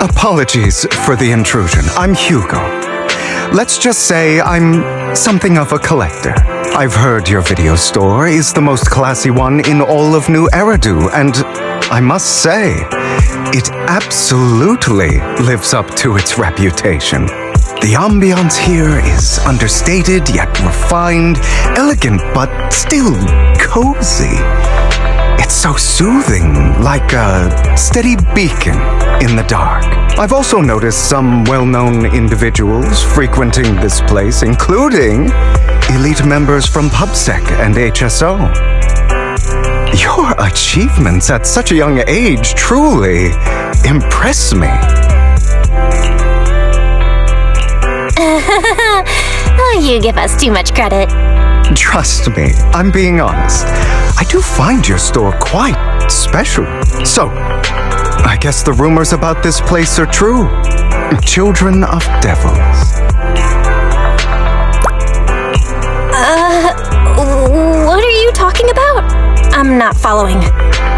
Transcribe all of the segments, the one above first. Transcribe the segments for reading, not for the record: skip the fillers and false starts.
Apologies for the intrusion. I'm Hugo. Let's just say I'm something of a collector. I've heard your video store is the most classy one in all of New Eridu, and I must say, it absolutely lives up to its reputation. The ambiance here is understated yet refined, elegant but still cozy. It's so soothing, like a steady beacon in the dark. I've also noticed some well-known individuals frequenting this place, including elite members from PubSec and HSO. Your achievements at such a young age truly impress me. Oh, you give us too much credit. Trust me, I'm being honest. I do find your store quite special. So, I guess the rumors about this place are true. Children of Devils. What are you talking about? I'm not following.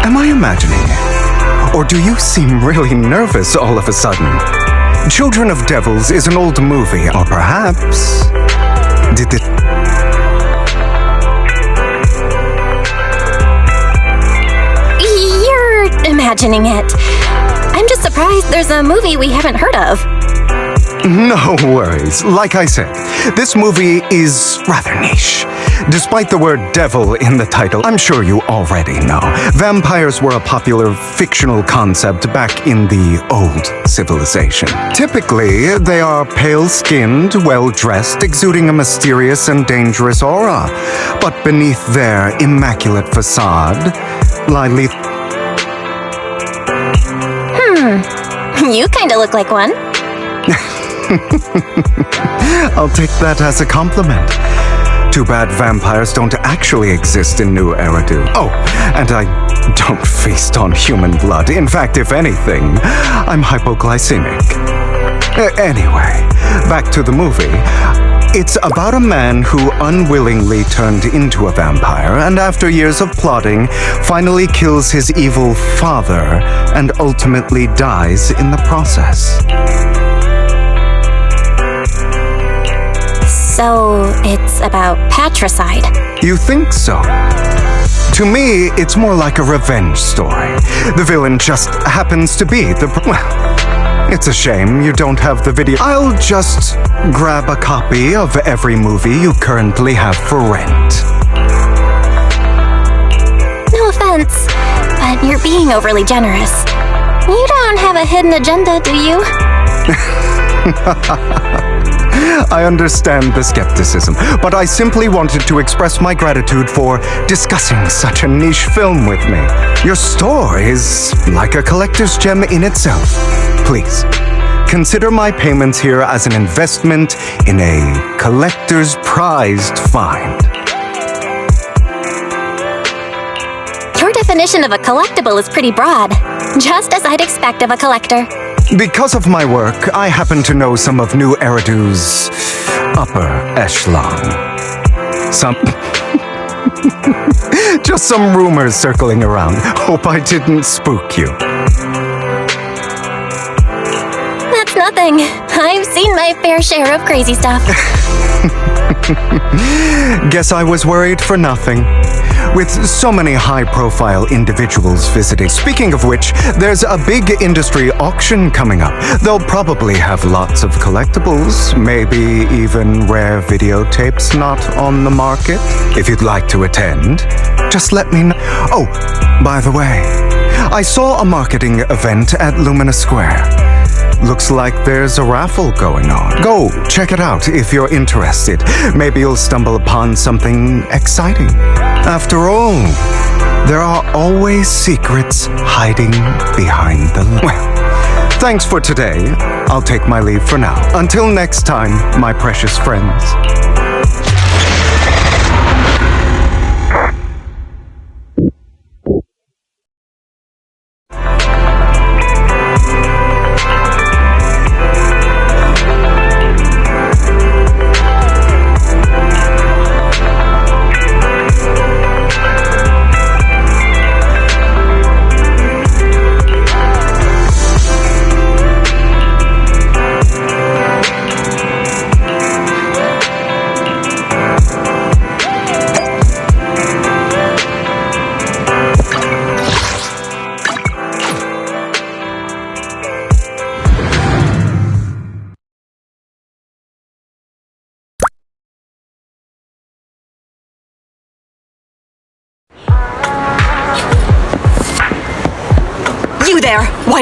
Am I imagining it? Or do you seem really nervous all of a sudden? Children of Devils is an old movie, or perhaps... did it... You're imagining it. I'm just surprised there's a movie we haven't heard of. No worries. Like I said, this movie is rather niche. Despite the word devil in the title, I'm sure you already know. Vampires were a popular fictional concept back in the old civilization. Typically, they are pale-skinned, well-dressed, exuding a mysterious and dangerous aura. But beneath their immaculate facade lie You kinda look like one. I'll take that as a compliment. Too bad vampires don't actually exist in New Eridu. Oh, and I don't feast on human blood. In fact, if anything, I'm hypoglycemic. Anyway, back to the movie. It's about a man who unwillingly turned into a vampire and after years of plotting, finally kills his evil father and ultimately dies in the process. So, it's about patricide. You think so? To me, it's more like a revenge story. The villain just happens to be the... Well, it's a shame you don't have the video. I'll just grab a copy of every movie you currently have for rent. No offense, but you're being overly generous. You don't have a hidden agenda, do you? I understand the skepticism, but I simply wanted to express my gratitude for discussing such a niche film with me. Your store is like a collector's gem in itself. Please, consider my payments here as an investment in a collector's prized find. Your definition of a collectible is pretty broad, just as I'd expect of a collector. Because of my work, I happen to know some of New Eridu's upper echelon. Just some rumors circling around. Hope I didn't spook you. That's nothing. I've seen my fair share of crazy stuff. Guess I was worried for nothing. With so many high-profile individuals visiting. Speaking of which, there's a big industry auction coming up. They'll probably have lots of collectibles, maybe even rare videotapes not on the market. If you'd like to attend, just let me know. Oh, by the way, I saw a marketing event at Lumina Square. Looks like there's a raffle going on. Go check it out if you're interested. Maybe you'll stumble upon something exciting. After all, there are always secrets hiding behind the... Well, thanks for today. I'll take my leave for now. Until next time, my precious friends.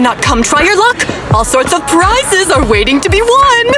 Why not come try your luck? All sorts of prizes are waiting to be won!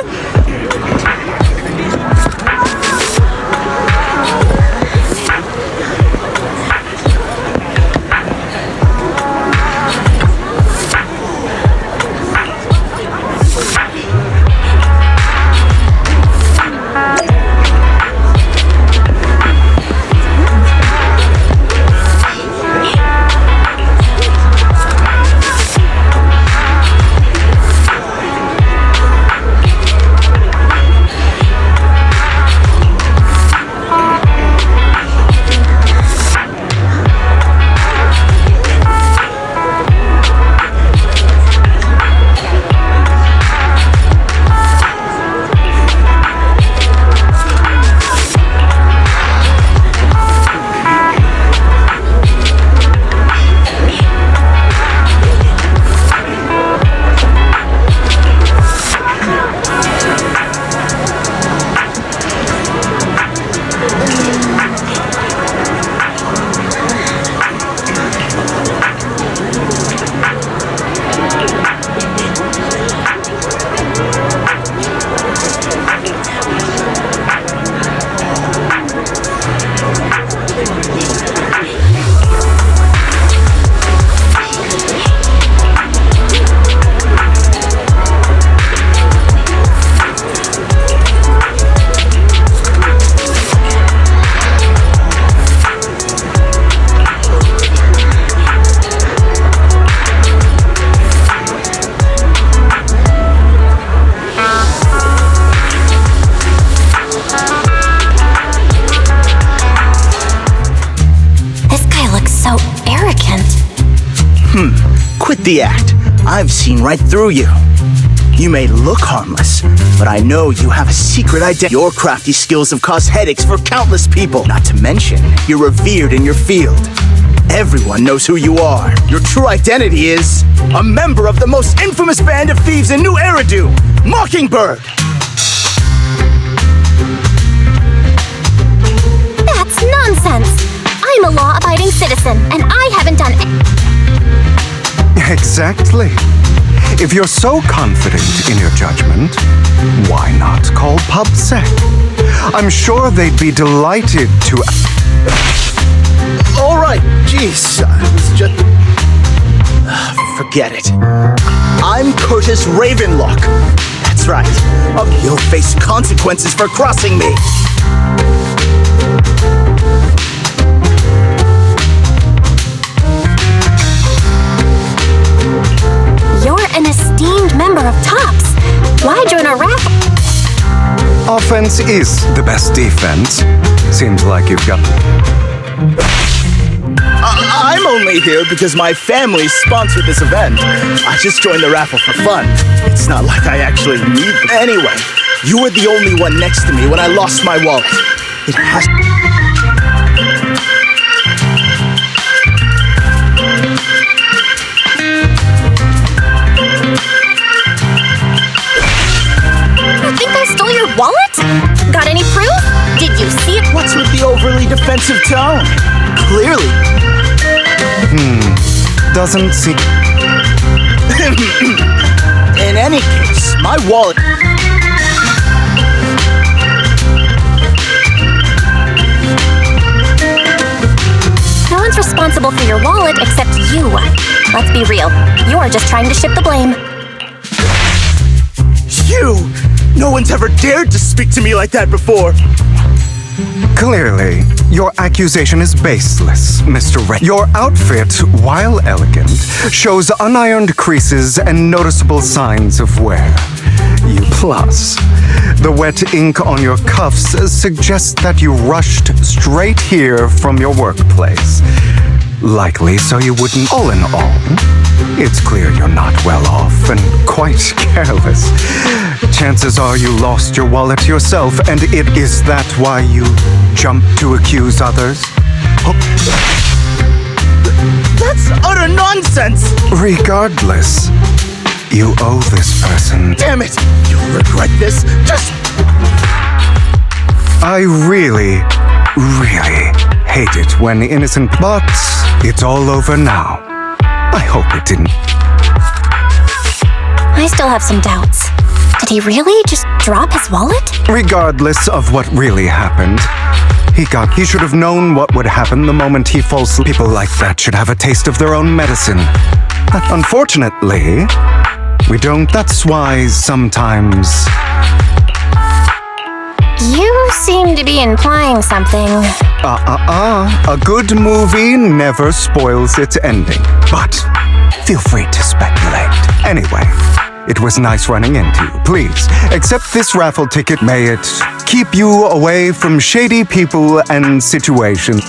Quit the act. I've seen right through you. You may look harmless, but I know you have a secret identity. Your crafty skills have caused headaches for countless people. Not to mention, you're revered in your field. Everyone knows who you are. Your true identity is a member of the most infamous band of thieves in New Eridu, Mockingbird. That's nonsense! I'm a law-abiding citizen, and I haven't done Exactly. If you're so confident in your judgment, why not call PubSec? I'm sure they'd be delighted to... All right, jeez, I was just... Forget it. I'm Curtis Ravenlock. That's right. You'll face consequences for crossing me. You're an esteemed member of TOPS. Why join a raffle? Offense is the best defense. Seems like you've got... I'm only here because my family sponsored this event. I just joined the raffle for fun. It's not like I actually need it. Anyway, you were the only one next to me when I lost my wallet. It has... You think I stole your wallet? Got any proof? Did you see it? What's with the overly defensive tone? Clearly. Doesn't seem... In any case, my wallet... No one's responsible for your wallet except you. Let's be real. You are just trying to shift the blame. You! No one's ever dared to speak to me like that before. Clearly, your accusation is baseless, Mr. Red. Your outfit, while elegant, shows unironed creases and noticeable signs of wear. Plus, the wet ink on your cuffs suggests that you rushed straight here from your workplace. Likely so you wouldn't. All in all, it's clear you're not well off and quite careless. Chances are you lost your wallet yourself, and is that why you jumped to accuse others? That's utter nonsense! Regardless, you owe this person. Damn it! You'll regret this. Just... I really hate it when innocent... But it's all over now. I hope it didn't... still have some doubts. Did he really just drop his wallet? Regardless of what really happened, he should have known what would happen the moment he falls. People like that should have a taste of their own medicine. Unfortunately, we don't. That's why sometimes... You seem to be implying something. A good movie never spoils its ending. But feel free to speculate. Anyway, it was nice running into you. Please, accept this raffle ticket. May it keep you away from shady people and situations.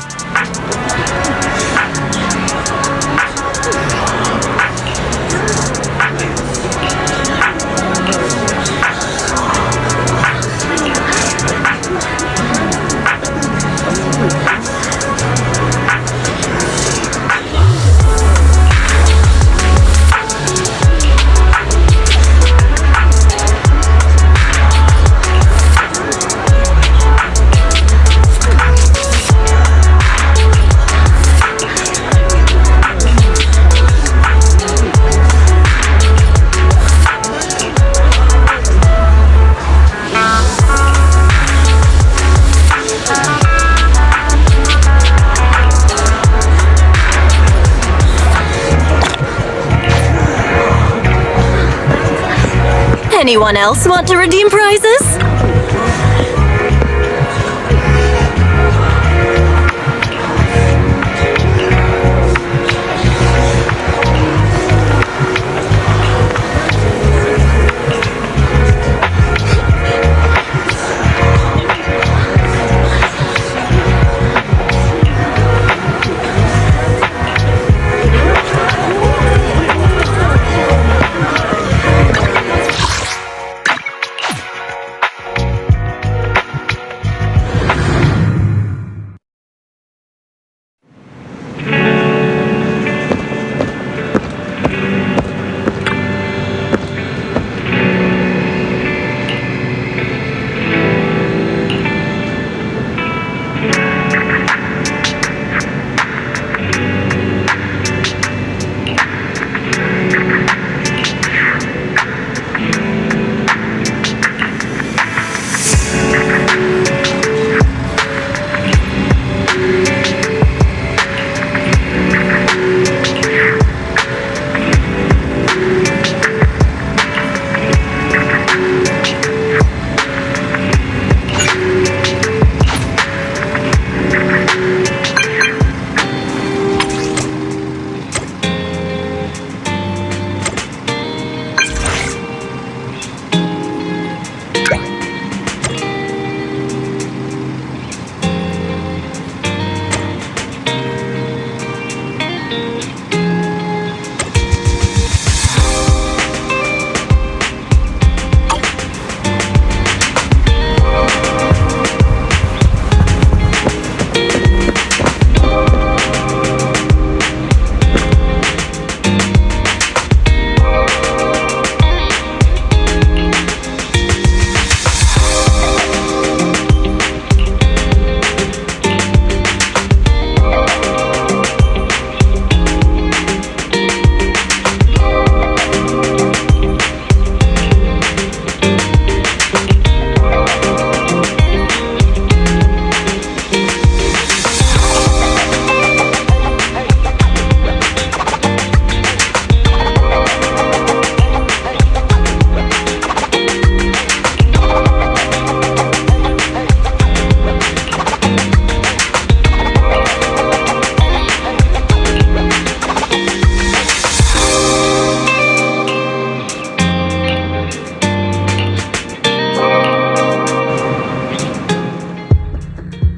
Anyone else want to redeem prizes?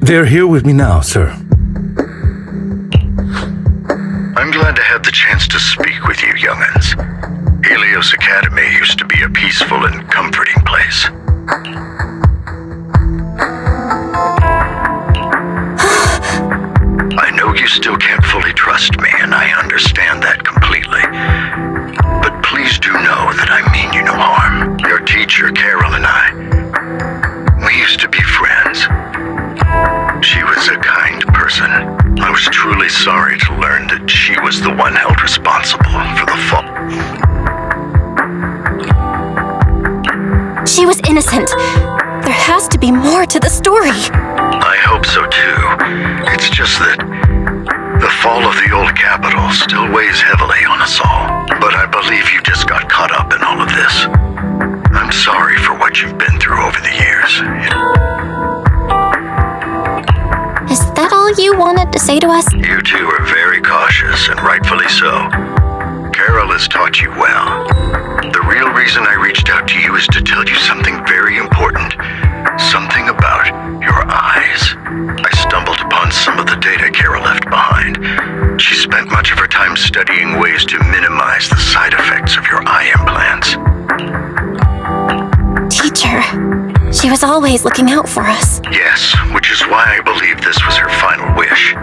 They're here with me now, sir. I'm glad to have the chance to speak with you, young'uns. Helios Academy used to be a peaceful and comforting place. I know you still can't fully trust me, and I understand that completely. But please do know that I mean you no harm. Your teacher, Carol, and I, we used to be friends. She was a kind person. I was truly sorry to learn that she was the one held responsible for the fall. innocent. There has to be more to the story. I hope so too. It's just that the fall of the old capital still weighs heavily on us all. But I believe you just got caught up in all of this. I'm sorry for what you've been through over the years. Is that all you wanted to say to us? You two are very cautious, and rightfully so. Carol has taught you well. The real reason I reached out to you is to tell you something very important. Something about your eyes. I stumbled upon some of the data Carol left behind. She spent much of her time studying ways to minimize the side effects of your eye implants. Teacher, she was always looking out for us. Yes, which is why I believe this was her final wish.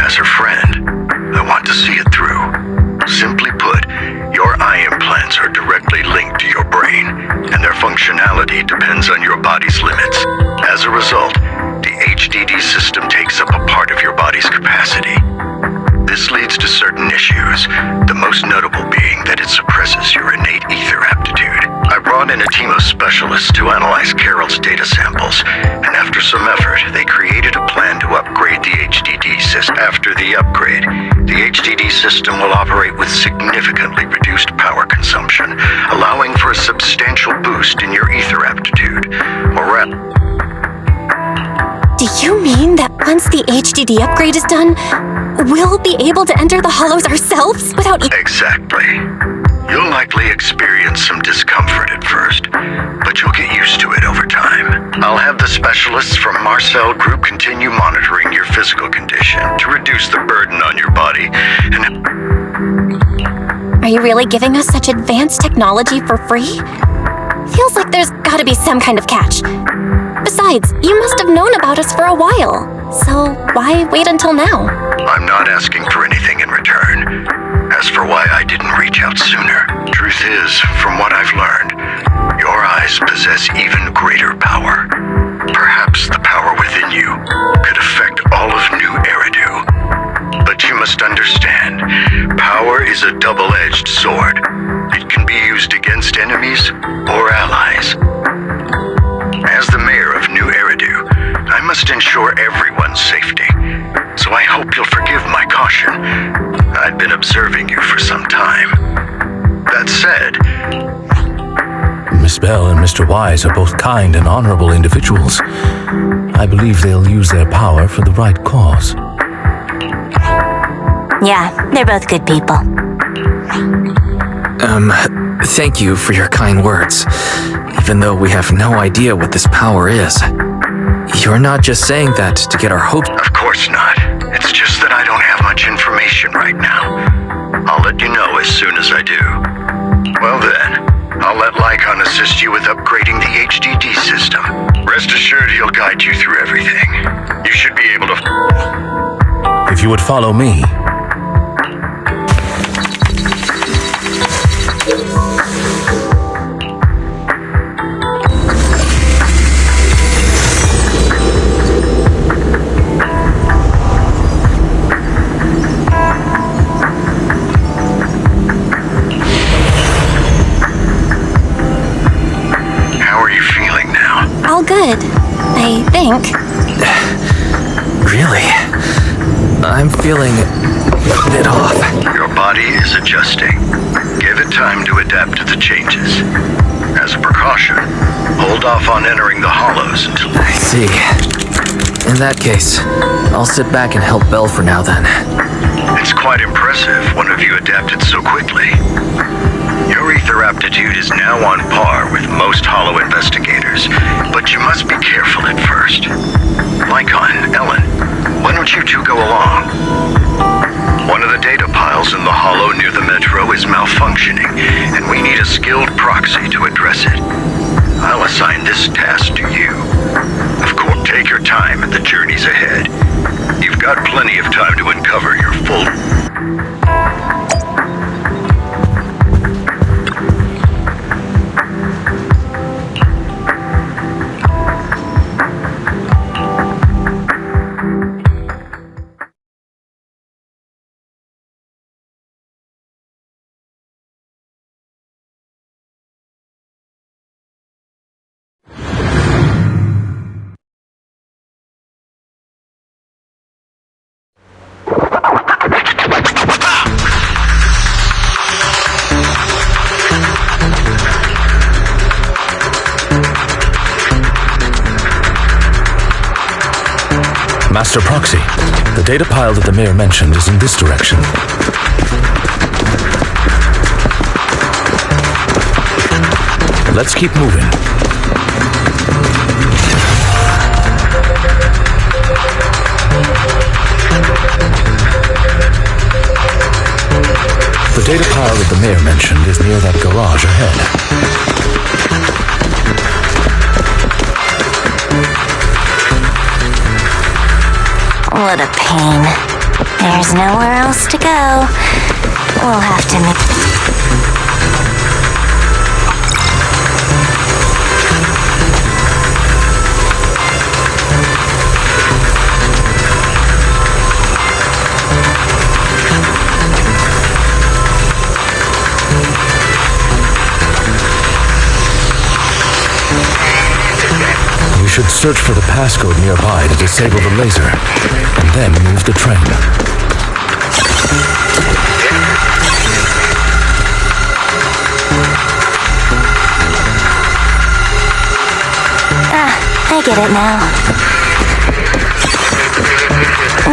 As her friend, I want to see it through. Simply put, your eye implants are directly linked to your brain, and their functionality depends on your body's limits. As a result, the HDD system takes up a part of your body's capacity. This leads to certain issues, the most notable being that it suppresses your innate ether aptitude. I brought in a team of specialists to analyze Carol's data samples, and after some effort, they created a plan to upgrade the HDD system. After the upgrade, the HDD system will operate with significantly reduced power consumption, allowing for a substantial boost in your ether aptitude, Do you mean that once the HDD upgrade is done, we'll be able to enter the hollows ourselves without... Exactly. You'll likely experience some discomfort at first, but you'll get used to it over time. I'll have the specialists from Marcel Group continue monitoring your physical condition to reduce the burden on your body and... Are you really giving us such advanced technology for free? Feels like there's gotta be some kind of catch. Besides, you must have known about us for a while, so why wait until now? I'm not asking for anything in return. As for why I didn't reach out sooner, truth is, from what I've learned, your eyes possess even greater power. Perhaps the power within you could affect all of New Eridu. But you must understand, power is a double-edged sword. It can be used against enemies or allies. As the mayor of New Eridu, I must ensure everyone's safety. So I hope you'll forgive my caution. I've been observing you for some time. That said... Miss Bell and Mr. Wise are both kind and honorable individuals. I believe they'll use their power for the right cause. Yeah, they're both good people. Thank you for your kind words. Even though we have no idea what this power is. You're not just saying that to get our hopes... Of course not. It's just that I don't have much information right now. I'll let you know as soon as I do. Well then, I'll let Lycon assist you with upgrading the HDD system. Rest assured he'll guide you through everything. You should be able to... If you would follow me... All good, I think. Really? I'm feeling a bit off. Your body is adjusting. Give it time to adapt to the changes. As a precaution, hold off on entering the hollows until... I see. In that case, I'll sit back and help Bell for now then. It's quite impressive one of you adapted so quickly. Your ether aptitude is now on par with most hollow investigators, but you must be careful at first. Lycon, Ellen, why don't you two go along? One of the data piles in the hollow near the metro is malfunctioning, and we need a skilled proxy to address it. I'll assign this task to you. Of course, take your time and the journey's ahead. You've got plenty of time to uncover your full... Master Proxy, the data pile that the mayor mentioned is in this direction. Let's keep moving. The data pile that the mayor mentioned is near that garage ahead. What a pain. There's nowhere else to go. We'll have to make... We should search for the passcode nearby to disable the laser, and then move the train. I get it now.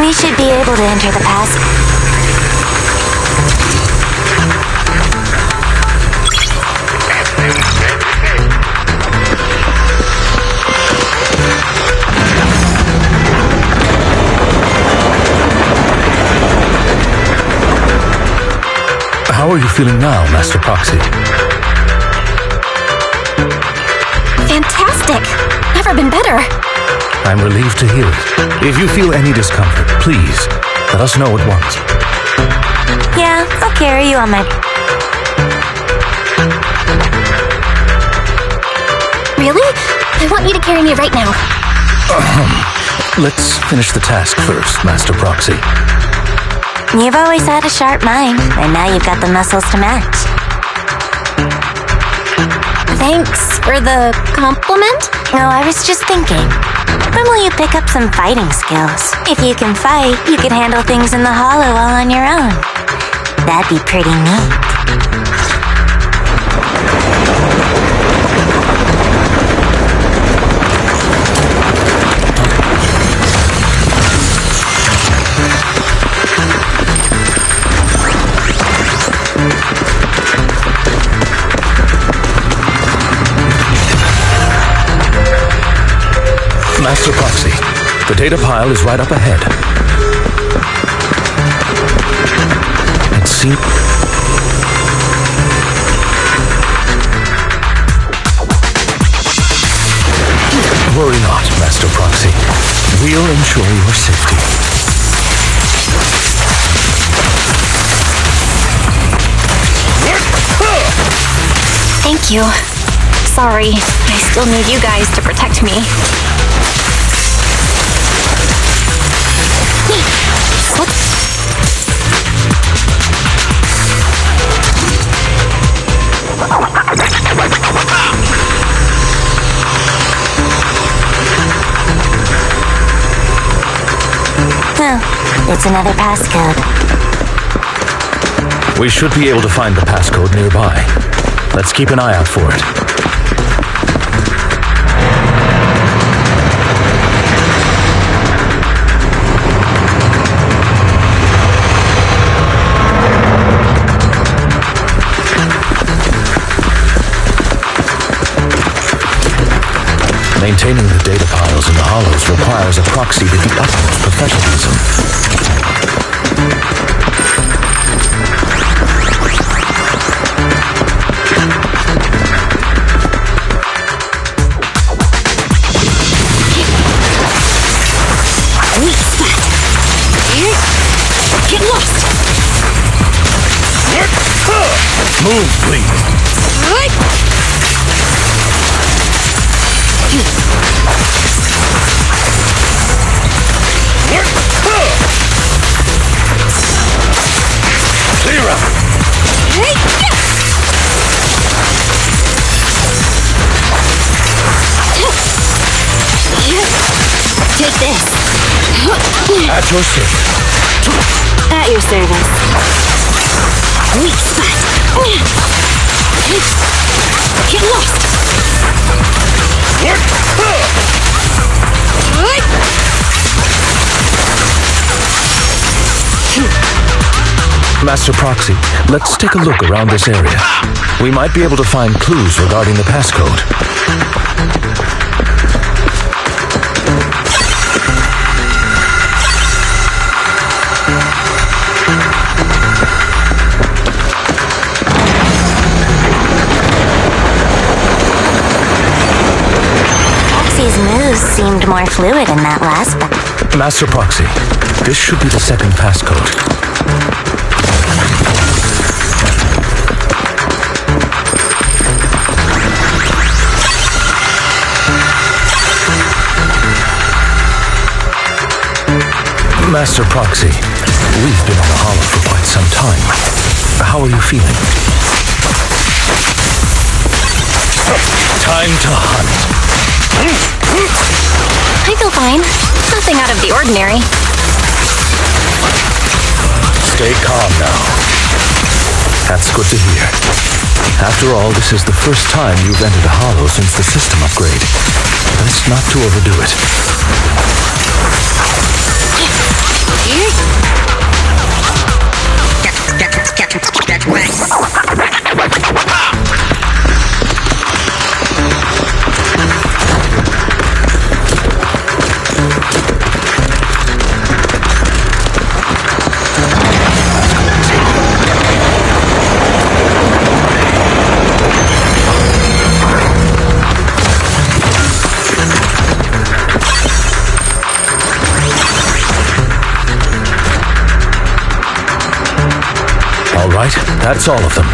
We should be able to enter the pass. How are you feeling now, Master Proxy? Fantastic! Never been better. I'm relieved to hear it. If you feel any discomfort, please let us know at once. Yeah, I'll carry you on my... Really? I want you to carry me right now. Let's finish the task first, Master Proxy. You've always had a sharp mind, and now you've got the muscles to match. Thanks for the compliment. No, I was just thinking. When will you pick up some fighting skills? If you can fight, you could handle things in the hollow all on your own. That'd be pretty neat. Master Proxy, the data pile is right up ahead. It seems... Worry not, Master Proxy. We'll ensure your safety. Thank you. Sorry, I still need you guys to protect me. Oh, it's another passcode. We should be able to find the passcode nearby. Let's keep an eye out for it. Maintaining the data piles in the hollows requires a proxy with the utmost professionalism. Get lost! Move, please. Clear up. Take this. At your service. At your service. Weak spot. Get lost. Master Proxy, let's take a look around this area. We might be able to find clues regarding the passcode. Proxy's moves seemed more fluid in that last battle. Master Proxy, this should be the second passcode. Master Proxy, we've been on the Hollow for quite some time. How are you feeling? Time to hunt. I feel fine. Nothing out of the ordinary. Stay calm now. That's good to hear. After all, this is the first time you've entered a Hollow since the system upgrade. Best not to overdo it. All right, that's all of them.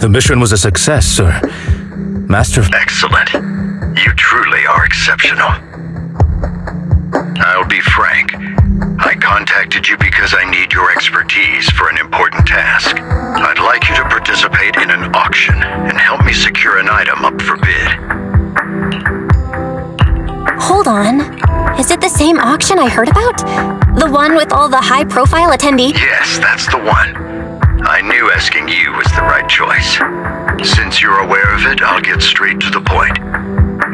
The mission was a success, sir. Master... Excellent. You truly are exceptional. I'll be frank. I contacted you because I need your expertise for an important task. I'd like you to participate in an auction and help me secure an item up for bid. Hold on. Is it the same auction I heard about? The one with all the high-profile attendees? Yes, that's the one. I knew asking you was the right choice. Since you're aware of it, I'll get straight to the point.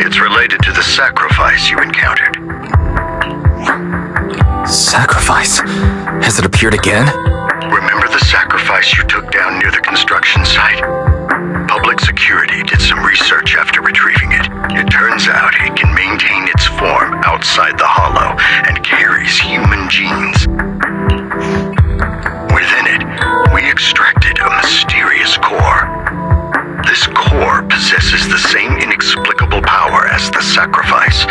It's related to the sacrifice you encountered. Sacrifice? Has it appeared again? Remember the sacrifice you took down near the construction site? Public security did some research after retrieving it. It turns out it can maintain its form outside the Hollow and carries human genes. Within it, we extracted a mysterious core. This core possesses the same inexplicable power as the sacrifice,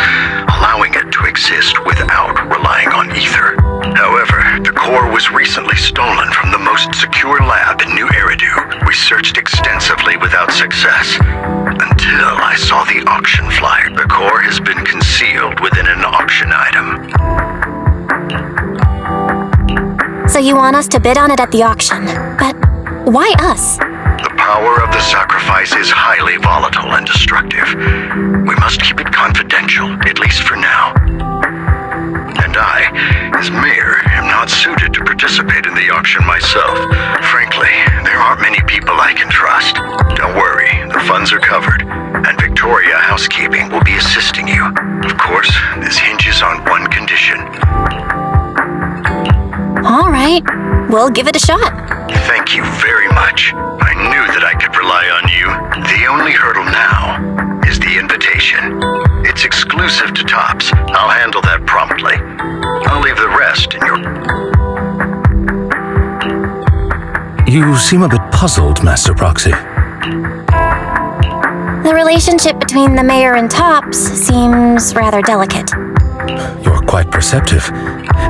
allowing it to exist without relying on ether. However, the core was recently stolen from the most secure lab in New Eridu. We searched extensively without success, until I saw the auction flyer. The core has been concealed within an auction item. So you want us to bid on it at the auction. But why us? The power of the sacrifice is highly volatile and destructive. We must keep it confidential, at least for now. And I, as mayor, am not suited to participate in the auction myself. Frankly, there aren't many people I can trust. Don't worry, the funds are covered, and Victoria Housekeeping will be assisting you. Of course, this hinges on one condition. All right, we'll give it a shot. Thank you very much. I knew that I could rely on you. The only hurdle now is the invitation. It's exclusive to Tops. I'll handle that promptly. I'll leave the rest in your... You seem a bit puzzled, Master Proxy. The relationship between the mayor and Tops seems rather delicate. You're quite perceptive.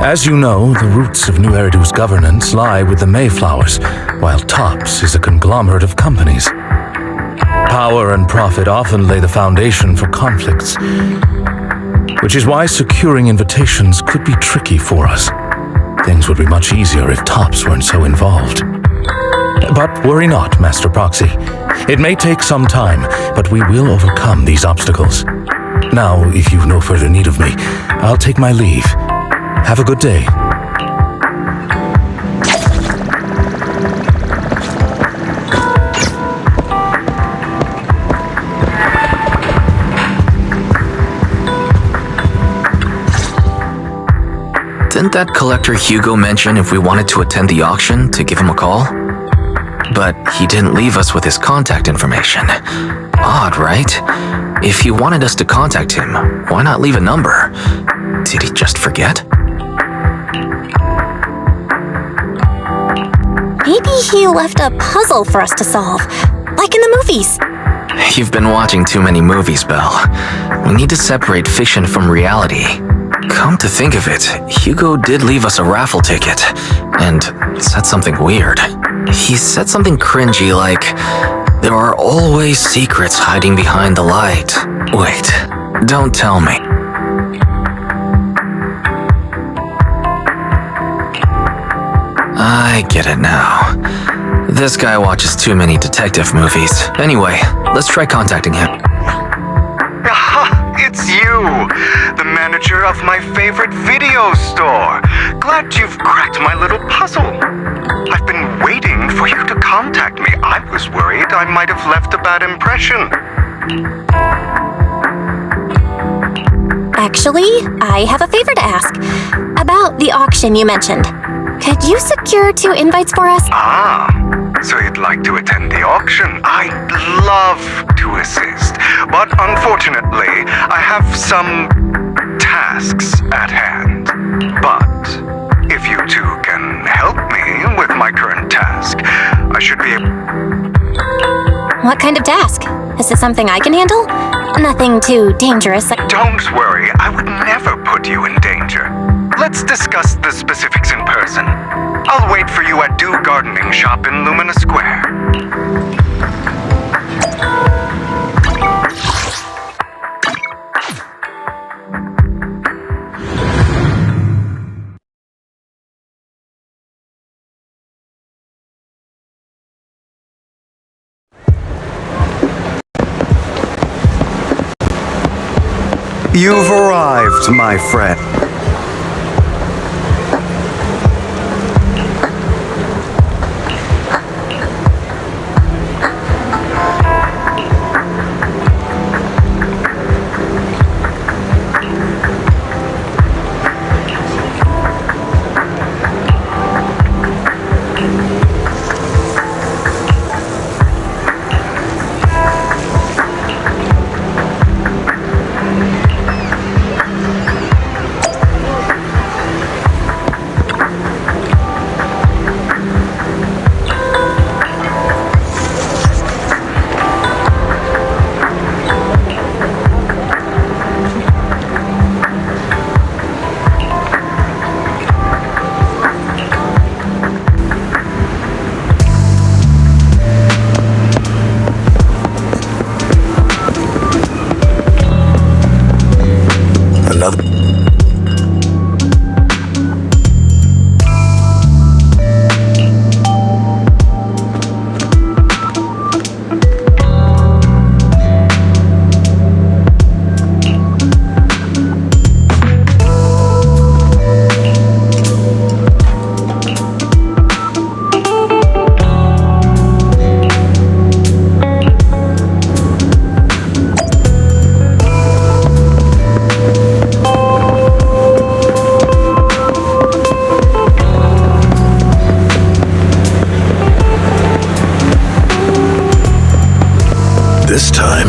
As you know, the roots of New Eridu's governance lie with the Mayflowers, while TOPS is a conglomerate of companies. Power and profit often lay the foundation for conflicts, which is why securing invitations could be tricky for us. Things would be much easier if TOPS weren't so involved. But worry not, Master Proxy. It may take some time, but we will overcome these obstacles. Now, if you've no further need of me, I'll take my leave. Have a good day. Didn't that collector Hugo mention if we wanted to attend the auction to give him a call? But he didn't leave us with his contact information. Odd, right? If he wanted us to contact him, why not leave a number? Did he just forget? Maybe he left a puzzle for us to solve, like in the movies. You've been watching too many movies, Belle. We need to separate fiction from reality. Come to think of it, Hugo did leave us a raffle ticket, and said something weird. He said something cringy like, "There are always secrets hiding behind the light." Wait, don't tell me. I get it now. This guy watches too many detective movies. Anyway, let's try contacting him. It's you, the manager of my favorite video store. Glad you've cracked my little puzzle. I've been waiting for you to contact me. I was worried I might have left a bad impression. Actually, I have a favor to ask. About the auction you mentioned. Could you secure 2 invites for us? So you'd like to attend the auction? I'd love to assist, but unfortunately, I have some tasks at hand. But if you two can help me with my current task, I should be able... What kind of task? Is this something I can handle? Nothing too dangerous. Don't worry, I would never put you in danger. Let's discuss the specifics in person. I'll wait for you at Dew Gardening Shop in Lumina Square. You've arrived, my friend. This time...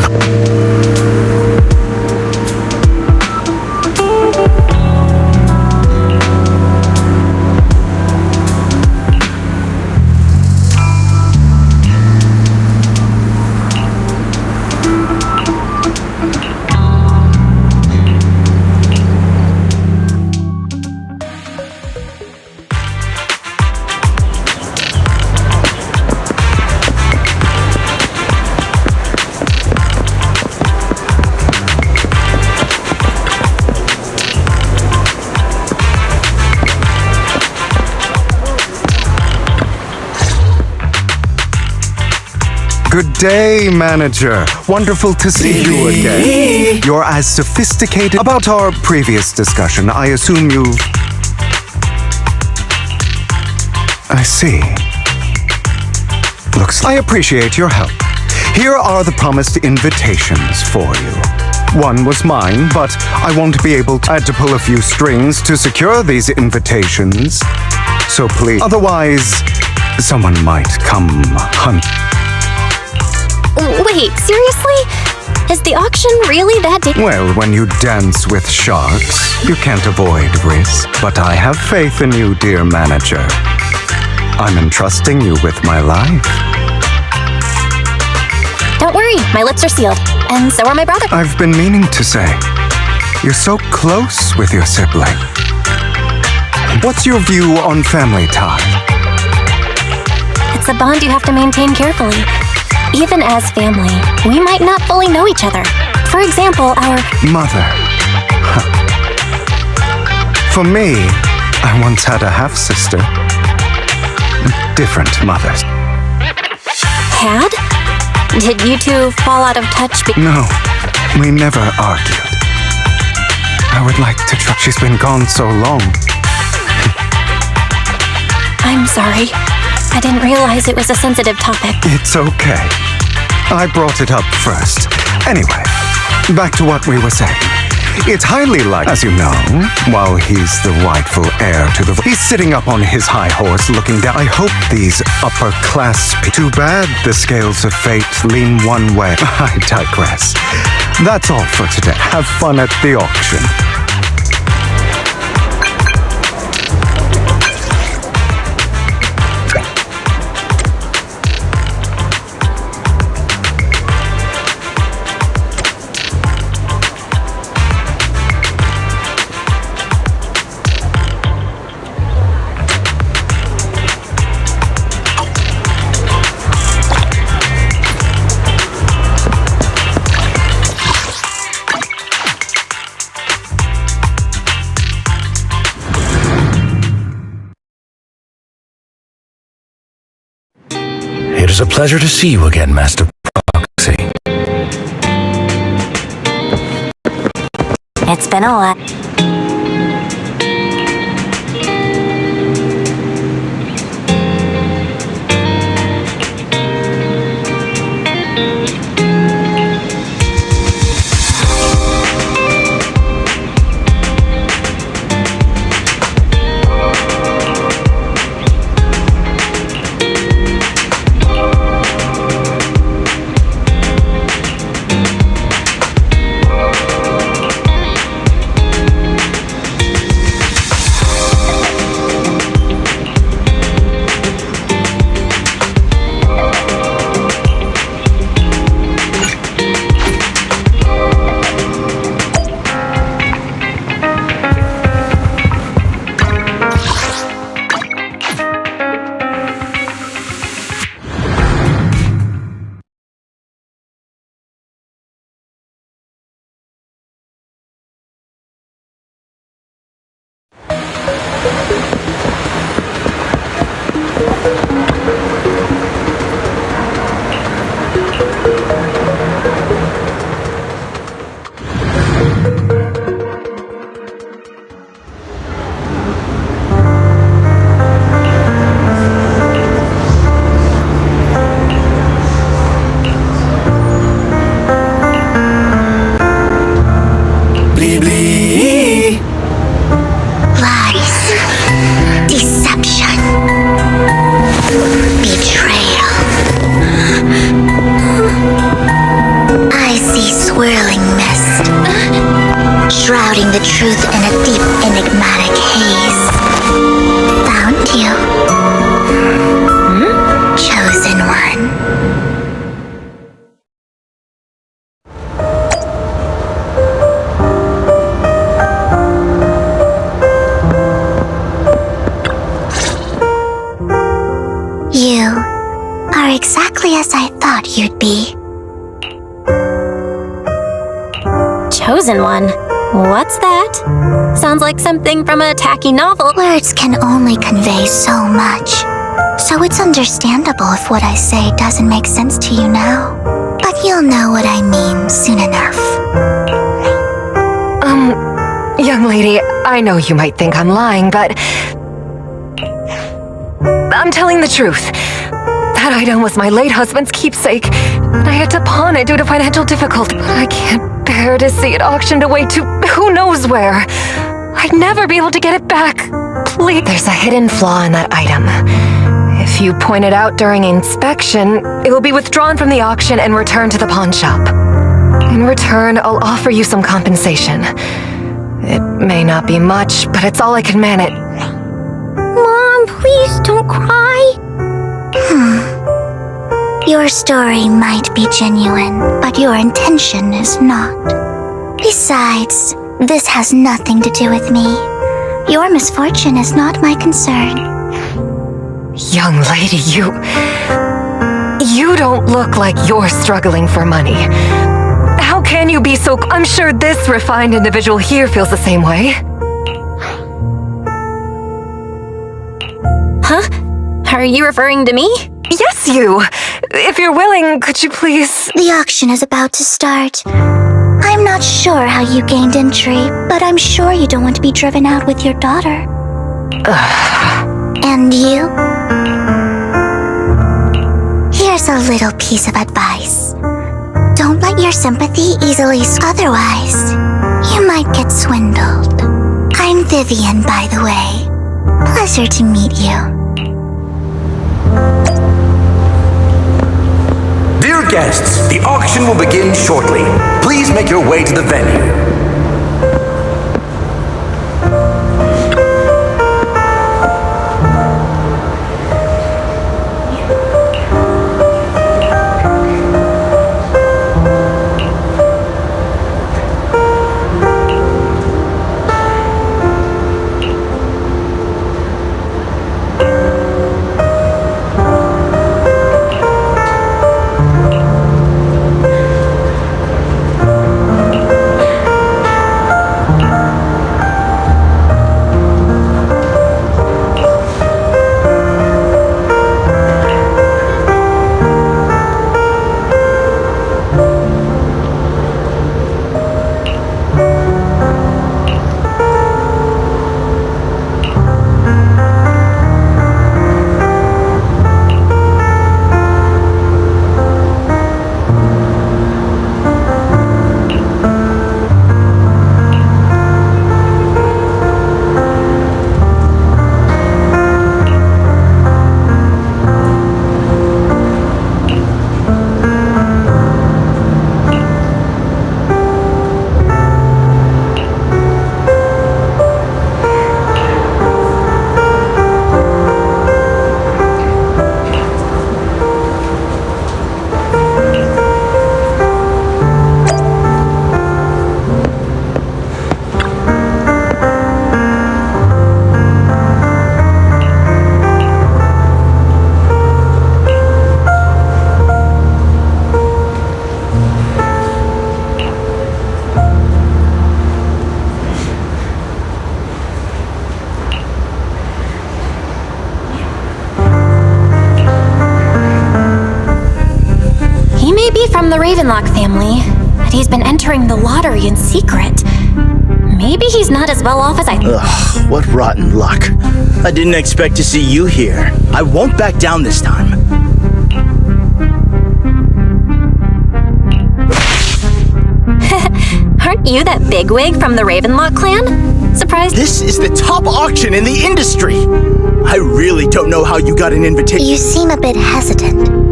day, manager. Wonderful to see you again. You're as sophisticated. About our previous discussion, I assume you've... I see. I appreciate your help. Here are the promised invitations for you. One was mine, but I won't be able to. I had to pull a few strings to secure these invitations. So please, otherwise, someone might come hunt. Wait, seriously? Is the auction really that Well, when you dance with sharks, you can't avoid risk. But I have faith in you, dear manager. I'm entrusting you with my life. Don't worry, my lips are sealed. And so are my brother. I've been meaning to say, you're so close with your sibling. What's your view on family tie? It's a bond you have to maintain carefully. Even as family, we might not fully know each other. For example, our mother. For me, I once had a half-sister. Different mothers. Had? Did you two fall out of touch? No, we never argued. I would like to try. She's been gone so long. I'm sorry. I didn't realize it was a sensitive topic. It's okay. I brought it up first. Anyway, back to what we were saying. It's highly likely, as you know, while he's the rightful heir to the... He's sitting up on his high horse looking down. I hope these upper-class... Too bad the scales of fate lean one way. I digress. That's all for today. Have fun at the auction. It is a pleasure to see you again, Master Proxy. It's been a while. Shrouding the truth in a deep, enigmatic haze. Found you. Chosen one. You are exactly as I thought you'd be. Chosen one? What's that? Sounds like something from a tacky novel. Words can only convey so much. So it's understandable if what I say doesn't make sense to you now. But you'll know what I mean soon enough. Young lady, I know you might think I'm lying, but I'm telling the truth. That item was my late husband's keepsake, and I had to pawn it due to financial difficulty. But I can't bear to see it auctioned away to who knows where. I'd never be able to get it back. Please. There's a hidden flaw in that item. If you point it out during inspection, it will be withdrawn from the auction and returned to the pawn shop. In return, I'll offer you some compensation. It may not be much, but it's all I can manage. Mom, please don't cry. Your story might be genuine, but your intention is not. Besides, this has nothing to do with me. Your misfortune is not my concern. Young lady, you don't look like you're struggling for money. How can you be so... I'm sure this refined individual here feels the same way. Huh? Are you referring to me? Yes, you! If you're willing, could you please... The auction is about to start. I'm not sure how you gained entry, but I'm sure you don't want to be driven out with your daughter. And you? Here's a little piece of advice. Don't let your sympathy easily... Otherwise, you might get swindled. I'm Vivian, by the way. Pleasure to meet you. Dear guests, the auction will begin shortly. Please make your way to the venue. From the Ravenlock family, but he's been entering the lottery in secret. Maybe he's not as well off as I... Ugh, what rotten luck. I didn't expect to see you here. I won't back down this time. Aren't you that bigwig from the Ravenlock clan? Surprised? This is the top auction in the industry. I really don't know how you got an invitation. You seem a bit hesitant.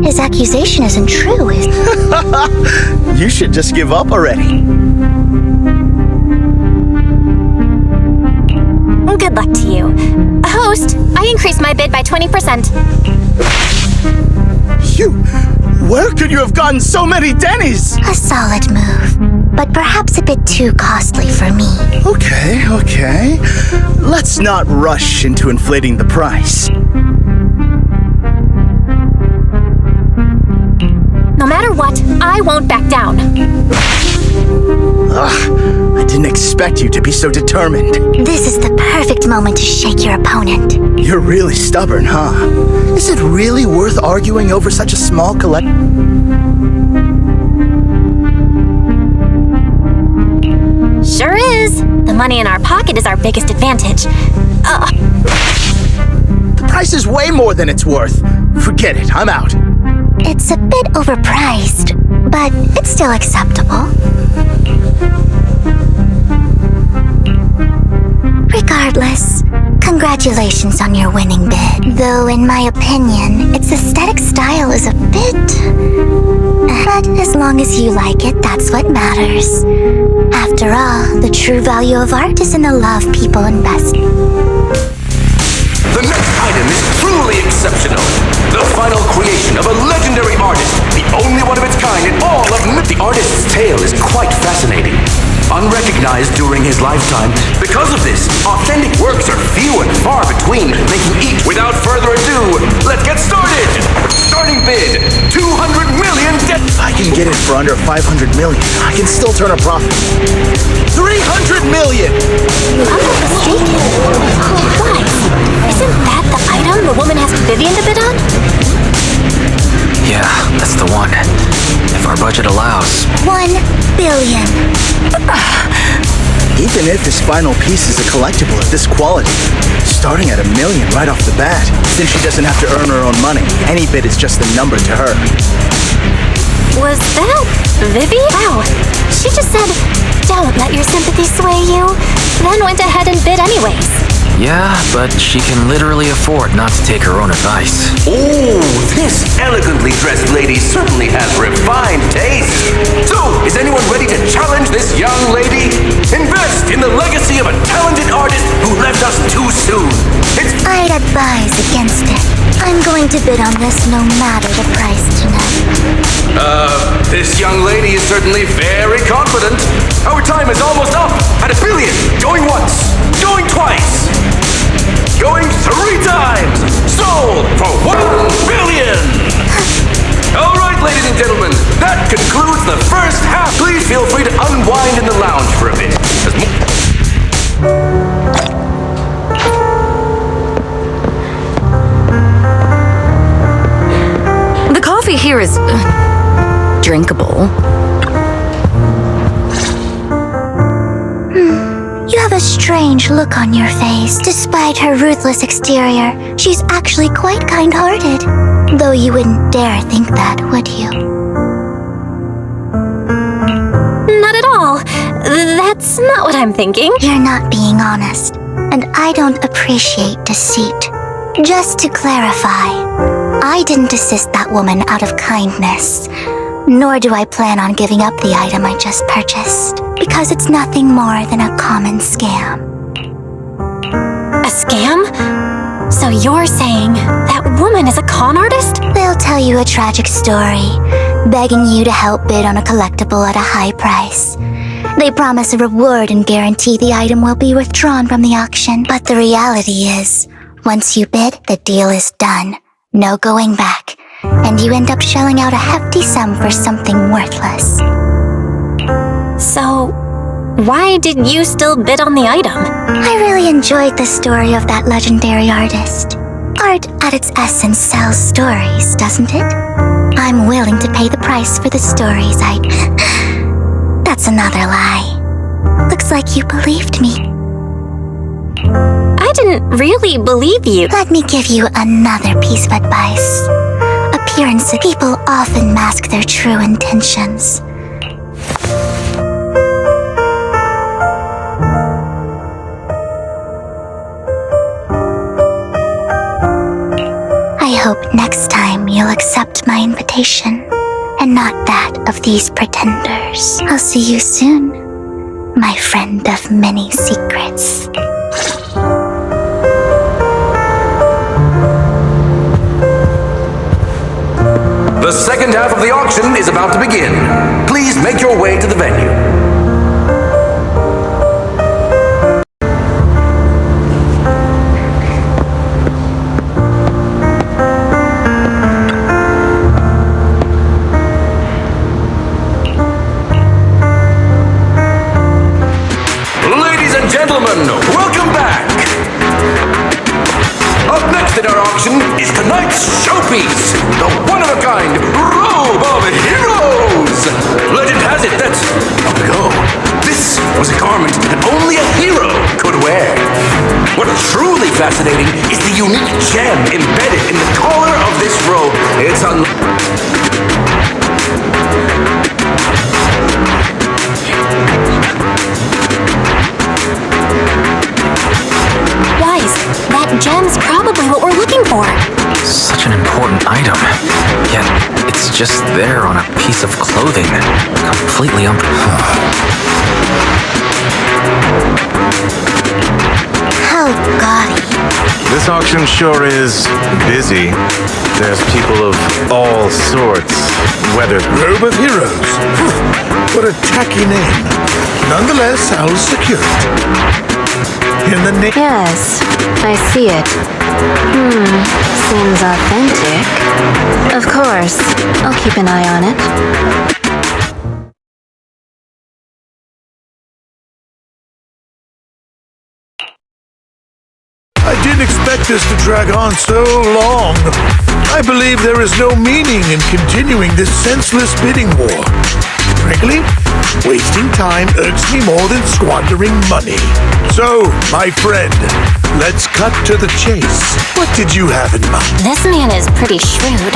His accusation isn't true, is it? You should just give up already. Good luck to you. Host, I increased my bid by 20%. Where could you have gotten so many Denny's? A solid move, but perhaps a bit too costly for me. Okay. Let's not rush into inflating the price. No matter what, I won't back down. Ugh, I didn't expect you to be so determined. This is the perfect moment to shake your opponent. You're really stubborn, huh? Is it really worth arguing over such a small collection? Sure is. The money in our pocket is our biggest advantage. The price is way more than it's worth. Forget it, I'm out. It's a bit overpriced, but it's still acceptable. Regardless, congratulations on your winning bid. Though, in my opinion, its aesthetic style is a bit... But as long as you like it, that's what matters. After all, the true value of art is in the love people invest in. The next item is truly exceptional. The final creation of a legendary artist, the only one of its kind in all of The artist's tale is quite fascinating. Unrecognized during his lifetime, because of this, authentic works are few and far between, making each. Without further ado, let's get started! Starting bid, 200 million If I can get it for under 500 million, I can still turn a profit. 300 million! I'm not mistaken. Why? Isn't that the item the woman asked Vivian to bid on? Yeah, that's the one. If our budget allows. 1 billion. Even if this final piece is a collectible of this quality, starting at $1 million right off the bat, since she doesn't have to earn her own money, any bid is just a number to her. Was that Vivi? Wow. She just said, "Don't let your sympathy sway you," then went ahead and bid anyways. Yeah, but she can literally afford not to take her own advice. Oh, this elegantly dressed lady certainly has refined taste. So, is anyone ready to challenge this young lady? Invest in the legacy of a talented artist who left us too soon. It's I'd advise against it. I'm going to bid on this no matter the price tonight. This young lady is certainly very confident. Our time is almost up at $1 billion. Going once, going twice, going 3 times. Sold for $1 billion. All right, ladies and gentlemen, that concludes the first half. Please feel free to unwind in the lounge for a bit. The coffee here is drinkable. You have a strange look on your face. Despite her ruthless exterior, she's actually quite kind-hearted. Though you wouldn't dare think that, would you? Not at all. That's not what I'm thinking. You're not being honest, and I don't appreciate deceit. Just to clarify, I didn't assist that woman out of kindness, nor do I plan on giving up the item I just purchased, because it's nothing more than a common scam. A scam? So you're saying that woman is a con artist? They'll tell you a tragic story, begging you to help bid on a collectible at a high price. They promise a reward and guarantee the item will be withdrawn from the auction. But the reality is, once you bid, the deal is done. No going back. And you end up shelling out a hefty sum for something worthless. So, why did you still bid on the item? I really enjoyed the story of that legendary artist. Art at its essence sells stories, doesn't it? I'm willing to pay the price for the stories That's another lie. Looks like you believed me. I didn't really believe you. Let me give you another piece of advice. Appearances. People often mask their true intentions. I hope next time you'll accept my invitation, and not that of these pretenders. I'll see you soon, my friend of many secrets. The second half of the auction is about to begin. Please make your way to the venue. garment that only a hero could wear. What's truly fascinating is the unique gem embedded in the collar of this robe. It's Wise, that gem's probably what we're looking for. Such an important item. Yet, it's just there on a piece of clothing. Completely How gaudy. This auction sure is busy. There's people of all sorts, whether... Robe of Heroes. What a tacky name. Nonetheless, I'll secure it. In the name... Yes, I see it. Seems authentic. Of course, I'll keep an eye on it. I didn't expect this to drag on so long. I believe there is no meaning in continuing this senseless bidding war. Frankly, wasting time irks me more than squandering money. So, my friend, let's cut to the chase. What did you have in mind? This man is pretty shrewd.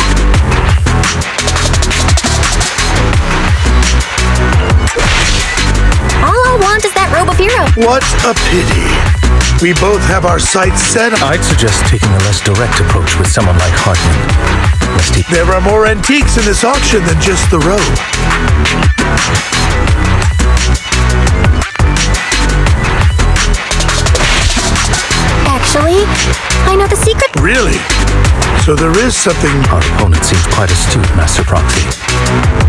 All I want is that robe of hero. What a pity. We both have our sights set on... I'd suggest taking a less direct approach with someone like Hartman. There are more antiques in this auction than just the robe. Actually, I know the secret. Really? So there is something... Our opponent seems quite astute, Master Proxy.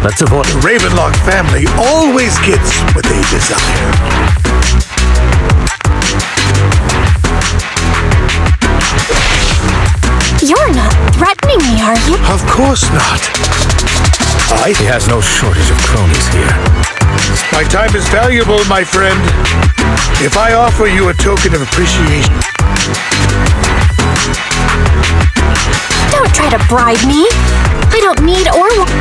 Let's avoid... The Ravenlock family always gets what they desire. You're not threatening me, are you? Of course not. He has no shortage of cronies here. My time is valuable, my friend. If I offer you a token of appreciation... Don't try to bribe me. I don't need or want...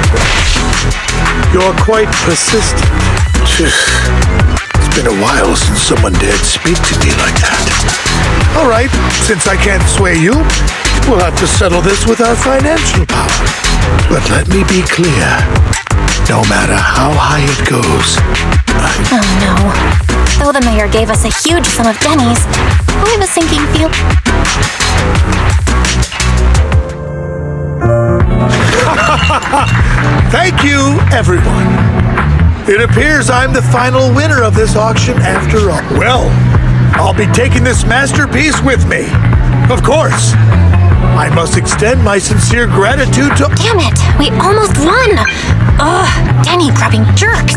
You're quite persistent. It's been a while since someone dared speak to me like that. All right, since I can't sway you, we'll have to settle this with our financial power. But let me be clear. No matter how high it goes, Oh no. Though the mayor gave us a huge sum of Denny's, I have a sinking feel... Thank you, everyone. It appears I'm the final winner of this auction after all. Well, I'll be taking this masterpiece with me. Of course. I must extend my sincere gratitude to... Damn it! We almost won! Ugh, Denny grabbing jerk!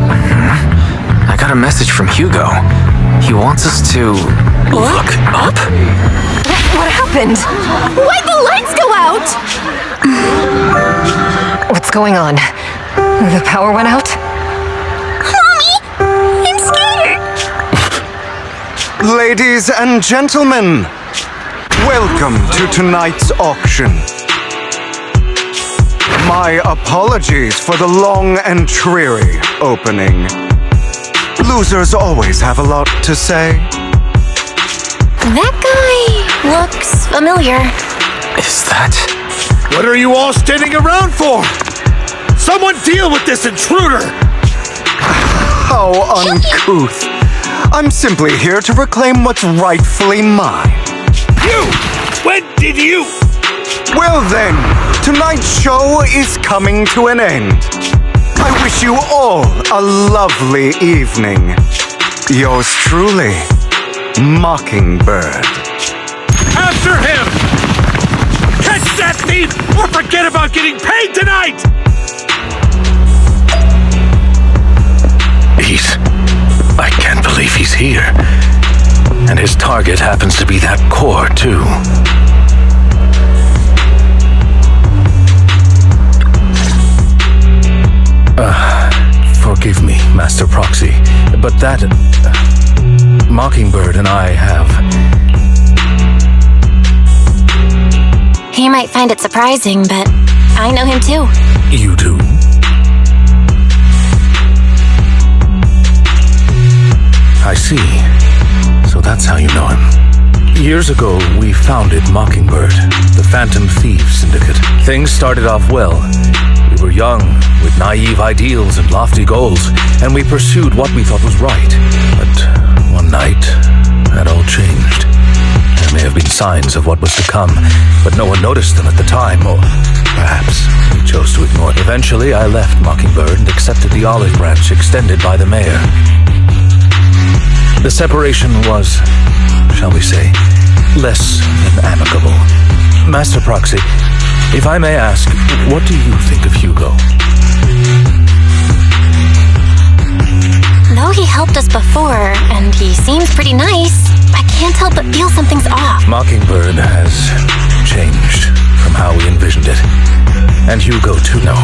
I got a message from Hugo. He wants us to... look up? What happened? Why'd the lights go out? What's going on? The power went out? Mommy! I'm scared! Ladies and gentlemen, welcome to tonight's auction. My apologies for the long and dreary opening. Losers always have a lot to say. That guy looks familiar. Is that... What are you all standing around for? Someone deal with this intruder! How uncouth. I'm simply here to reclaim what's rightfully mine. You! When did you... Well then, tonight's show is coming to an end. I wish you all a lovely evening. Yours truly, Mockingbird. After him! Catch that thief or forget about getting paid tonight! I can't believe he's here. And his target happens to be that core, too. Forgive me, Master Proxy, but that... Mockingbird and I have... He might find it surprising, but I know him too. You do? I see. So that's how you know him. Years ago, we founded Mockingbird, the Phantom Thieves Syndicate. Things started off well. We were young, with naive ideals and lofty goals, and we pursued what we thought was right. But one night, that all changed. There may have been signs of what was to come, but no one noticed them at the time, or perhaps we chose to ignore it. Eventually, I left Mockingbird and accepted the olive branch extended by the mayor. The separation was, shall we say, less than amicable. Master Proxy, if I may ask, what do you think of Hugo? Though he helped us before, and he seems pretty nice, I can't help but feel something's off. Mockingbird has changed from how we envisioned it. And Hugo too. No,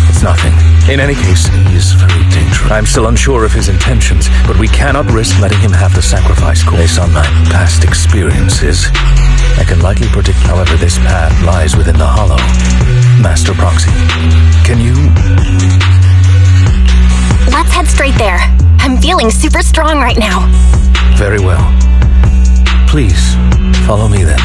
it's nothing. In any case, he is very dangerous. I'm still unsure of his intentions, but we cannot risk letting him have the sacrifice based on my past experiences. I can likely predict, however, this path lies within the Hollow. Master Proxy, can you... Let's head straight there. I'm feeling super strong right now. Very well. Please, follow me then.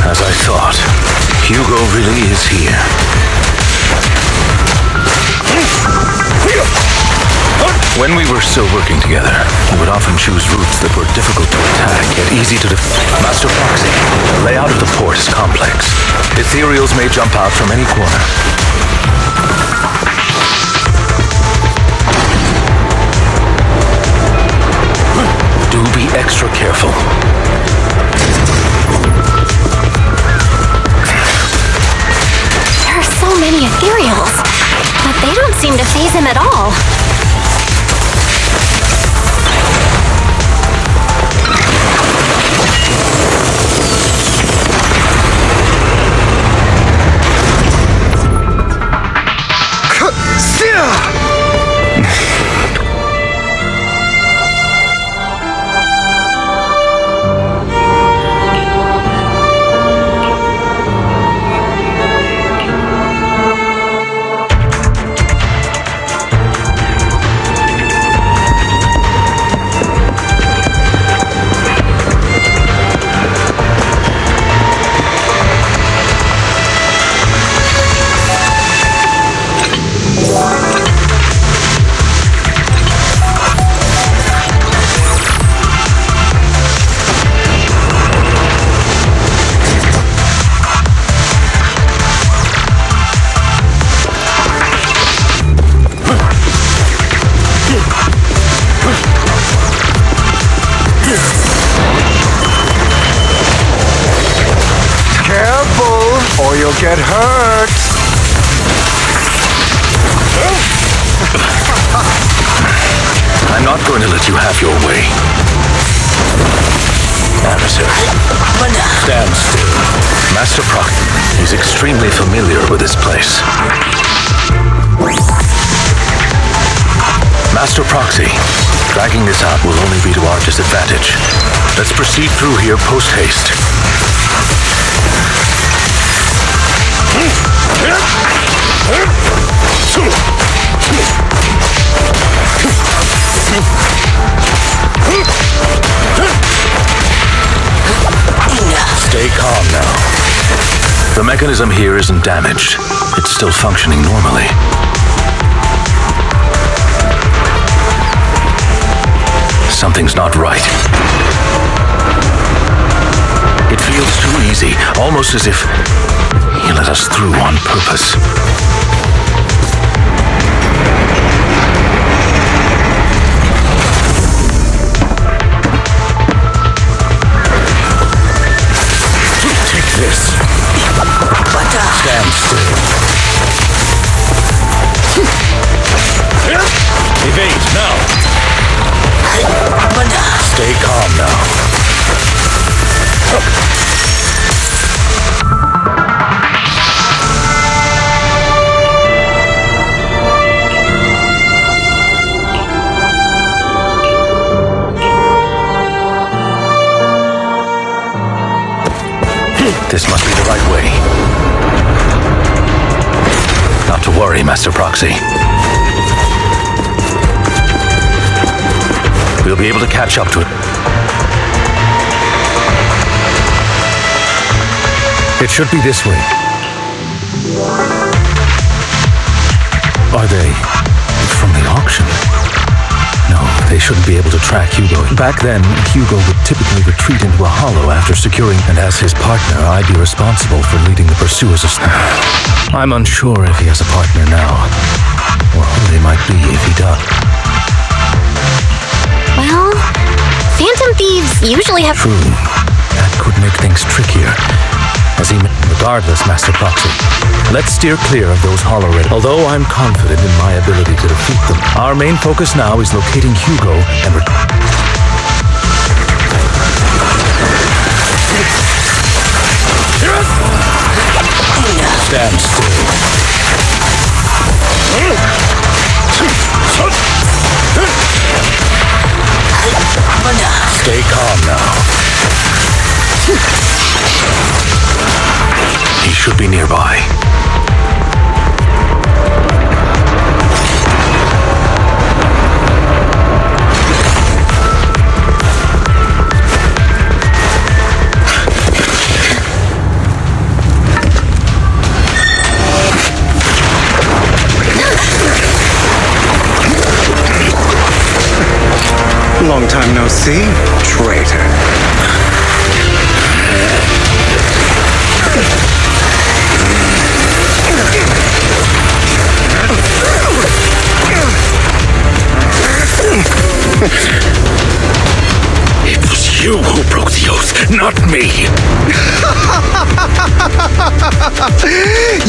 As I thought, Hugo really is here. When we were still working together, he would often choose routes that were difficult to attack, yet easy to Master Proxy, the layout of the port is complex. Ethereals may jump out from any corner. Do be extra careful. There are so many ethereals, but they don't seem to faze him at all. Or you'll get hurt. I'm not going to let you have your way. Adversary, stand still. Master Proxy, he's extremely familiar with this place. Master Proxy, dragging this out will only be to our disadvantage. Let's proceed through here post-haste. Stay calm now. The mechanism here isn't damaged. It's still functioning normally. Something's not right. feels too easy, almost as if he let us through on purpose. Take this. Stand still. Evade now. Stay calm now. This must be the right way. Not to worry, Master Proxy. We'll be able to catch up to it. It should be this way. Are they from the auction? No, they shouldn't be able to track Hugo. Back then, Hugo would typically retreat into a hollow after securing, and as his partner, I'd be responsible for leading the pursuers of... I'm unsure if he has a partner now, or who they might be if he does. Well, Phantom Thieves usually have... True. That could make things trickier. Regardless, Master Proxy, let's steer clear of those hollow raiders. Although I'm confident in my ability to defeat them, our main focus now is locating Hugo and... Stand still. Stay calm now. He should be nearby. Long time no see, traitor. It was you who broke the oath, not me.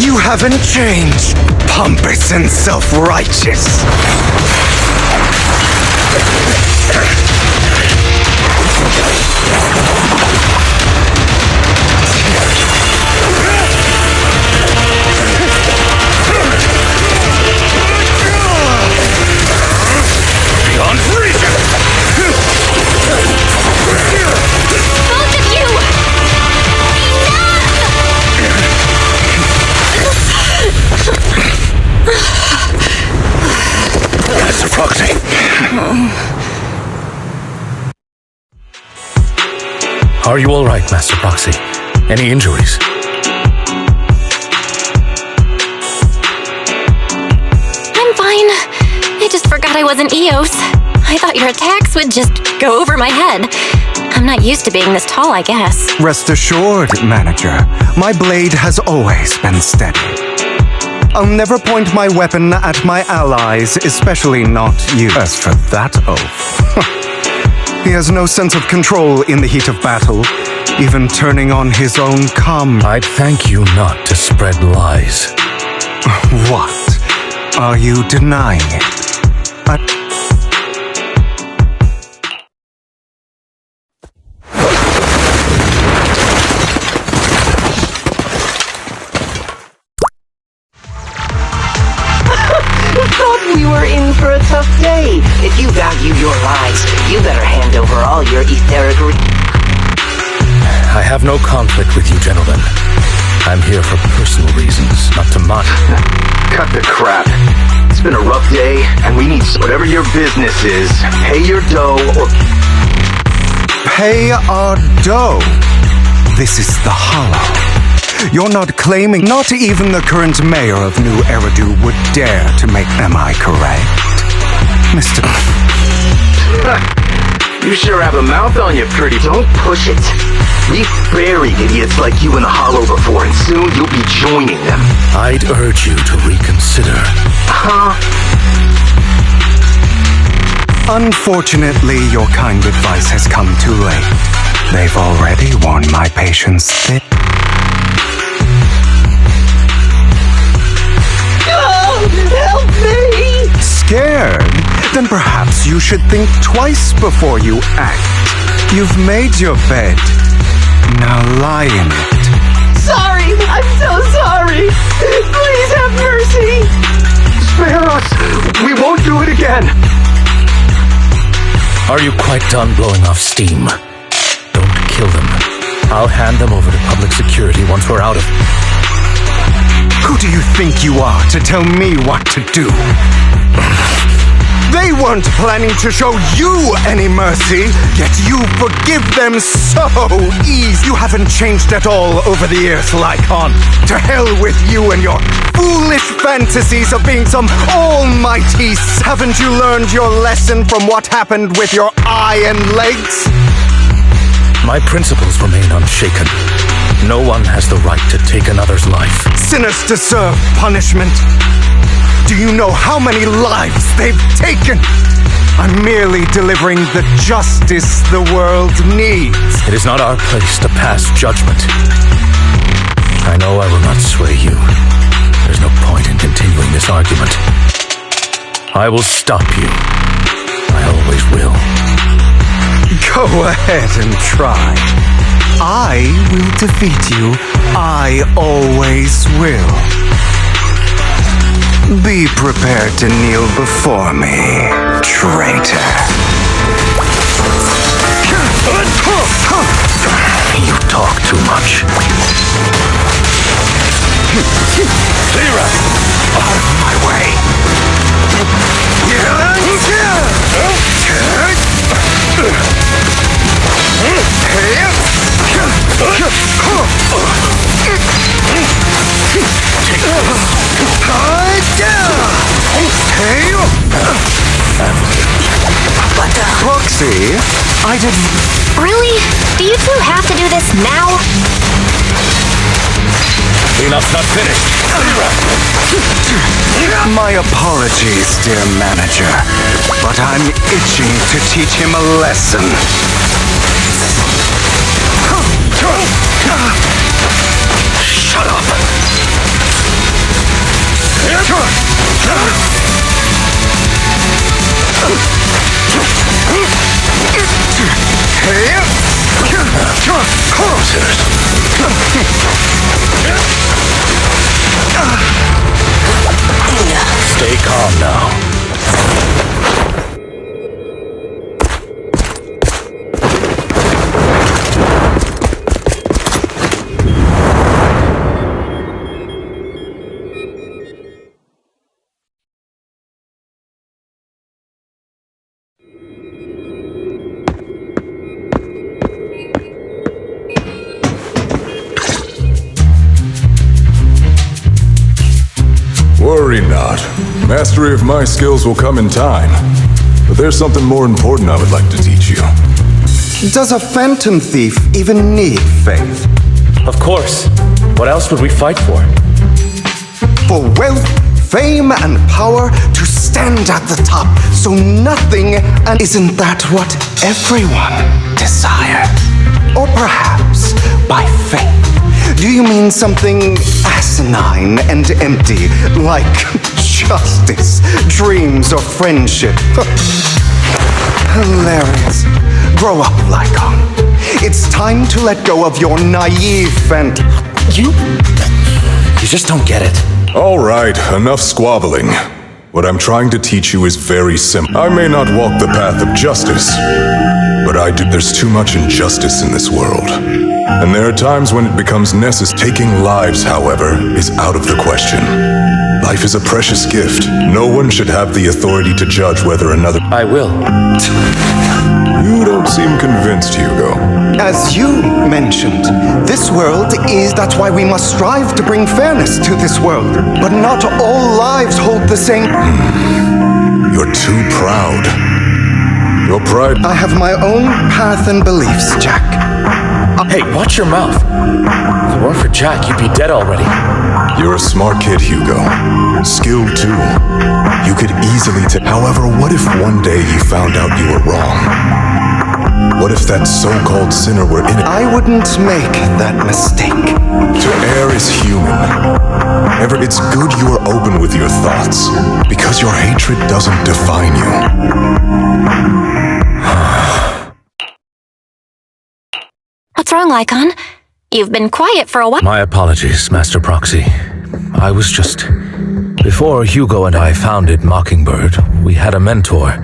You haven't changed, pompous and self-righteous. Beyond reason! Both of you! Master Proxy. Are you all right, Master Proxy? Any injuries? I'm fine. I just forgot I wasn't Eos. I thought your attacks would just go over my head. I'm not used to being this tall, I guess. Rest assured, Manager, my blade has always been steady. I'll never point my weapon at my allies, especially not you. As for that oath, he has no sense of control in the heat of battle, even turning on his own I'd thank you not to spread lies. What? Are you denying it? Thought we were in for a tough day. If you value your lives, you better hand over all your etheric... I have no conflict with you, gentlemen. I'm here for personal reasons, not to mock. Cut the crap. It's been a rough day, and we need whatever your business is. Pay your dough or... Pay our dough? This is the Hollow. You're not claiming... Not even the current mayor of New Eridu would dare to make... Am I correct? Mr. You sure have a mouth on you, pretty. Don't push it. We've buried idiots like you in the Hollow before, and soon you'll be joining them. I'd urge you to reconsider. Huh? Unfortunately, your kind advice has come too late. They've already worn my patience thin. Help me! Scared? Then perhaps you should think twice before you act. You've made your bed. Now lie in it. Sorry! I'm so sorry! Please have mercy! Spare us! We won't do it again! Are you quite done blowing off steam? Don't kill them. I'll hand them over to public security once we're out of... Who do you think you are to tell me what to do? They weren't planning to show you any mercy, yet you forgive them so easy. You haven't changed at all over the years, Lycon. To hell with you and your foolish fantasies of being some almighty. Haven't you learned your lesson from what happened with your eye and legs? My principles remain unshaken. No one has the right to take another's life. Sinners deserve punishment. Do you know how many lives they've taken? I'm merely delivering the justice the world needs. It is not our place to pass judgment. I know I will not sway you. There's no point in continuing this argument. I will stop you. I always will. Go ahead and try. I will defeat you. I always will. Be prepared to kneel before me, traitor. You talk too much. Lyra! Out of my way! Roxy, I did... Really? Do you two have to do this now? Cleanup's not finished. My apologies, dear manager, but I'm itching to teach him a lesson. Shut up! Stay calm now. Worry not. Mastery of my skills will come in time. But there's something more important I would like to teach you. Does a phantom thief even need faith? Of course. What else would we fight for? For wealth, fame, and power to stand at the top, so nothing, and isn't that what everyone desires? Or perhaps by faith. Do you mean something asinine and empty, like justice, dreams, or friendship? Hilarious. Grow up, Lycon. It's time to let go of your naive and... You just don't get it. All right, enough squabbling. What I'm trying to teach you is very simple. I may not walk the path of justice, but I do. There's too much injustice in this world. And there are times when it becomes necessary. Taking lives, however, is out of the question. Life is a precious gift. No one should have the authority to judge whether another... I will. You don't seem convinced, Hugo. As you mentioned, this world is... That's why we must strive to bring fairness to this world. But not all lives hold the same... You're too proud. Your pride... I have my own path and beliefs, Jack. Hey, watch your mouth. If it weren't for Jack, you'd be dead already. You're a smart kid, Hugo. Skilled too. You could easily take. However, what if one day he found out you were wrong? What if that so-called sinner were in it? I wouldn't make that mistake. To err is human. However, it's good you are open with your thoughts, because your hatred doesn't define you. What's wrong, Lycon? You've been quiet for a while. My apologies, Master Proxy. I was just... Before Hugo and I founded Mockingbird, we had a mentor.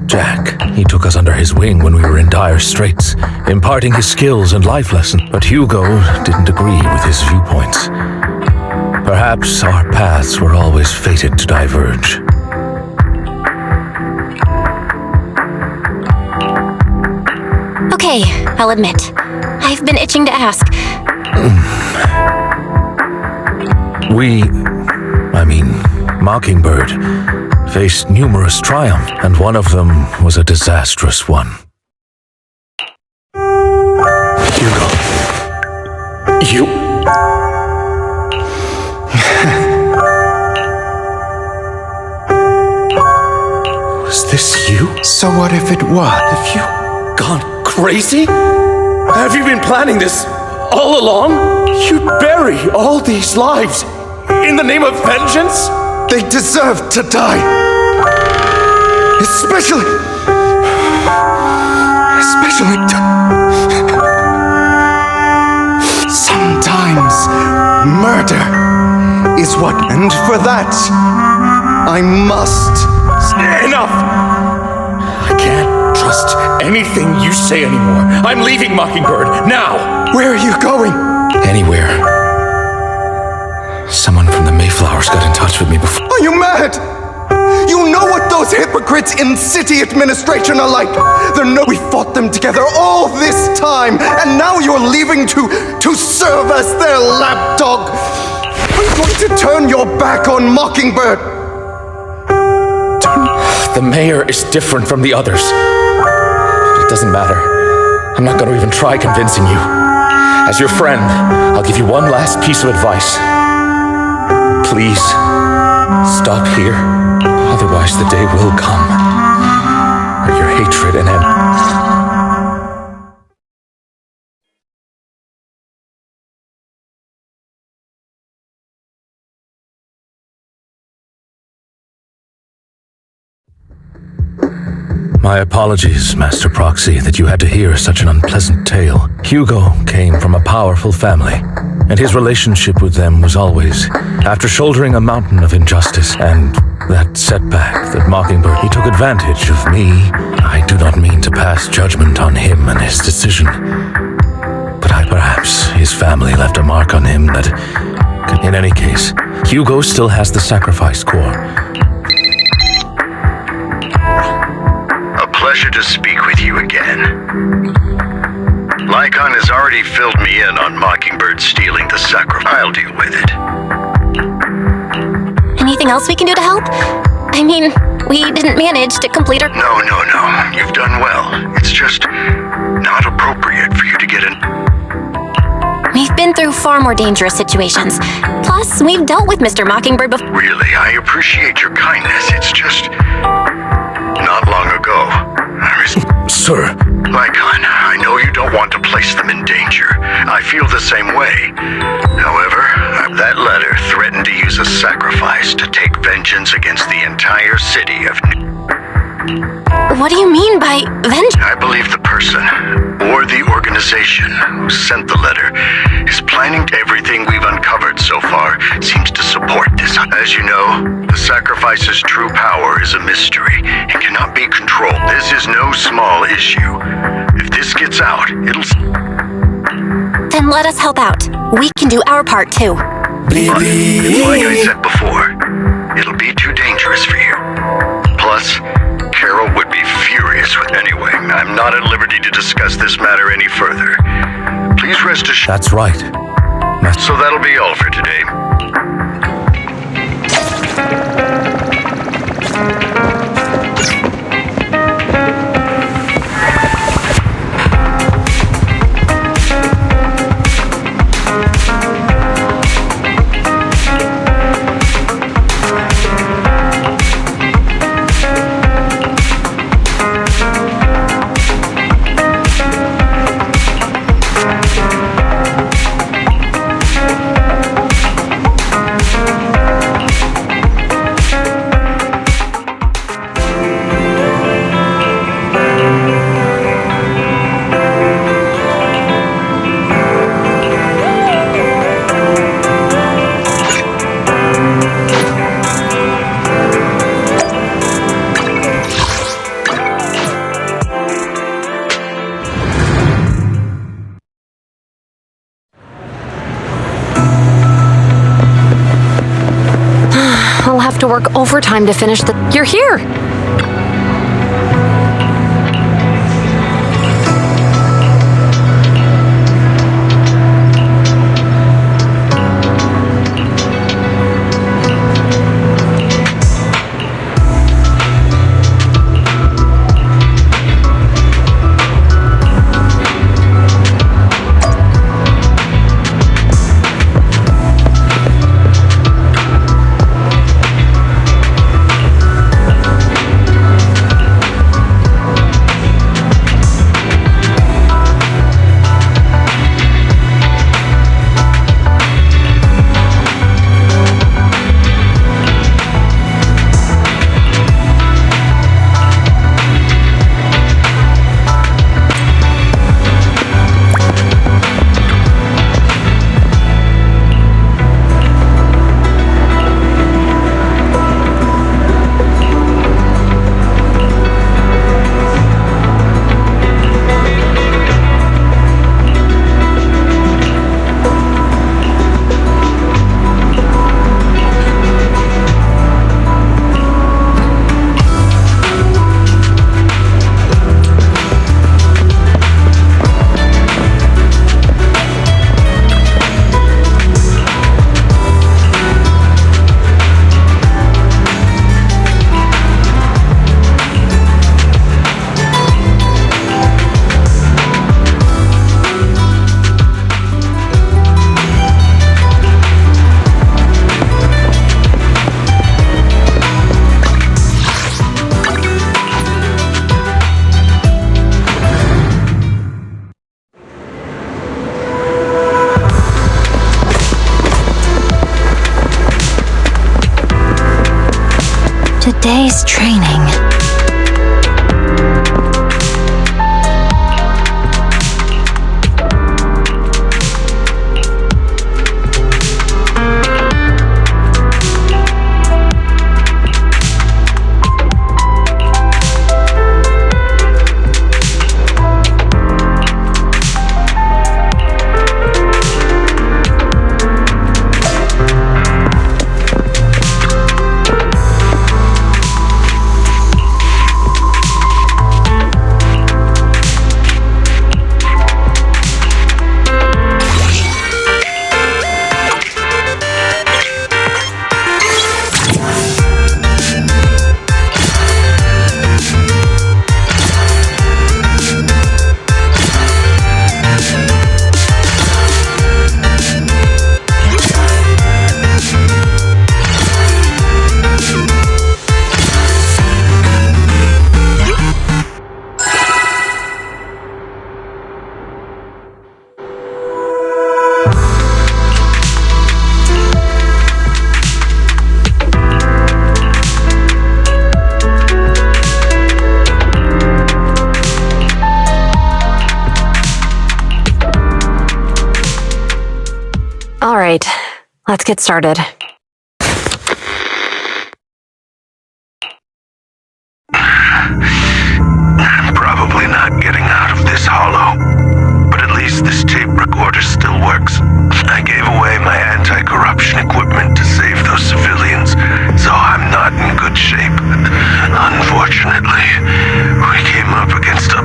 Jack. He took us under his wing when we were in dire straits, imparting his skills and life lessons. But Hugo didn't agree with his viewpoints. Perhaps our paths were always fated to diverge. Okay, I'll admit. I've been itching to ask. Mockingbird faced numerous triumphs, and one of them was a disastrous one. Hugo. You... Was this you? So what if it was? Have you gone crazy? Have you been planning this all along? You'd bury all these lives in the name of vengeance? They deserve to die. Especially... Sometimes murder is what... And for that, I must... Enough! I can't trust anything you say anymore. I'm leaving Mockingbird, now! Where are you going? Anywhere. Someone from the Mayflowers got in touch with me before. Are you mad? You know what those hypocrites in city administration are like. We fought them together all this time, and now you're leaving to serve as their lapdog. Are you going to turn your back on Mockingbird? The mayor is different from the others. But it doesn't matter. I'm not going to even try convincing you. As your friend, I'll give you one last piece of advice. Please, stop here. Otherwise the day will come where your hatred and My apologies, Master Proxy, that you had to hear such an unpleasant tale. Hugo came from a powerful family, and his relationship with them was always, after shouldering a mountain of injustice and that setback that Mockingbird, he took advantage of me. I do not mean to pass judgment on him and his decision, but perhaps his family left a mark on him that... In any case, Hugo still has the sacrifice core. Pleasure to speak with you again. Lycon has already filled me in on Mockingbird stealing the sacrifice. I'll deal with it. Anything else we can do to help? I mean, we didn't manage to complete our... No. You've done well. It's just not appropriate for you to get in... We've been through far more dangerous situations. Plus, we've dealt with Mr. Mockingbird before... Really, I appreciate your kindness. It's just... Not long ago, Sir. Lycon, I know you don't want to place them in danger. I feel the same way. However, that letter threatened to use a sacrifice to take vengeance against the entire city of... What do you mean by vengeance? I believe the person, or the organization, who sent the letter is planning everything we've uncovered so far seems to support this. As you know, the sacrifice's true power is a mystery and cannot be controlled. This is no small issue. If this gets out, it'll... Then let us help out. We can do our part too. But, like I said before, it'll be too dangerous for you. Plus, Carol would be furious with... Anyway, I'm not at liberty to discuss this matter any further. Please rest assured... That's right. So that'll be all for today. work overtime to finish the... You're here! Today's training. All right, let's get started. I'm probably not getting out of this hollow, but at least this tape recorder still works. I gave away my anti-corruption equipment to save those civilians, so I'm not in good shape. Unfortunately, we came up against a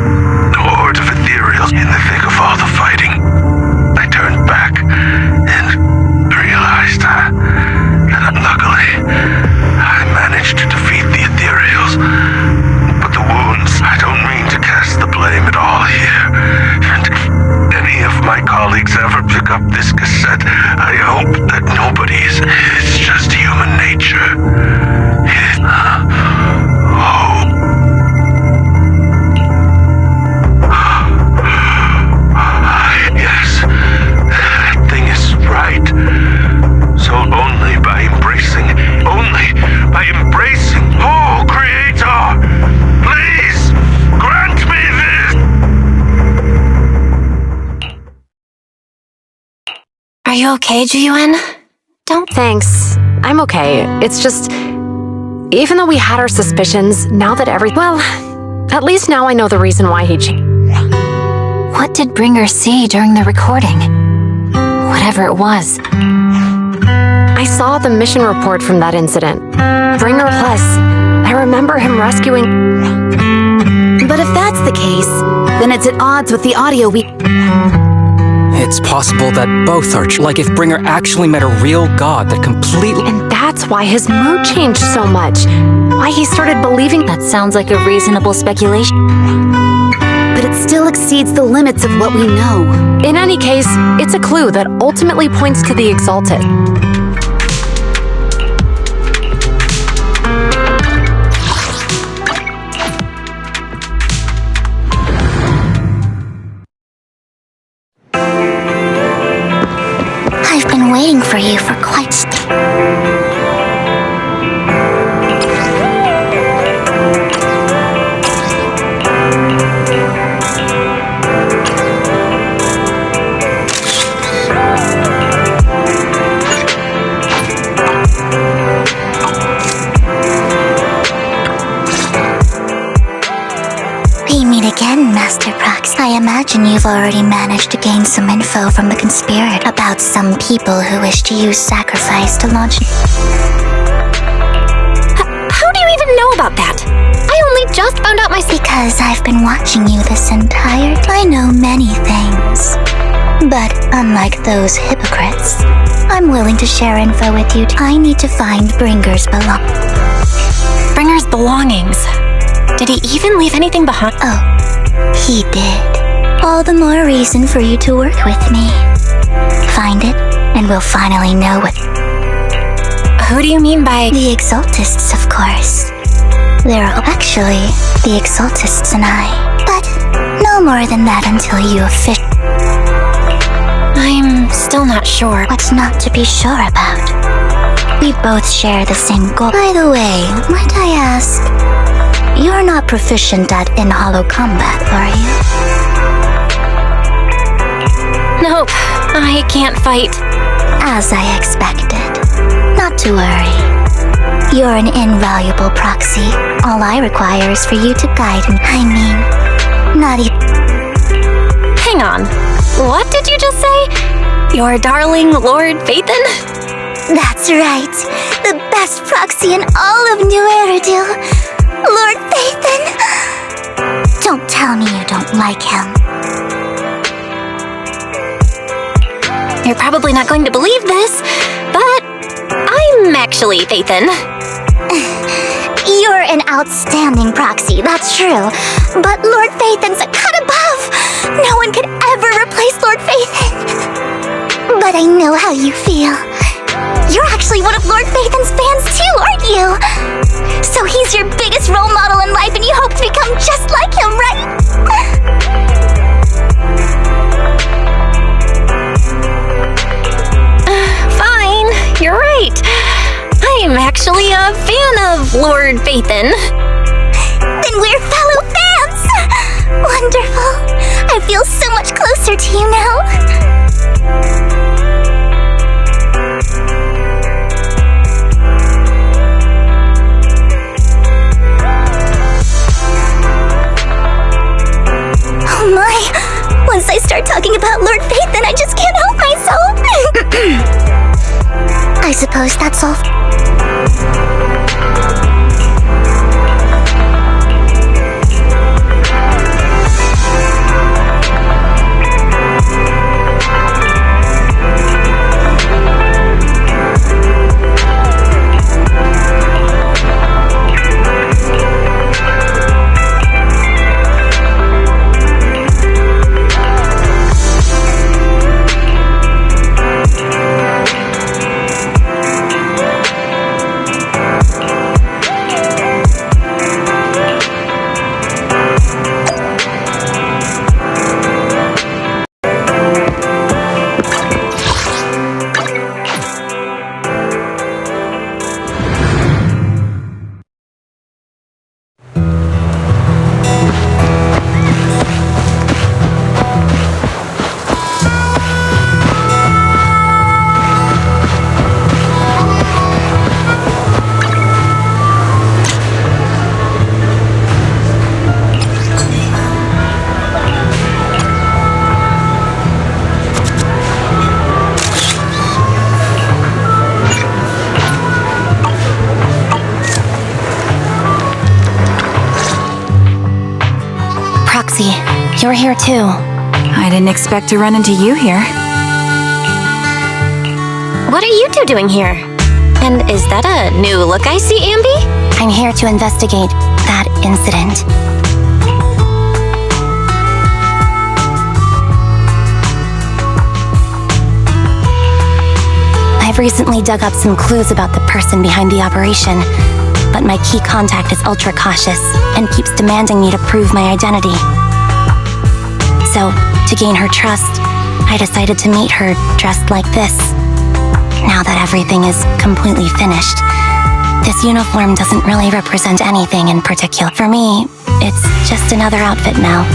horde of ethereals in the thick of all the fighting. I turned back and realized that luckily I managed to defeat the ethereals. But the wounds, I don't mean to cast the blame at all here. And if any of my colleagues ever pick up this cassette, I hope that nobody's. It's just human nature. Yes, that thing is right. So only by embracing, oh, Creator, please grant me this. Are you okay, Jiyuan? Don't. Thanks. I'm okay. It's just, even though we had our suspicions, now that well, at least now I know the reason why he changed. What did Bringer see during the recording? Whatever it was. I saw the mission report from that incident. Bringer Plus. I remember him rescuing... But if that's the case, then it's at odds with the audio we... It's possible that both are like if Bringer actually met a real god that completely... And that's why his mood changed so much. Why he started believing... That sounds like a reasonable speculation. But it still exceeds the limits of what we know. In any case, it's a clue that ultimately points to the Exalted. I've been waiting for you for quite again, Master Prox. I imagine you've already managed to gain some info from the conspirator about some people who wish to use sacrifice to launch... How do you even know about that? I only just found out Because I've been watching you this entire time. I know many things. But unlike those hypocrites, I'm willing to share info with you. I need to find Bringer's belongings. Did he even leave anything behind? Oh, he did. All the more reason for you to work with me. Find it, and we'll finally know what... Who do you mean by... The Exaltists, of course. They're actually the Exaltists and I. But no more than that until you officially... I'm still not sure. What's not to be sure about? We both share the same goal. By the way, might I ask... You're not proficient at in-hollow combat, are you? Nope, I can't fight. As I expected. Not to worry. You're an invaluable proxy. All I require is for you to guide me. I mean, not even... Hang on. What did you just say? Your darling Lord Phaethon? That's right. The best proxy in all of New Eridu. Lord Phaethon! Don't tell me you don't like him. You're probably not going to believe this, but I'm actually Phaethon. You're an outstanding proxy, that's true. But Lord Phaethon's a cut above. No one could ever replace Lord Phaethon. But I know how you feel. You're actually one of Lord Phaethon's fans too, aren't you? So he's your biggest role model in life and you hope to become just like him, right? Fine, you're right. I'm actually a fan of Lord Phaethon. Then we're fellow fans! Wonderful. I feel so much closer to you now. Oh my! Once I start talking about Lord Phaethon, I just can't help myself! I suppose that's all. you're here too. I didn't expect to run into you here. What are you two doing here? And is that a new look I see, Ambi? I'm here to investigate that incident. I've recently dug up some clues about the person behind the operation, but my key contact is ultra cautious and keeps demanding me to prove my identity. So, to gain her trust, I decided to meet her dressed like this. Now that everything is completely finished, this uniform doesn't really represent anything in particular. For me, it's just another outfit now.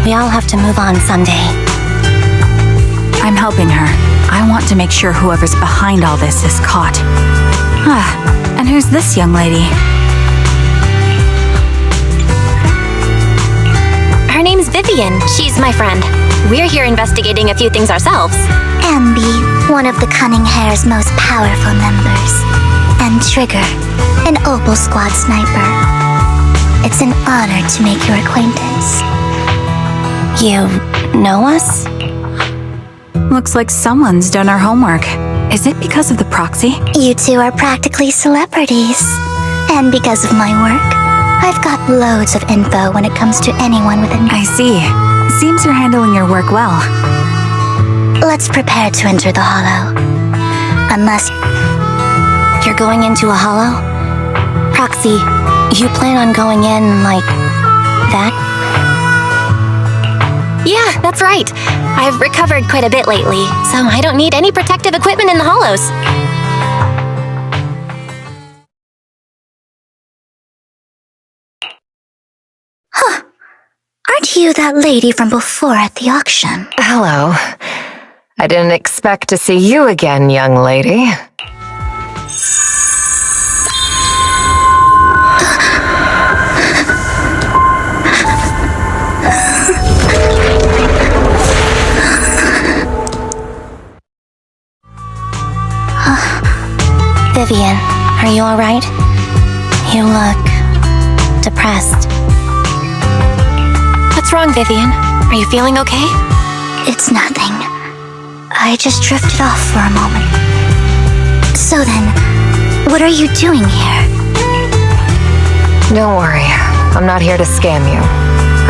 We all have to move on someday. I'm helping her. I want to make sure whoever's behind all this is caught. And who's this young lady? Her name's Vivian. She's my friend. We're here investigating a few things ourselves. Ambi, one of the Cunning Hair's most powerful members. And Trigger, an Opal Squad sniper. It's an honor to make your acquaintance. You know us? Looks like someone's done our homework. Is it because of the proxy? You two are practically celebrities. And because of my work, I've got loads of info when it comes to anyone within... I see. Seems you're handling your work well. Let's prepare to enter the Hollow. Unless... You're going into a Hollow? Proxy, you plan on going in like... that? Yeah, that's right. I've recovered quite a bit lately, so I don't need any protective equipment in the Hollows. Huh. Aren't you that lady from before at the auction? Hello. I didn't expect to see you again, young lady. Vivian, are you alright? You look... depressed. What's wrong, Vivian? Are you feeling okay? It's nothing. I just drifted off for a moment. So then, what are you doing here? Don't worry. I'm not here to scam you.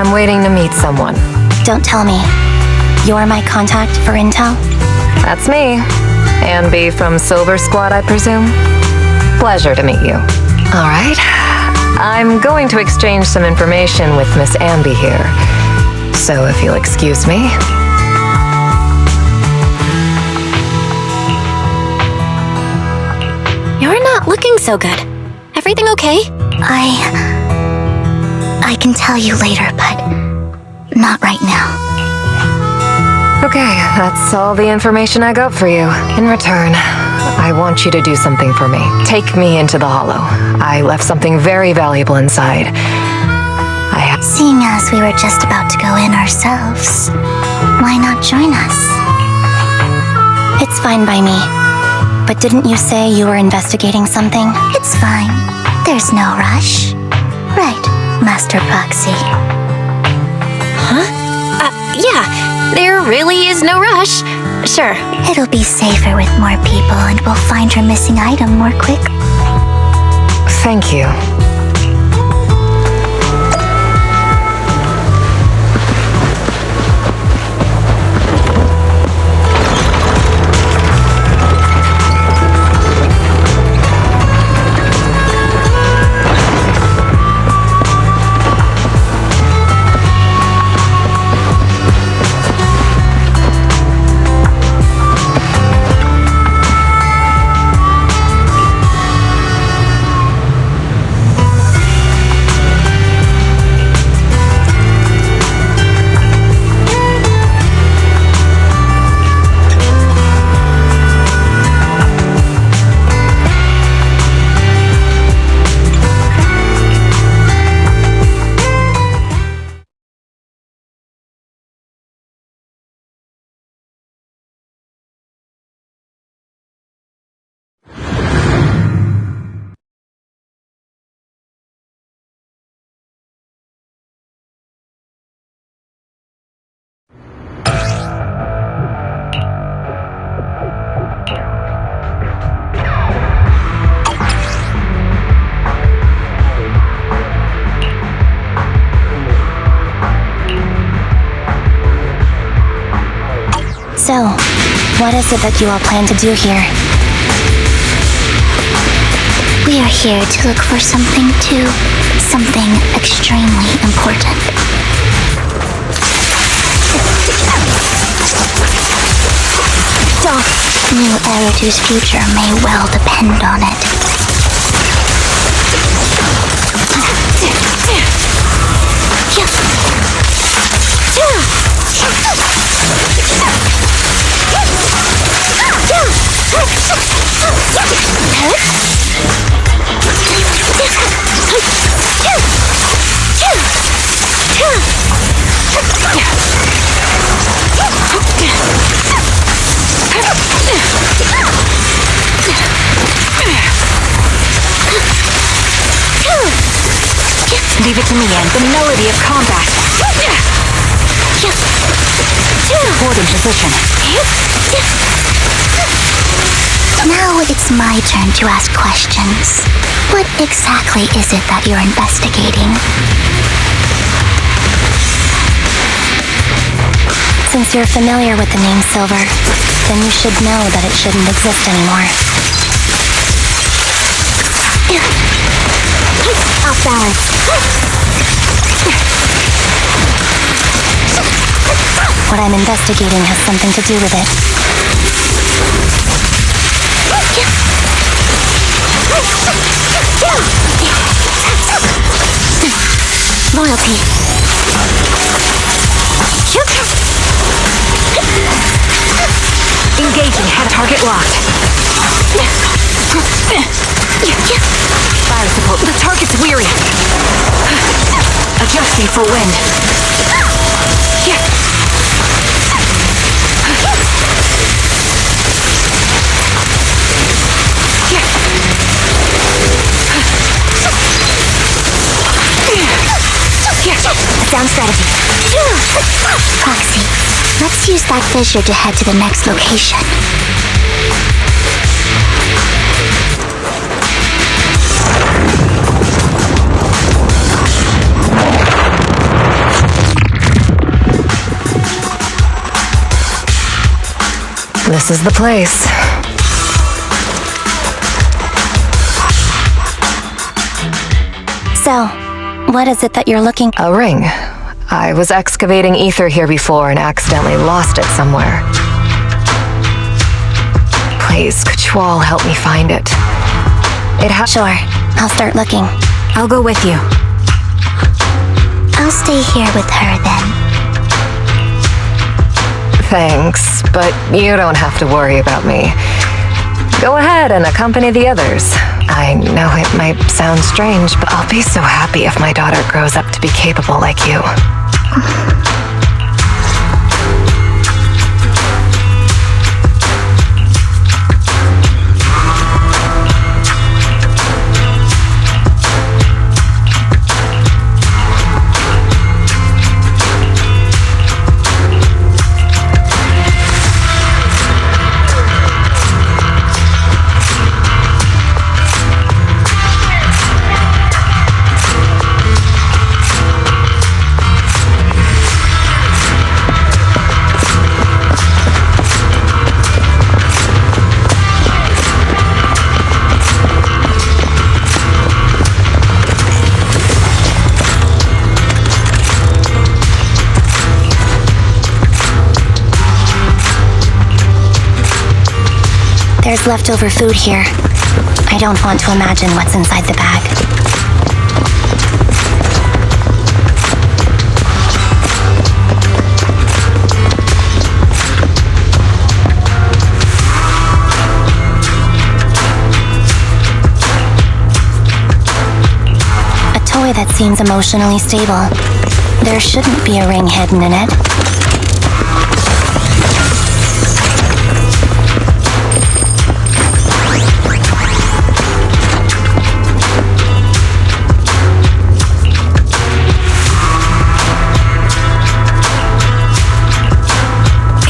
I'm waiting to meet someone. Don't tell me. You're my contact for intel? That's me. Ambi from Silver Squad, I presume? Pleasure to meet you. All right. I'm going to exchange some information with Miss Ambi here. So if you'll excuse me. You're not looking so good. Everything okay? I can tell you later, but not right now. Okay, that's all the information I got for you. In return, I want you to do something for me. Take me into the Hollow. I left something very valuable inside. Seeing as we were just about to go in ourselves, why not join us? It's fine by me. But didn't you say you were investigating something? It's fine. There's no rush. Right, Master Proxy. Huh? Yeah. There really is no rush. Sure. It'll be safer with more people and we'll find her missing item more quick. Thank you. So, what is it that you all plan to do here? We are here to look for something too. Something extremely important. New Eridu's future may well depend on it. Leave it to me, and the melody of combat. Hold in position. Now it's my turn to ask questions. What exactly is it that you're investigating? Since you're familiar with the name Silver, then you should know that it shouldn't exist anymore. Off balance. What I'm investigating has something to do with it. Loyalty. Engaging. Had target locked. Fire support. The target's weary. Adjusting for wind. Sound strategy. Proxy, let's use that fissure to head to the next location. This is the place. So, what is it that you're looking? A ring. I was excavating ether here before and accidentally lost it somewhere. Please, could you all help me find it? Sure, I'll start looking. I'll go with you. I'll stay here with her then. Thanks, but you don't have to worry about me. Go ahead and accompany the others. I know it might sound strange, but I'll be so happy if my daughter grows up to be capable like you. There's leftover food here. I don't want to imagine what's inside the bag. A toy that seems emotionally stable. There shouldn't be a ring hidden in it.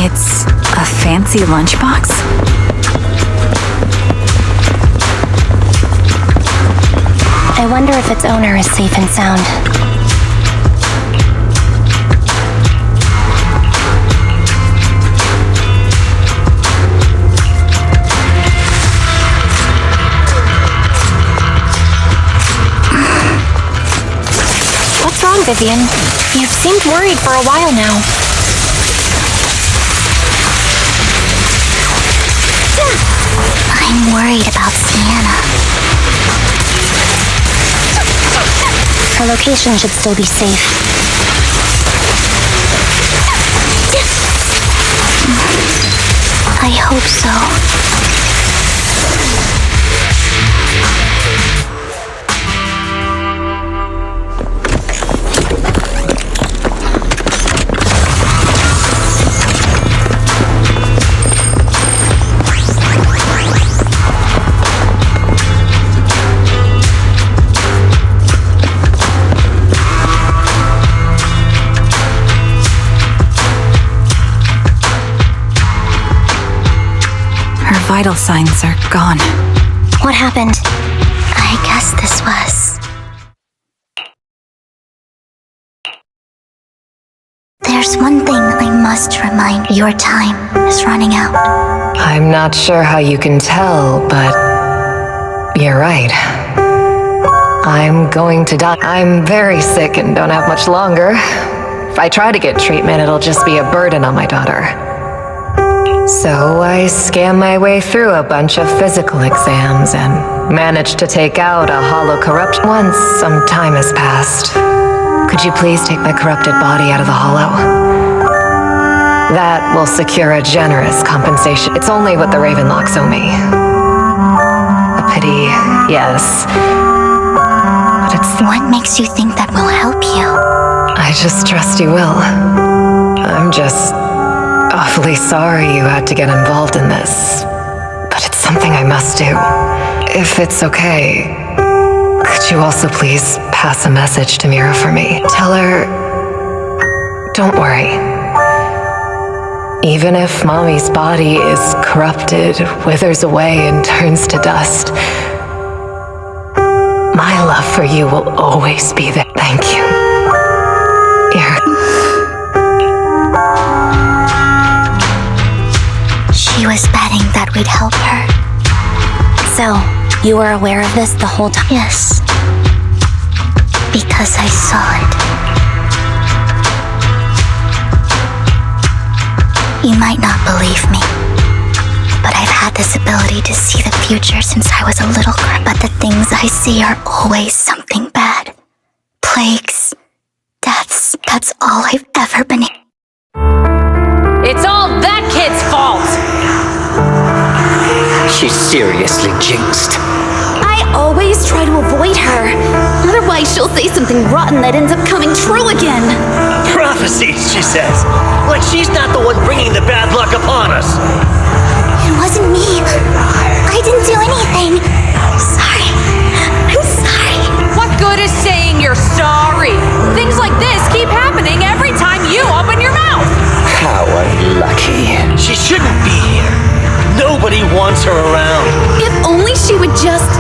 It's a fancy lunchbox? I wonder if its owner is safe and sound. Vivian. You've seemed worried for a while now. I'm worried about Sienna. Her location should still be safe. I hope so. Vital signs are gone. What happened? I guess this was... There's one thing I must remind you. Your time is running out. I'm not sure how you can tell, but you're right. I'm going to die. I'm very sick and don't have much longer. If I try to get treatment, it'll just be a burden on my daughter. So I scammed my way through a bunch of physical exams and managed to take out a hollow corruption. Once some time has passed, could you please take my corrupted body out of the hollow? That will secure a generous compensation. It's only what the Ravenlocks owe me. A pity, yes. But it's... What makes you think that will help you? I just trust you will. I'm just... awfully sorry you had to get involved in this, but it's something I must do. If it's okay, could you also please pass a message to Mira for me? Tell her, don't worry. Even if Mommy's body is corrupted, withers away, and turns to dust, my love for you will always be there. Thank you. She was betting that we'd help her. So, you were aware of this the whole time? Yes. Because I saw it. You might not believe me, but I've had this ability to see the future since I was a little girl. But the things I see are always something bad. Plagues, deaths, that's all I've ever been. It's all that kid's fault! She's seriously jinxed. I always try to avoid her. Otherwise, she'll say something rotten that ends up coming true again. Prophecies, she says. Like she's not the one bringing the bad luck upon us. It wasn't me. I didn't do anything. Sorry. I'm sorry. What good is saying you're sorry? Things like this keep happening every time you open your mouth. How unlucky. She shouldn't be here. Nobody wants her around. If only she would just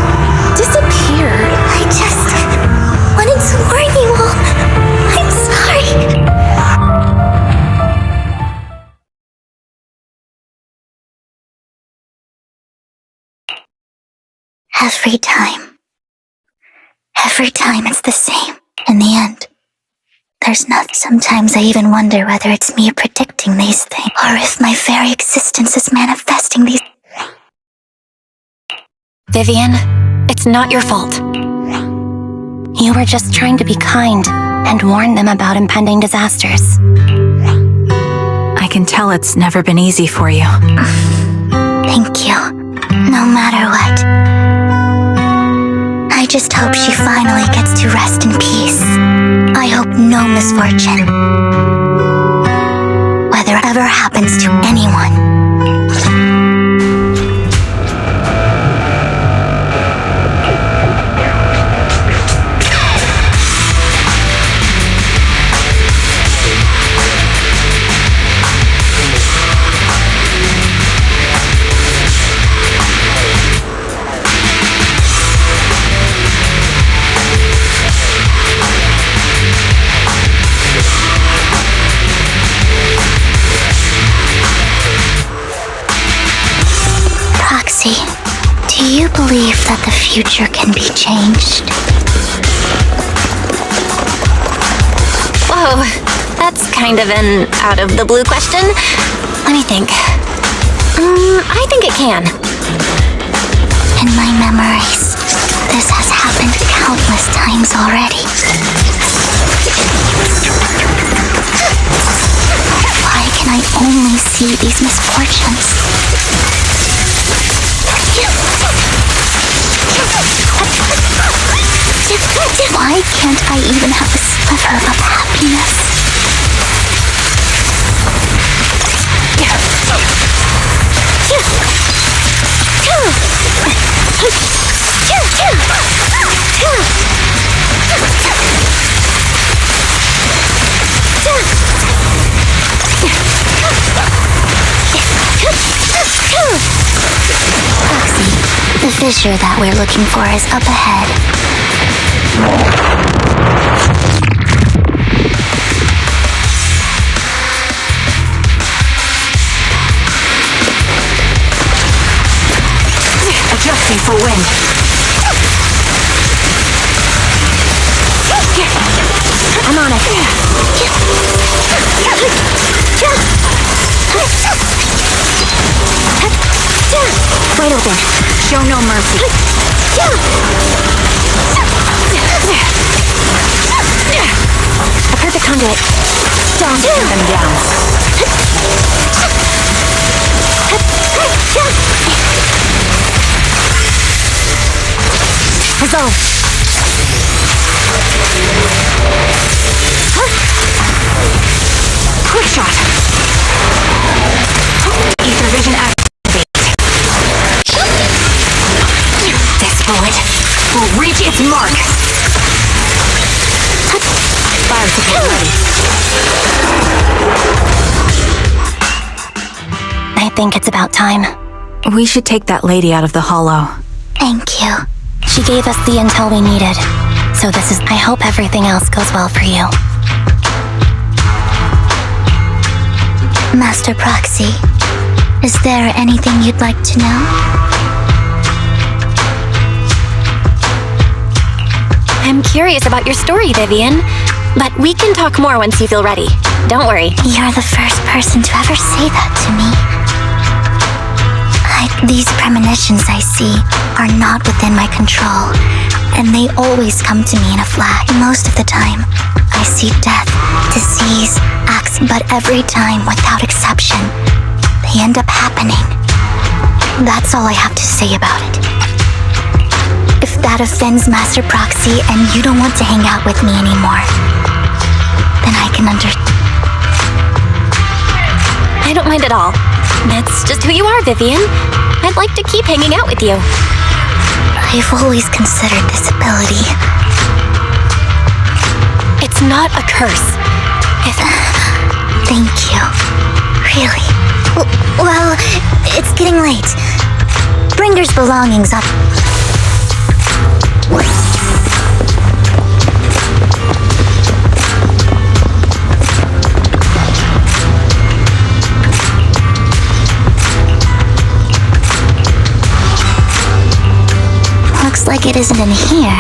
disappear. I just wanted to warn you all. I'm sorry. Every time it's the same. In the end, there's nothing. Sometimes I even wonder whether it's me predicting these things, or if my very existence is manifesting these. Vivian, it's not your fault. You were just trying to be kind and warn them about impending disasters. I can tell it's never been easy for you. Thank you. No matter what. I just hope she finally gets to rest in peace. I hope no misfortune, whether ever happens to anyone. Do you believe that the future can be changed? Whoa, that's kind of an out-of-the-blue question. Let me think. I think it can. In my memories, this has happened countless times already. Why can I only see these misfortunes? Why can't I even have a sliver of happiness? Foxy, the fissure that we're looking for is up ahead. Adjusting for wind. I'm on it. Wide open. Show no mercy. A perfect conduit. Don't shoot them down. Resolve. Quick shot. Ether vision activate. This bullet will reach its mark. Fire ticket ready. I think it's about time. We should take that lady out of the hollow. Thank you. She gave us the intel we needed. So I hope everything else goes well for you. Master Proxy, is there anything you'd like to know? I'm curious about your story, Vivian. But we can talk more once you feel ready. Don't worry. You're the first person to ever say that to me. These premonitions I see are not within my control, and they always come to me in a flash. Most of the time, I see death, disease, acts, but every time, without exception, they end up happening. That's all I have to say about it. If that offends Master Proxy and you don't want to hang out with me anymore, then I can I don't mind at all. That's just who you are, Vivian. I'd like to keep hanging out with you. I've always considered this ability. It's not a curse. Thank you. Really? Well, it's getting late. Bringer's belongings up. Looks like it isn't in here.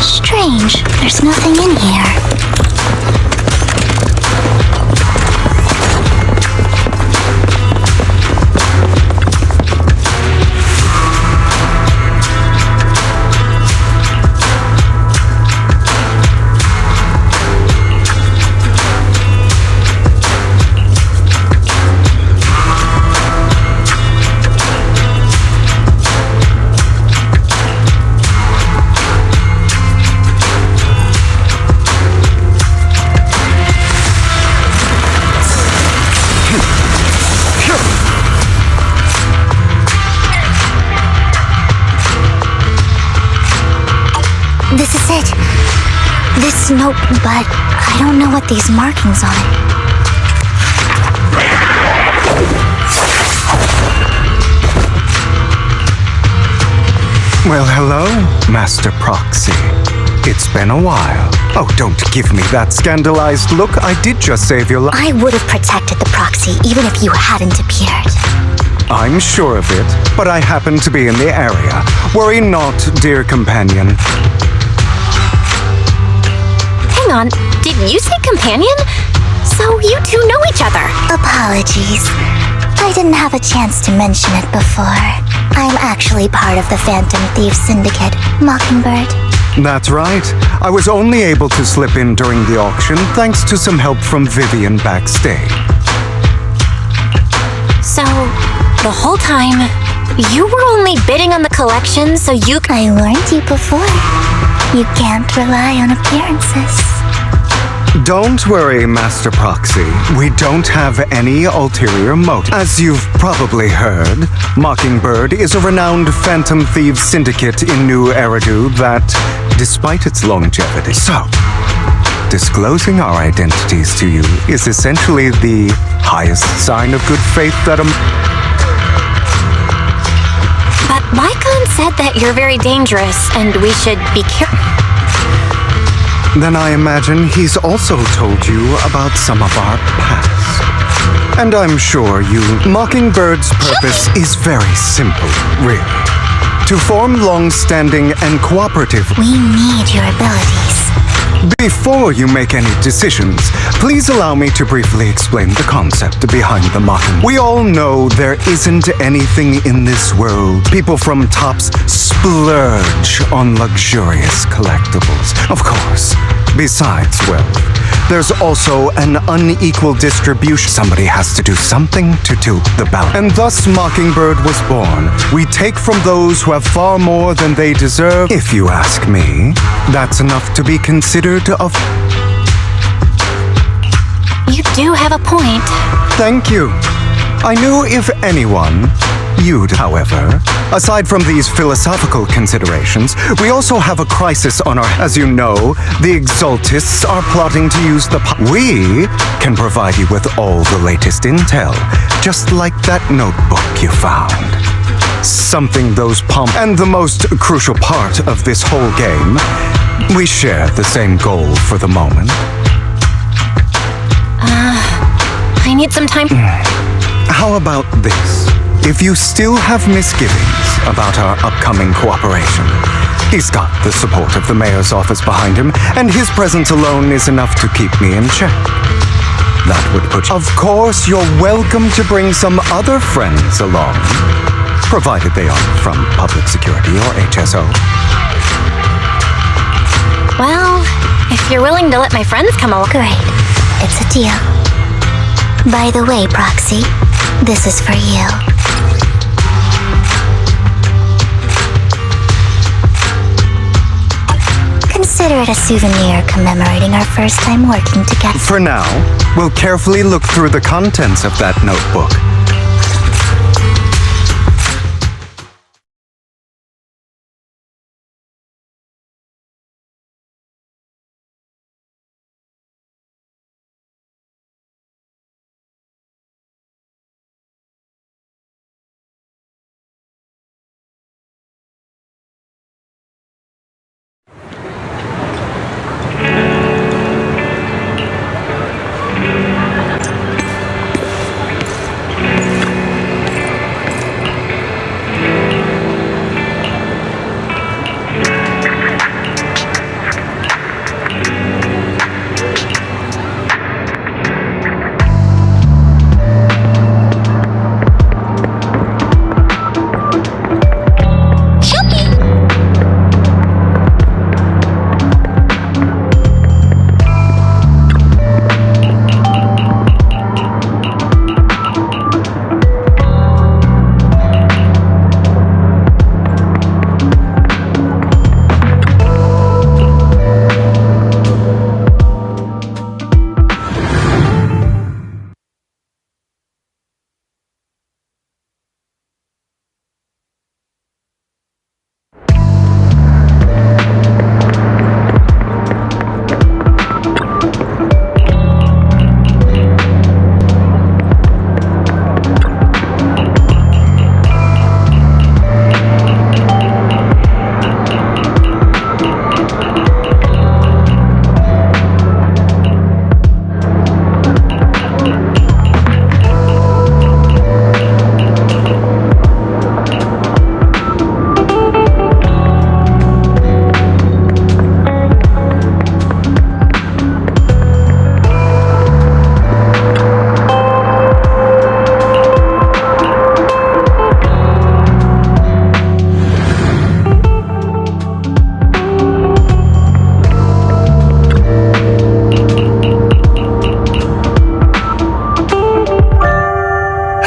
Strange, there's nothing in here. This is it. This note, but I don't know what these markings on it. Well, hello, Master Proxy. It's been a while. Oh, don't give me that scandalized look. I did just save your life. I would have protected the proxy even if you hadn't appeared. I'm sure of it, but I happen to be in the area. Worry not, dear companion. Hang on, did you say companion? So you two know each other. Apologies. I didn't have a chance to mention it before. I'm actually part of the Phantom Thieves Syndicate, Mockingbird. That's right. I was only able to slip in during the auction thanks to some help from Vivian backstage. So, the whole time, you were only bidding on the collection so you could... I warned you before. You can't rely on appearances. Don't worry, Master Proxy. We don't have any ulterior motive. As you've probably heard, Mockingbird is a renowned Phantom Thieves syndicate in New Eridu that, despite its longevity, disclosing our identities to you is essentially the highest sign of good faith that But Lycon said that you're very dangerous and we should be careful. Then I imagine he's also told you about some of our past. And I'm sure Mockingbird's purpose is very simple, really. To form long-standing and cooperative... We need your abilities. Before you make any decisions, please allow me to briefly explain the concept behind the Mocking. We all know there isn't anything in this world. People from Tops splurge on luxurious collectibles. Of course, besides wealth, there's also an unequal distribution. Somebody has to do something to tilt the balance. And thus Mockingbird was born. We take from those who have far more than they deserve. If you ask me, that's enough to be considered of... You do have a point. Thank you. I knew if anyone, you'd, however. Aside from these philosophical considerations, we also have a crisis on our... As you know, the Exaltists are plotting to use the... We can provide you with all the latest intel, just like that notebook you found. Something those And the most crucial part of this whole game, we share the same goal for the moment. I need some time. How about this? If you still have misgivings about our upcoming cooperation, he's got the support of the mayor's office behind him, and his presence alone is enough to keep me in check. That would put you... Of course, you're welcome to bring some other friends along, provided they are from public security or HSO. Well, if you're willing to let my friends come along... Great. It's a deal. By the way, Proxy, this is for you. Consider it a souvenir commemorating our first time working together. For now, we'll carefully look through the contents of that notebook.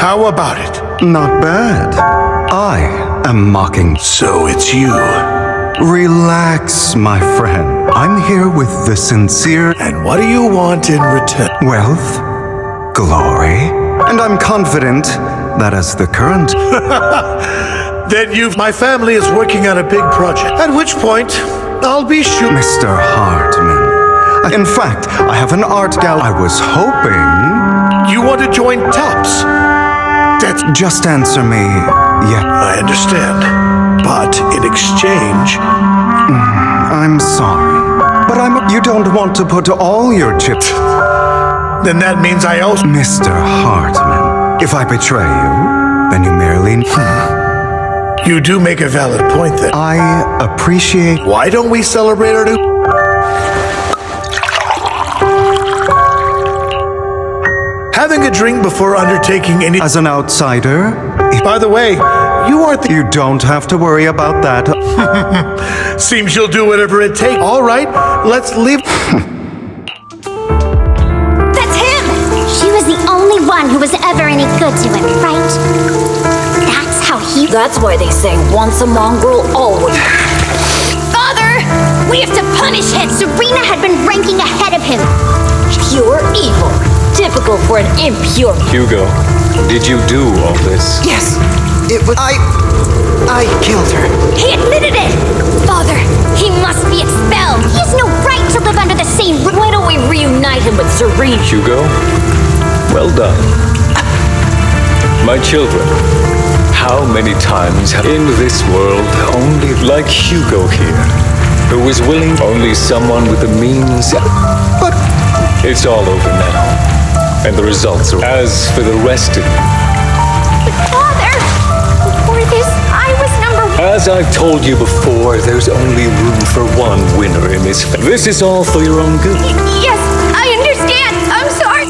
How about it? Not bad. I am mocking. So it's you. Relax, my friend. I'm here with the sincere. And what do you want in return? Wealth, glory, and I'm confident that as the current. Then my family is working on a big project. At which point, I'll be sure. Mr. Hartman. In fact, I have an art gallery. I was hoping. You want to join TOPS? That's. Just answer me. Yeah. I understand. But in exchange. I'm sorry. But you don't want to put all your chips. Then that means I also. Mr. Hartman, if I betray you, then you merely. You do make a valid point then. I appreciate. Why don't we celebrate our new. Having a drink before undertaking any. As an outsider. By the way, you aren't the. You don't have to worry about that. Seems you'll do whatever it takes. All right, let's leave. That's him! She was the only one who was ever any good to him, right? That's why they say once a mongrel, always. Father! We have to punish him! Serena had been ranking ahead of him. Pure evil. Typical for an impure. Hugo, did you do all this? Yes. It was. I killed her. He admitted it! Father, he must be expelled. He has no right to live under the same roof. Why don't we reunite him with Serena? Hugo, well done. My children. How many times have in this world only like Hugo here, who is willing only someone with the means? But it's all over now, and the results are as for the rest of you. But Father, before this, I was number one. As I've told you before, there's only room for one winner in this. This is all for your own good. Yes, I understand. I'm sorry.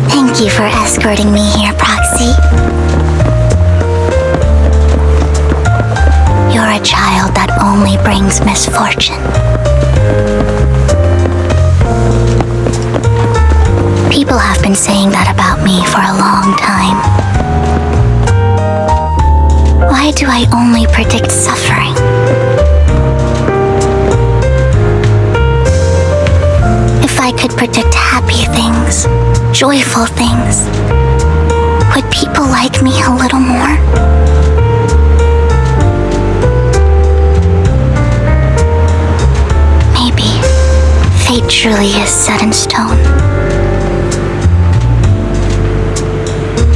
Thank you for escorting me here, Proxy. You're a child that only brings misfortune. People have been saying that about me for a long time. Why do I only predict suffering? If I could predict happy things, joyful things, would people like me a little more? Maybe fate truly is set in stone.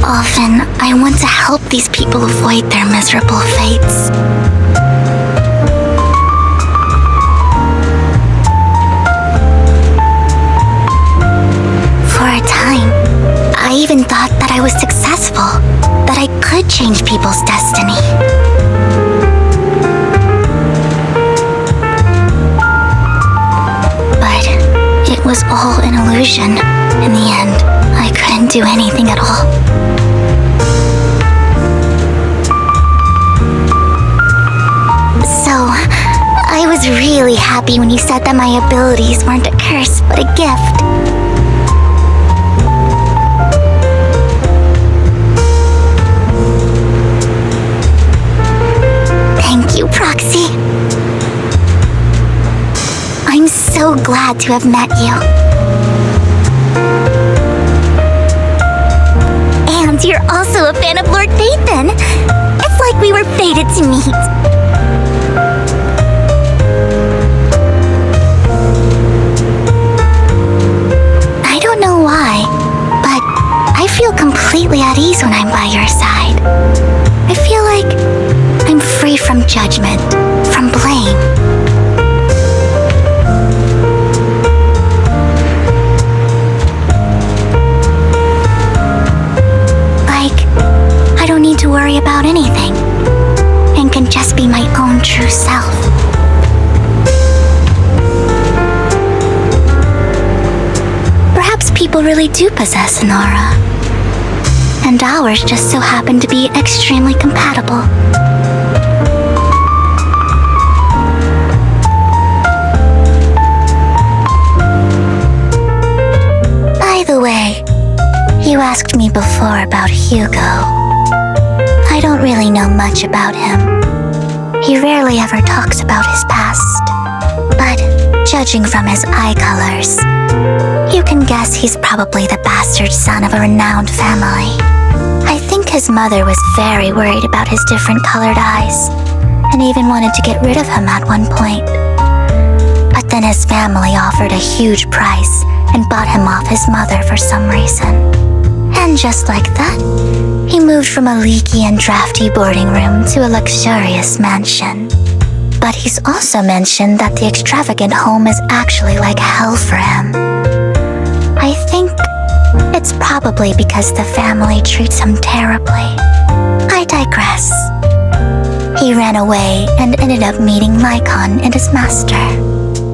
Often, I want to help these people avoid their miserable fates. For a time, I even thought that I was successful, that I could change people's destiny. But it was all an illusion. In the end, I couldn't do anything at all. So, I was really happy when you said that my abilities weren't a curse, but a gift. Thank you, Proxy. I'm so glad to have met you. And you're also a fan of Lord Phaethon. It's like we were fated to meet. I don't know why, but I feel completely completely at ease when I'm by your side. I feel like I'm free from judgment, from blame. Like, I don't need to worry about anything, and can just be my own true self. Perhaps people really do possess an aura, and ours just so happen to be extremely compatible. By the way, you asked me before about Hugo. I don't really know much about him. He rarely ever talks about his past, but judging from his eye colors, you can guess he's probably the bastard son of a renowned family. I think his mother was very worried about his different colored eyes, and even wanted to get rid of him at one point. But then his family offered a huge price and bought him off his mother for some reason. And just like that, he moved from a leaky and drafty boarding room to a luxurious mansion. But he's also mentioned that the extravagant home is actually like hell for him. I think it's probably because the family treats him terribly. I digress. He ran away and ended up meeting Lycon and his master.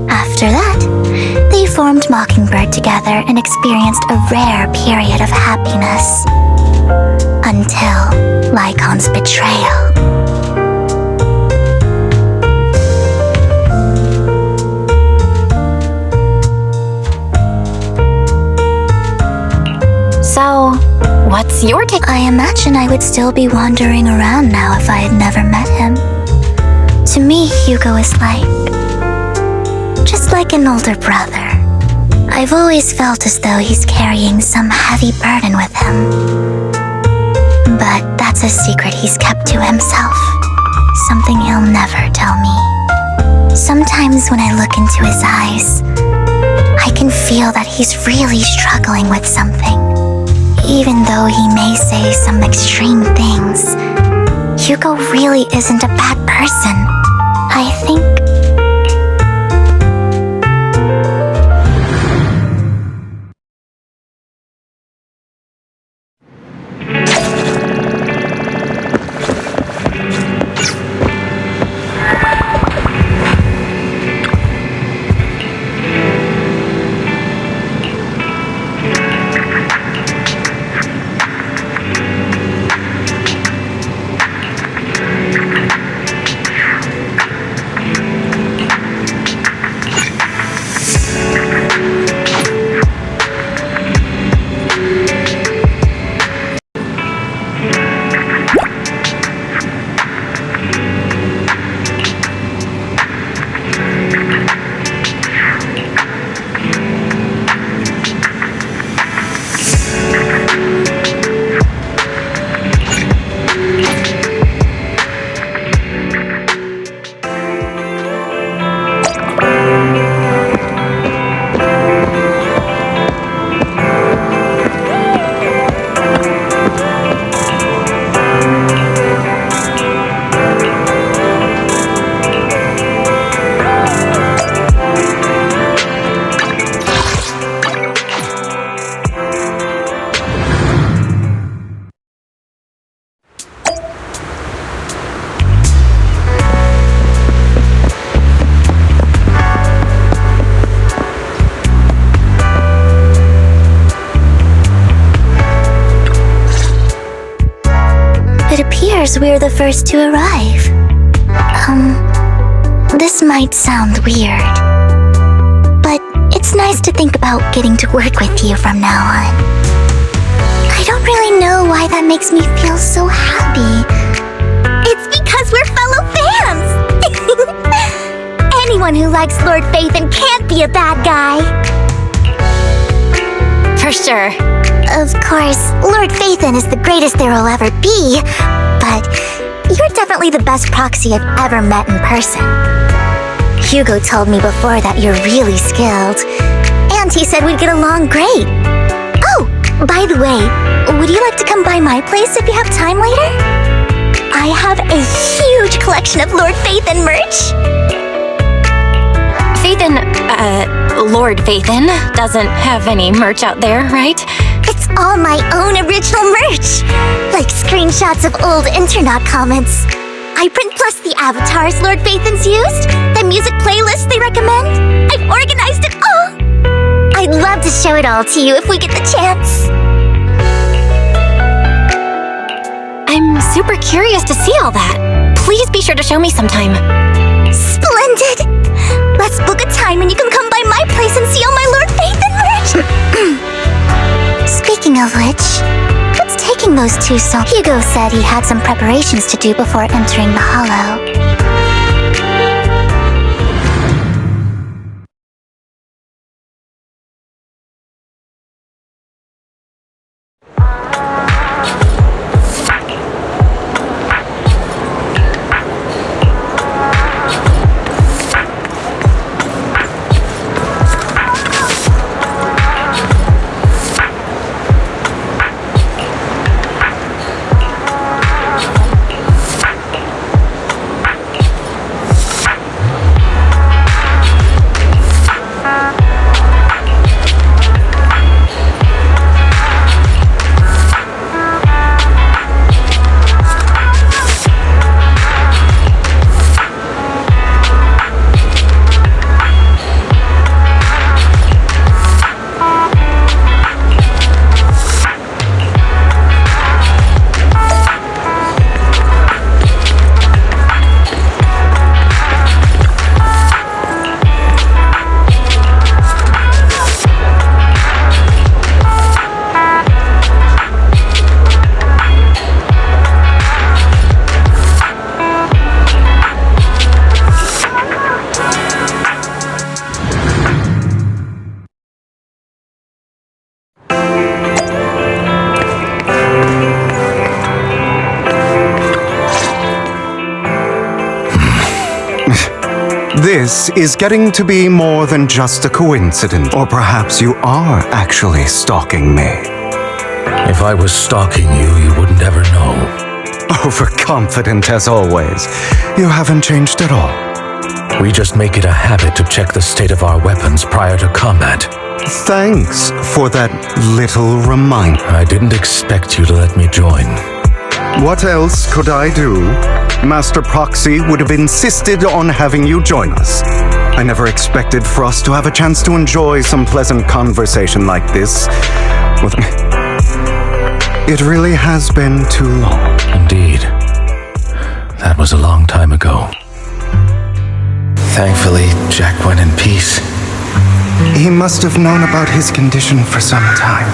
After that, they formed Mockingbird together and experienced a rare period of happiness. Until Lycon's betrayal. So, what's your take? I imagine I would still be wandering around now if I had never met him. To me, Hugo is just like an older brother. I've always felt as though he's carrying some heavy burden with him. But that's a secret he's kept to himself. Something he'll never tell me. Sometimes when I look into his eyes, I can feel that he's really struggling with something. Even though he may say some extreme things, Hugo really isn't a bad person. I think... we're the first to arrive. This might sound weird, but it's nice to think about getting to work with you from now on. I don't really know why that makes me feel so happy. It's because we're fellow fans! Anyone who likes Lord Phaethon can't be a bad guy. For sure. Of course, Lord Phaethon is the greatest there will ever be, but you're definitely the best proxy I've ever met in person. Hugo told me before that you're really skilled, and he said we'd get along great. Oh, by the way, would you like to come by my place if you have time later? I have a huge collection of Lord Phaethon merch. Lord Phaethon doesn't have any merch out there, right? It's all my own original merch. Like screenshots of old Internet comments. I print plus the avatars Lord Phaethon's used, the music playlists they recommend. I've organized it all. I'd love to show it all to you if we get the chance. I'm super curious to see all that. Please be sure to show me sometime. Splendid! Let's book a time and you can come by my place and see all my Lord Phaethon merch! Speaking of which, what's taking those two so... Hugo said he had some preparations to do before entering the Hollow. This is getting to be more than just a coincidence. Or perhaps you are actually stalking me. If I was stalking you, you wouldn't ever know. Overconfident as always. You haven't changed at all. We just make it a habit to check the state of our weapons prior to combat. Thanks for that little reminder. I didn't expect you to let me join. What else could I do? Master Proxy would have insisted on having you join us. I never expected for us to have a chance to enjoy some pleasant conversation like this. It really has been too long. Indeed. That was a long time ago. Thankfully, Jack went in peace. He must have known about his condition for some time.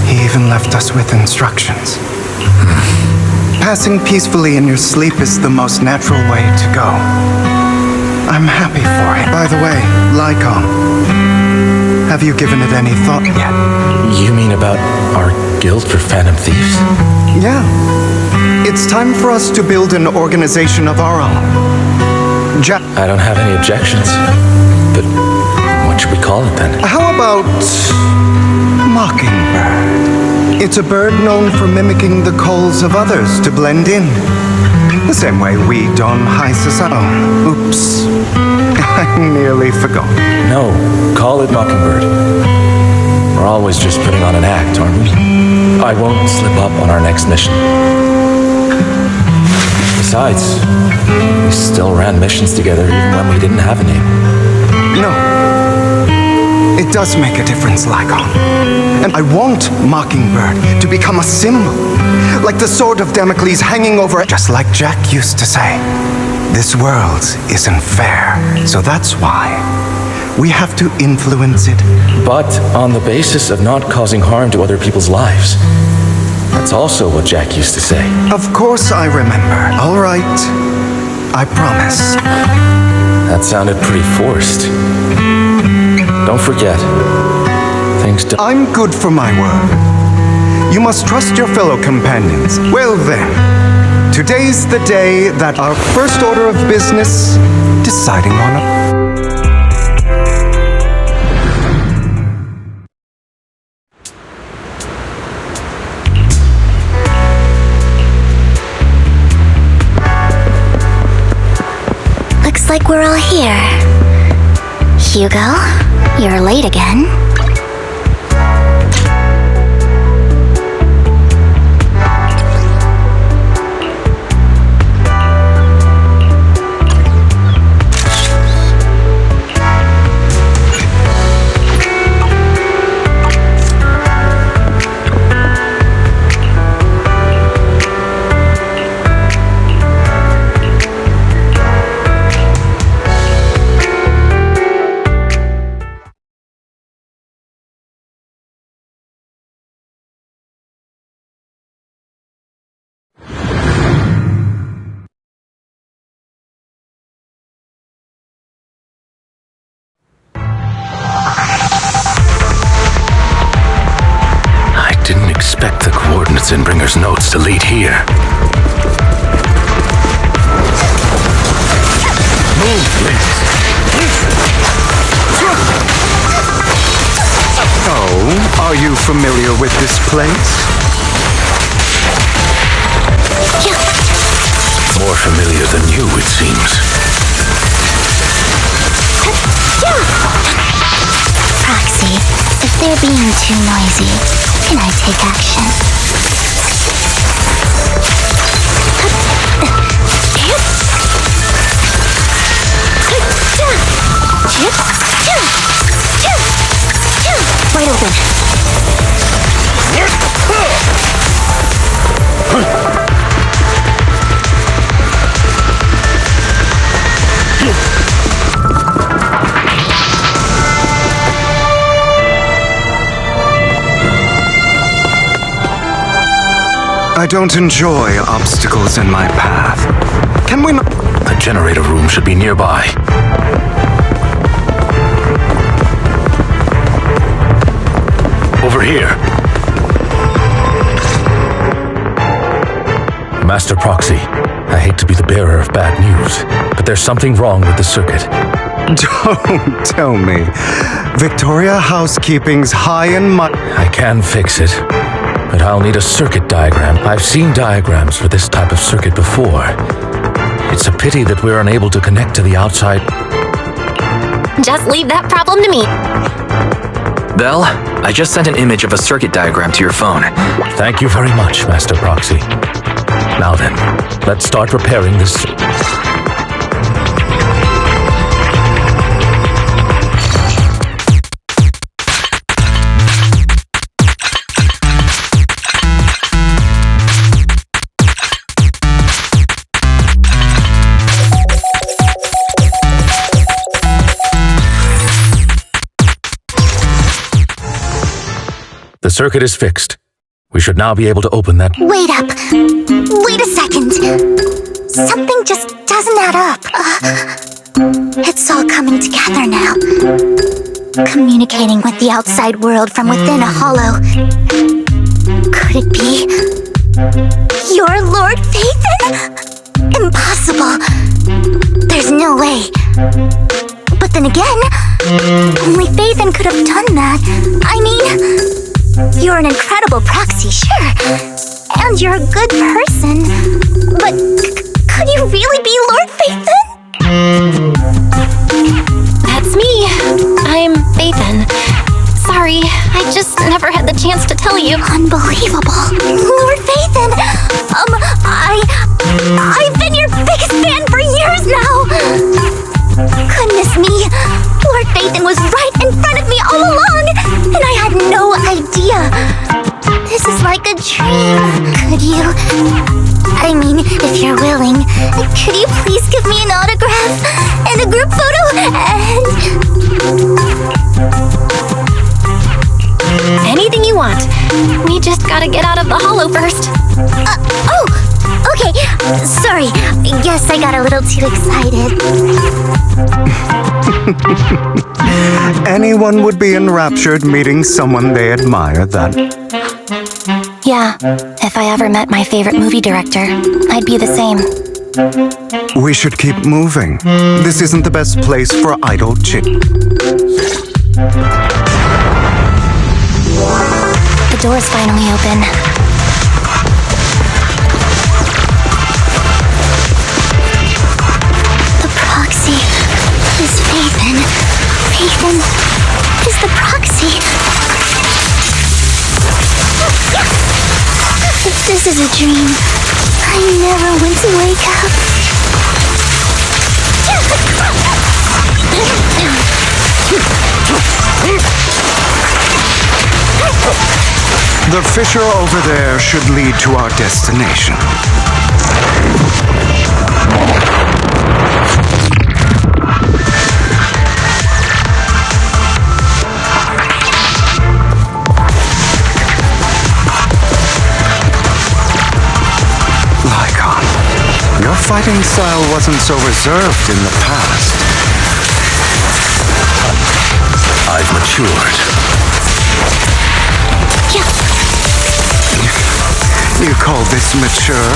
He even left us with instructions. Passing peacefully in your sleep is the most natural way to go. I'm happy for it. By the way, Lycon, have you given it any thought yet? You mean about our guild for Phantom Thieves? Yeah. It's time for us to build an organization of our own. I don't have any objections. But what should we call it then? How about Mockingbird? It's a bird known for mimicking the calls of others to blend in. The same way we don high society. Oh, oops. I nearly forgot. No, call it Mockingbird. We're always just putting on an act, aren't we? I won't slip up on our next mission. Besides, we still ran missions together even when we didn't have a name. No. It does make a difference, Lycon. And I want Mockingbird to become a symbol. Like the sword of Damocles hanging over it. Just like Jack used to say, this world isn't fair. So that's why we have to influence it. But on the basis of not causing harm to other people's lives. That's also what Jack used to say. Of course I remember. All right. I promise. That sounded pretty forced. Don't forget. I'm good for my word. You must trust your fellow companions. Well then, today's the day that our first order of business, deciding on a... like we're all here. Hugo, you're late again. Expect the coordinates in Bringer's notes to lead here. Move, please. Oh, are you familiar with this place? More familiar than you, it seems. Proxy, if they're being too noisy, can I take action? Wide open. I don't enjoy obstacles in my path. Can we not? The generator room should be nearby. Over here. Master Proxy, I hate to be the bearer of bad news, but there's something wrong with the circuit. Don't tell me. Victoria Housekeeping's high and mighty. I can fix it, but I'll need a circuit diagram. I've seen diagrams for this type of circuit before. It's a pity that we're unable to connect to the outside. Just leave that problem to me. Belle, I just sent an image of a circuit diagram to your phone. Thank you very much, Master Proxy. Now then, let's start repairing this. The circuit is fixed. We should now be able to open that. Wait up. Wait a second. Something just doesn't add up. It's all coming together now. Communicating with the outside world from within a hollow. Could it be your Lord Phaethon? Impossible. There's no way. But then again, only Phaethon could have done that. I mean, you're an incredible proxy, sure. And you're a good person. But could you really be Lord Phaethon? That's me. I'm Phaethon. Sorry, I just never had the chance to tell you. Unbelievable. Lord Phaethon! I've been your biggest fan for years now! Goodness me! Lord Phaethon was right in front of me all along! And I had no idea! This is like a dream. Could you... I mean, if you're willing, could you please give me an autograph? And a group photo? Anything you want. We just gotta get out of the hollow first. Oh! Okay, sorry. Guess I got a little too excited. Anyone would be enraptured meeting someone they admire that. Yeah, if I ever met my favorite movie director, I'd be the same. We should keep moving. This isn't the best place for idle chit. The door's finally open. The proxy. is a dream. I never want to wake up. The fissure over there should lead to our destination. Lycon, your fighting style wasn't so reserved in the past. I've matured. You call this mature?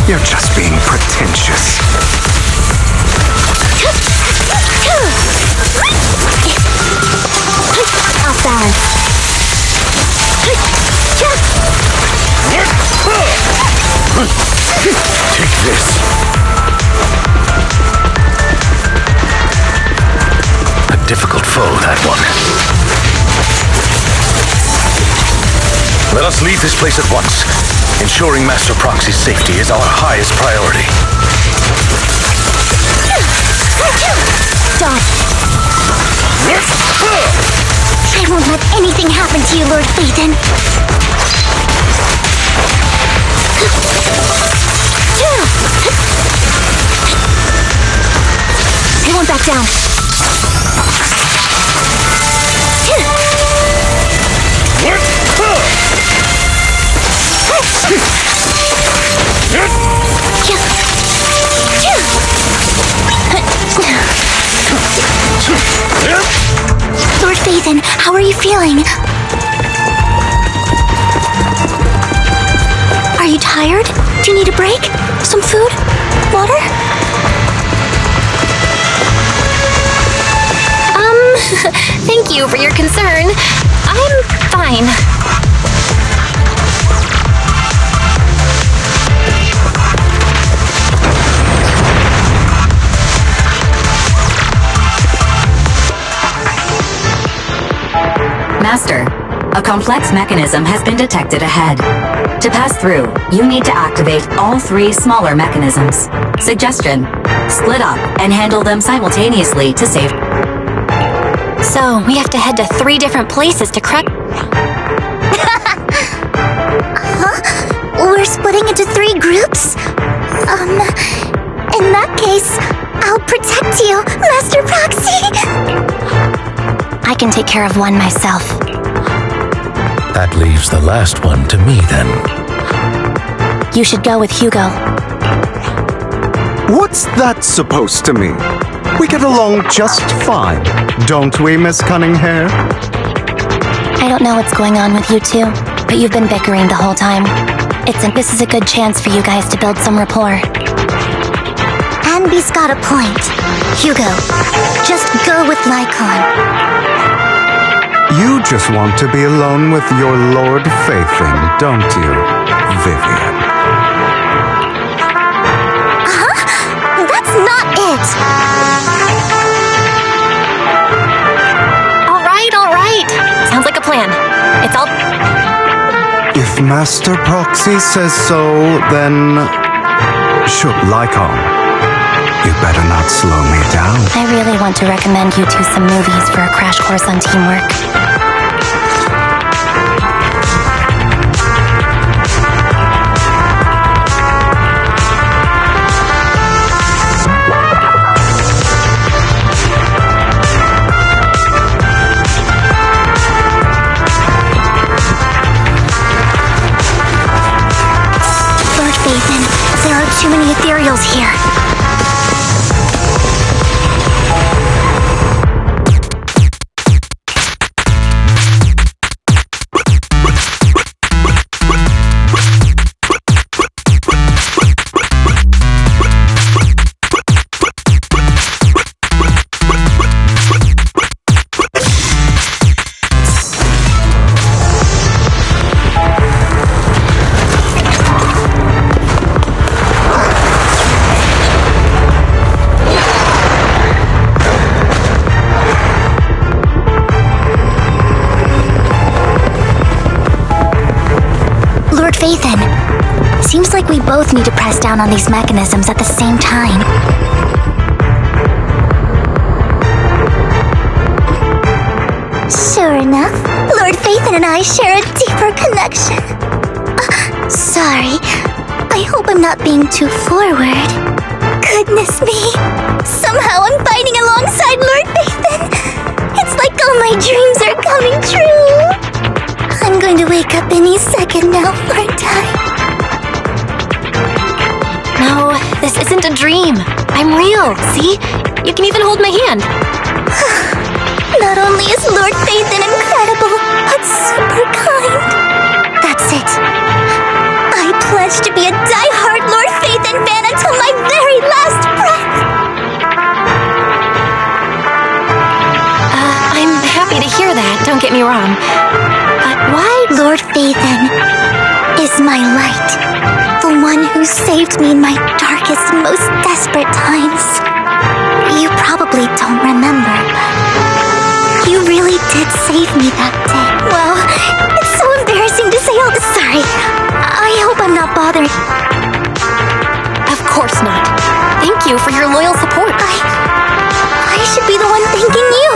You're just being pretentious. Off balance. Take this. A difficult foe, that one. Let us leave this place at once. Ensuring Master Proxy's safety is our highest priority. Dodge. I won't let anything happen to you, Lord Ethan. I won't back down. Lord Phaethon, how are you feeling? Are you tired? Do you need a break? Some food? Water? Thank you for your concern. I'm fine. Master, a complex mechanism has been detected ahead. To pass through, you need to activate all 3 smaller mechanisms. Suggestion: split up and handle them simultaneously to save. So, we have to head to 3 different places to crack. We're splitting into 3 groups? In that case, I'll protect you, Master Proxy! I can take care of one myself. That leaves the last one to me, then. You should go with Hugo. What's that supposed to mean? We get along just fine, don't we, Miss Cunninghair? I don't know what's going on with you two, but you've been bickering the whole time. This is a good chance for you guys to build some rapport. Anby's got a point. Hugo, just go with Lycon. You just want to be alone with your Lord Phaethon, don't you, Vivian? That's not it! All right. Sounds like a plan. It's all... If Master Proxy says so, then... Sure, Lycon. You better not slow me down. I really want to recommend you two some movies for a crash course on teamwork. Lord Phaethon, there are too many ethereals here. Seems like we both need to press down on these mechanisms at the same time. Sure enough, Lord Phaethon and I share a deeper connection. Sorry. I hope I'm not being too forward. Goodness me. Somehow I'm fighting alongside Lord Phaethon. It's like all my dreams are coming true. I'm going to wake up any second now, aren't I? No, this isn't a dream. I'm real, see? You can even hold my hand. Not only is Lord Phaethon incredible, but super kind. That's it. I pledge to be a die-hard Lord Phaethon fan until my very last breath. I'm happy to hear that, don't get me wrong. But why? Lord Phaethon is my light. The one who saved me in my darkest, most desperate times. You probably don't remember, but you really did save me that day. Wow, it's so embarrassing to say all this. Sorry. I hope I'm not bothering. Of course not. Thank you for your loyal support. I should be the one thanking you.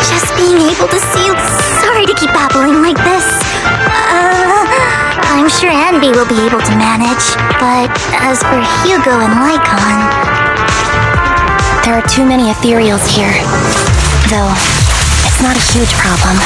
Just being able to see. Sorry to keep babbling like this. I'm sure Anby will be able to manage. But as for Hugo and Lycon, there are too many ethereals here. Though, it's not a huge problem.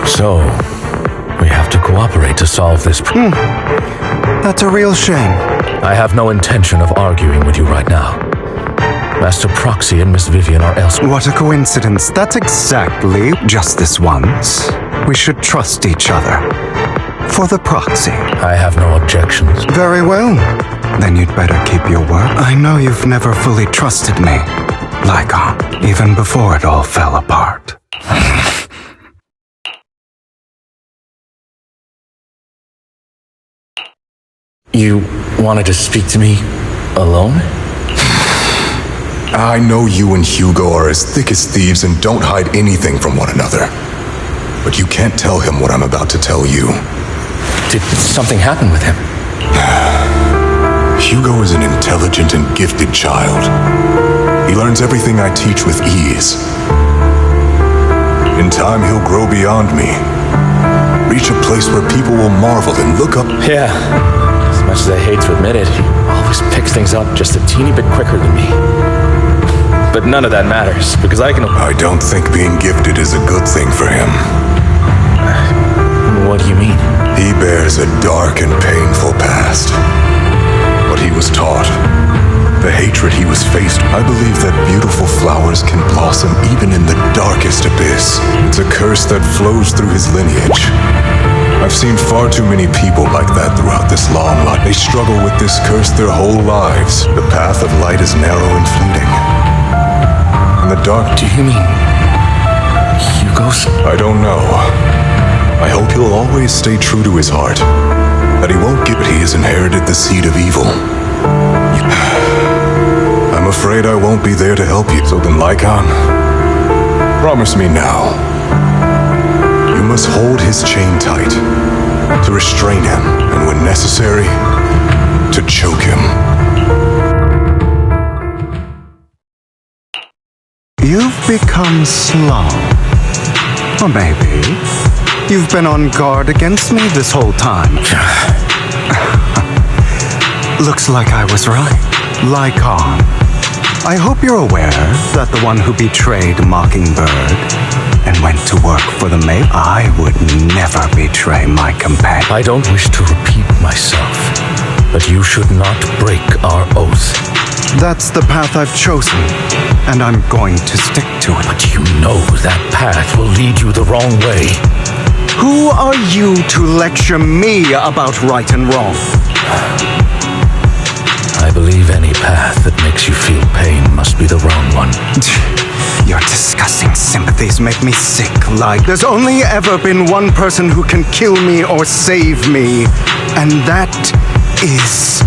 So, we have to cooperate to solve this problem. That's a real shame. I have no intention of arguing with you right now. Master Proxy and Miss Vivian are elsewhere. What a coincidence. That's exactly just this once. We should trust each other. For the Proxy. I have no objections. Very well. Then you'd better keep your word. I know you've never fully trusted me, Lycon, even before it all fell apart. You wanted to speak to me alone? I know you and Hugo are as thick as thieves and don't hide anything from one another. But you can't tell him what I'm about to tell you. Did something happen with him? Hugo is an intelligent and gifted child. He learns everything I teach with ease. In time, he'll grow beyond me. Reach a place where people will marvel and look up. Yeah. As much as I hate to admit it, he always picks things up just a teeny bit quicker than me. But none of that matters, because I don't think being gifted is a good thing for him. What do you mean? He bears a dark and painful past. What he was taught, the hatred he was faced with. I believe that beautiful flowers can blossom even in the darkest abyss. It's a curse that flows through his lineage. I've seen far too many people like that throughout this long life. They struggle with this curse their whole lives. The path of light is narrow and fleeting. And the dark... Do you mean... Hugo's? I don't know. I hope he'll always stay true to his heart. That he won't give it. He has inherited the seed of evil. I'm afraid I won't be there to help you. So then, Lycon, promise me now. You must hold his chain tight, to restrain him, and when necessary, become slow. Or maybe you've been on guard against me this whole time. Looks like I was right. Lycon. I hope you're aware that the one who betrayed Mockingbird and went to work for the May, I would never betray my companion. I don't wish to repeat myself, but you should not break our oath. That's the path I've chosen, and I'm going to stick to it. But you know that path will lead you the wrong way. Who are you to lecture me about right and wrong? I believe any path that makes you feel pain must be the wrong one. Your disgusting sympathies make me sick. Like, there's only ever been one person who can kill me or save me, and that is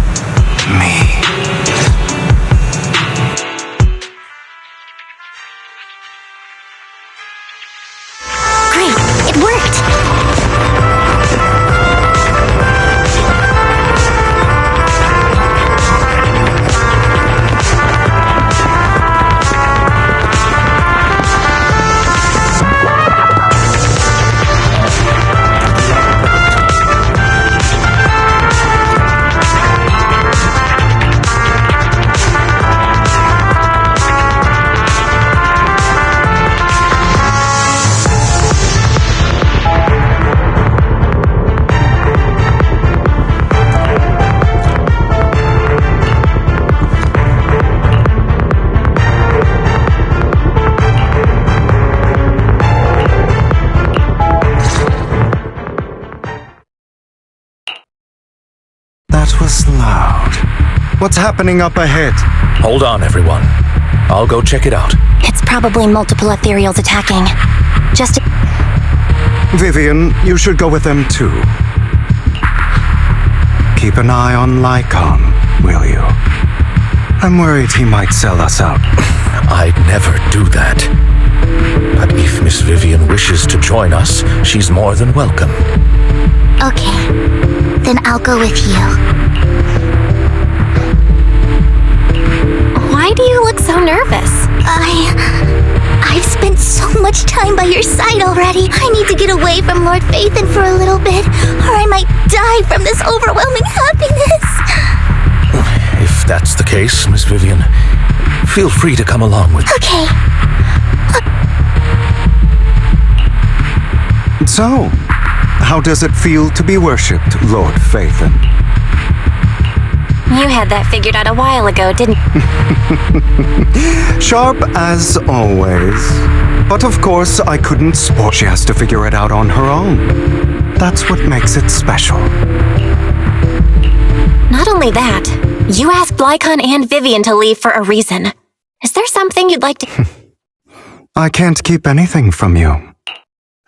me. Great, it worked! That was loud. What's happening up ahead? Hold on, everyone. I'll go check it out. It's probably multiple ethereals attacking. Just Vivian, you should go with them too. Keep an eye on Lycon, will you? I'm worried he might sell us out. I'd never do that. But if Miss Vivian wishes to join us, she's more than welcome. Okay, then I'll go with you. why do you look so nervous? I've spent so much time by your side already. I need to get away from Lord Phaethon for a little bit, or I might die from this overwhelming happiness. If that's the case, Miss Vivian, feel free to come along with me. Okay. So, how does it feel to be worshipped, Lord Phaethon? You had that figured out a while ago, didn't Sharp as always. But of course, I couldn't sport. She has to figure it out on her own. That's what makes it special. Not only that, you asked Lycon and Vivian to leave for a reason. Is there something you'd like to... I can't keep anything from you.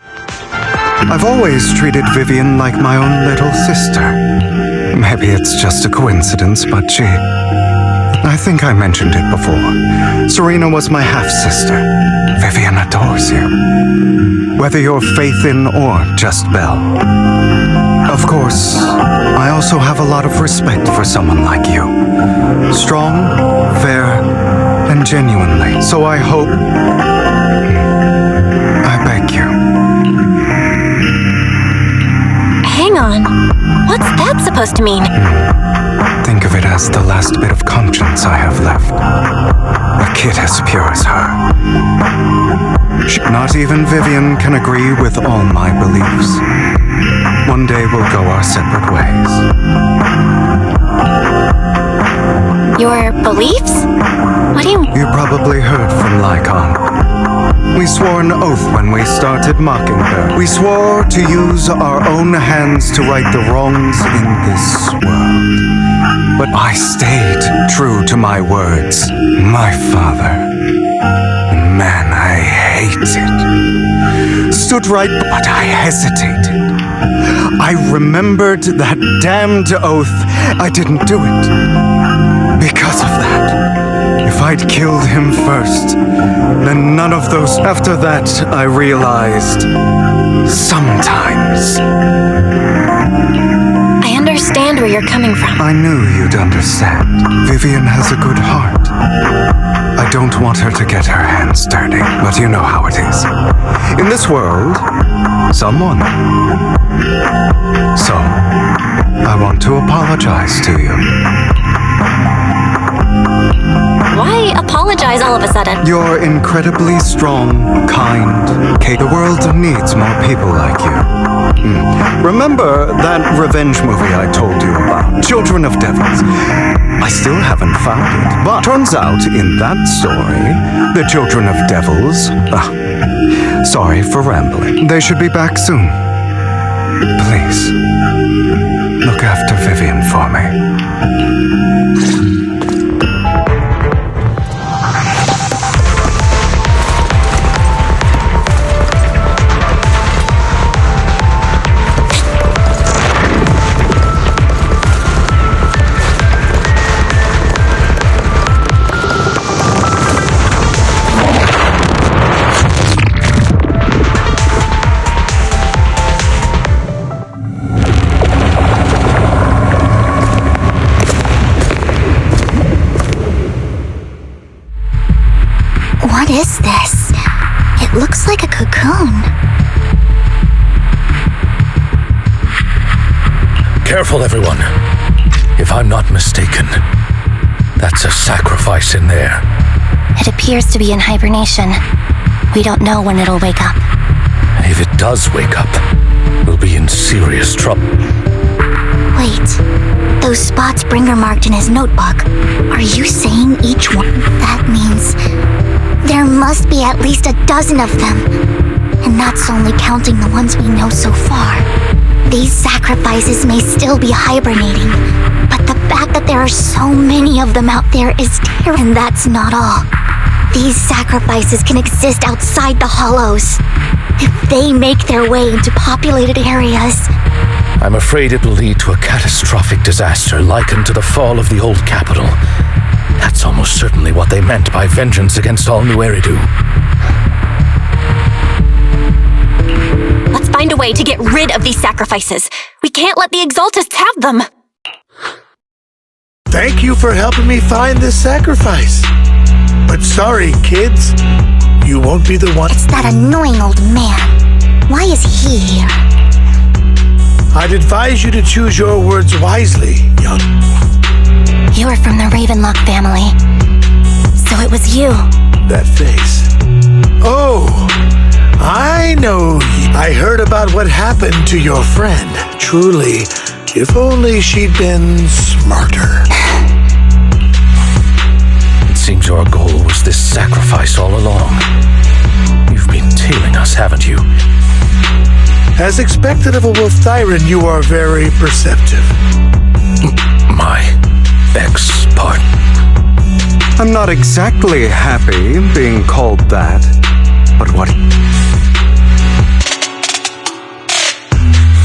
I've always treated Vivian like my own little sister. Maybe it's just a coincidence, but I think I mentioned it before. Serena was my half-sister. Vivian adores you. Whether you're Phaethon or just Belle. Of course, I also have a lot of respect for someone like you. Strong, fair, and genuinely. So I hope... I beg you. Hang on. What's that supposed to mean? Think of it as the last bit of conscience I have left. A kid as pure as her. Not even Vivian can agree with all my beliefs. One day we'll go our separate ways. Your beliefs? What do you... You probably heard from Lycon. We swore an oath when we started Mockingbird. We swore to use our own hands to right the wrongs in this world. But I stayed true to my words. My father, man, I hated, stood right, but I hesitated. I remembered that damned oath. I didn't do it. Because of that. If I'd killed him first, then none of those... After that, I realized... Sometimes... I understand. understand where you're coming from. I knew you'd understand. Vivian has a good heart. I don't want her to get her hands dirty, but you know how it is. In this world, someone. So, I want to apologize to you. Why apologize all of a sudden? You're incredibly strong, kind, the world needs more people like you. Remember that revenge movie I told you about? Children of Devils. I still haven't found it, but turns out in that story, the Children of Devils... sorry for rambling. They should be back soon. Please, look after Vivian for me. What is this? It looks like a cocoon. Careful, everyone. If I'm not mistaken, that's a sacrifice in there. It appears to be in hibernation. We don't know when it'll wake up. If it does wake up, we'll be in serious trouble. Wait, those spots Bringer marked in his notebook. Are you saying each one? That means there must be at least a dozen of them. And that's only counting the ones we know so far. These sacrifices may still be hibernating, but the fact that there are so many of them out there is terrible. And that's not all. These sacrifices can exist outside the hollows. If they make their way into populated areas, I'm afraid it will lead to a catastrophic disaster likened to the fall of the old capital. That's almost certainly what they meant by vengeance against all New Eridu. Let's find a way to get rid of these sacrifices. We can't let the Exaltists have them. Thank you for helping me find this sacrifice. But sorry, kids. You won't be the one. It's that annoying old man. Why is he here? I'd advise you to choose your words wisely, young. You are from the Ravenlock family. So it was you. That face. Oh, I know. I heard about what happened to your friend. Truly, if only she'd been smarter. It seems your goal was this sacrifice all along. You've been tailing us, haven't you? As expected of a Wolf Thyran, you are very perceptive. My ex-part. I'm not exactly happy being called that, but what...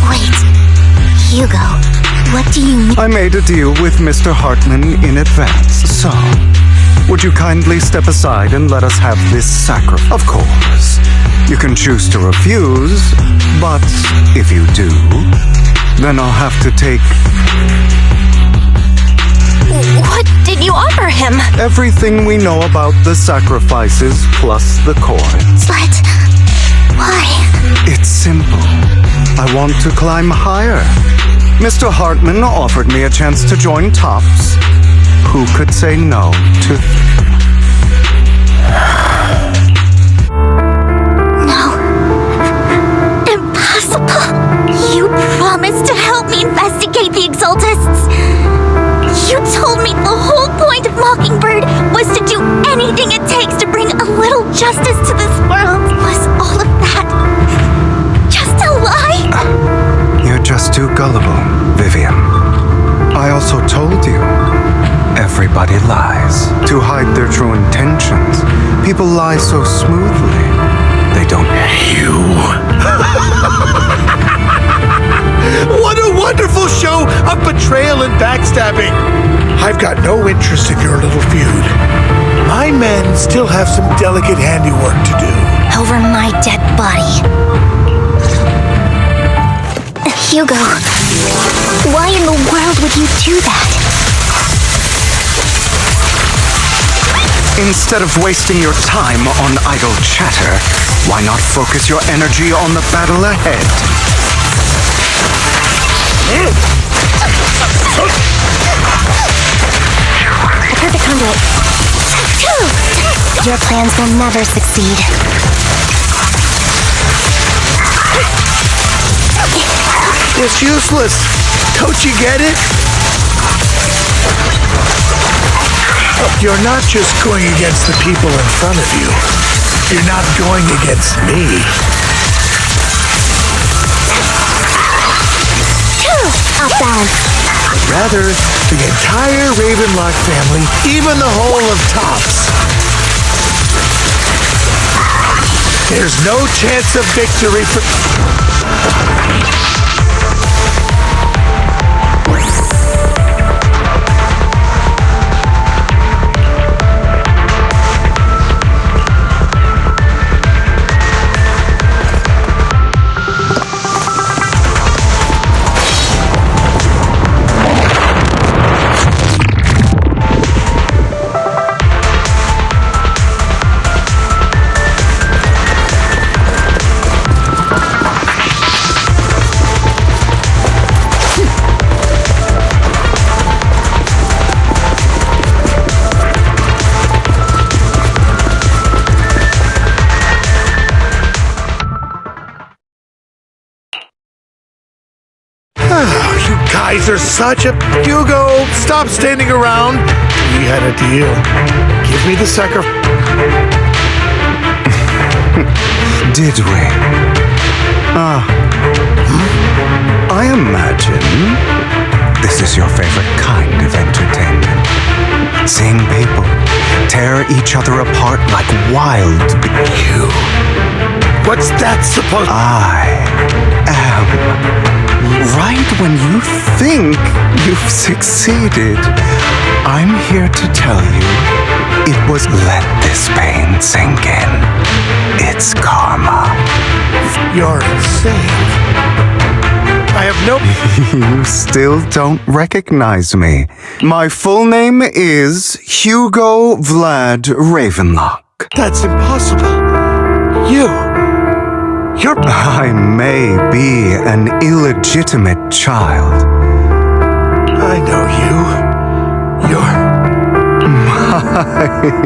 Wait, Hugo, what do you mean? I made a deal with Mr. Hartman in advance, so... would you kindly step aside and let us have this sacrifice? Of course. You can choose to refuse, but if you do, then I'll have to take... What did you offer him? everything we know about the sacrifices plus the coins. But... why? It's simple. I want to climb higher. Mr. Hartman offered me a chance to join Tops. Who could say no to... No. Impossible. You promised to help me investigate the Exaltists. You told me the whole point of Mockingbird was to do anything it takes to bring a little justice to this world. Was all of that just a lie? You're just too gullible, Vivian. I also told you, everybody lies. To hide their true intentions, people lie so smoothly, they don't... You... What a wonderful show of betrayal and backstabbing! I've got no interest in your little feud. My men still have some delicate handiwork to do. Over my dead body. Hugo, Why in the world would you do that? Instead of wasting your time on idle chatter, why not focus your energy on the battle ahead? A perfect conduit. Your plans will never succeed. It's useless. Don't you get it? You're not just going against the people in front of you. You're not going against me. Off balance. Rather, the entire Ravenlock family, even the whole of Tops. There's no chance of victory for... You guys are such a... Hugo, stop standing around. We had a deal. Give me the sacrifice. Did we? I imagine this is your favorite kind of entertainment. Seeing people tear each other apart like wild... You? What's that supposed... I am... Right when you think you've succeeded, I'm here to tell you it was let this pain sink in. It's karma. You're insane. I have no... You still don't recognize me. My full name is Hugo Vlad Ravenlock. That's impossible. I may be an illegitimate child. I know you.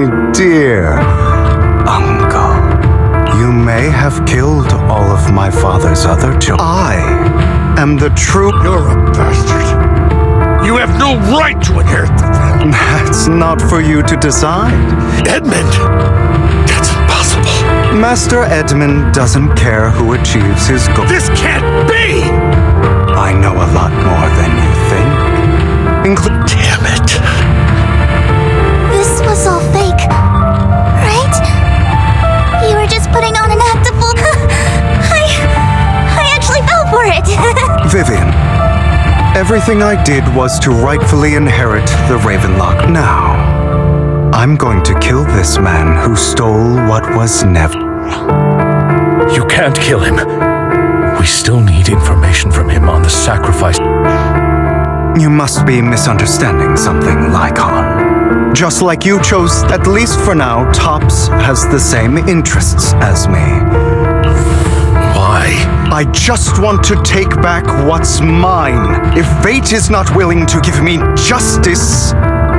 My dear uncle, you may have killed all of my father's other children. I am the true... You're a bastard. You have no right to inherit the family. That's not for you to decide. Edmund, that's impossible. Master Edmund doesn't care who achieves his goal. This can't be! I know a lot more than you think. Damn it. This was all fake, right? You were just putting on an act of full... I actually fell for it. Vivian, everything I did was to rightfully inherit the Ravenlock. Now, I'm going to kill this man who stole what was never... You can't kill him. We still need information from him on the sacrifice. You must be misunderstanding something, Lycon. Just like you chose, at least for now, Tops has the same interests as me. Why? I just want to take back what's mine. If fate is not willing to give me justice,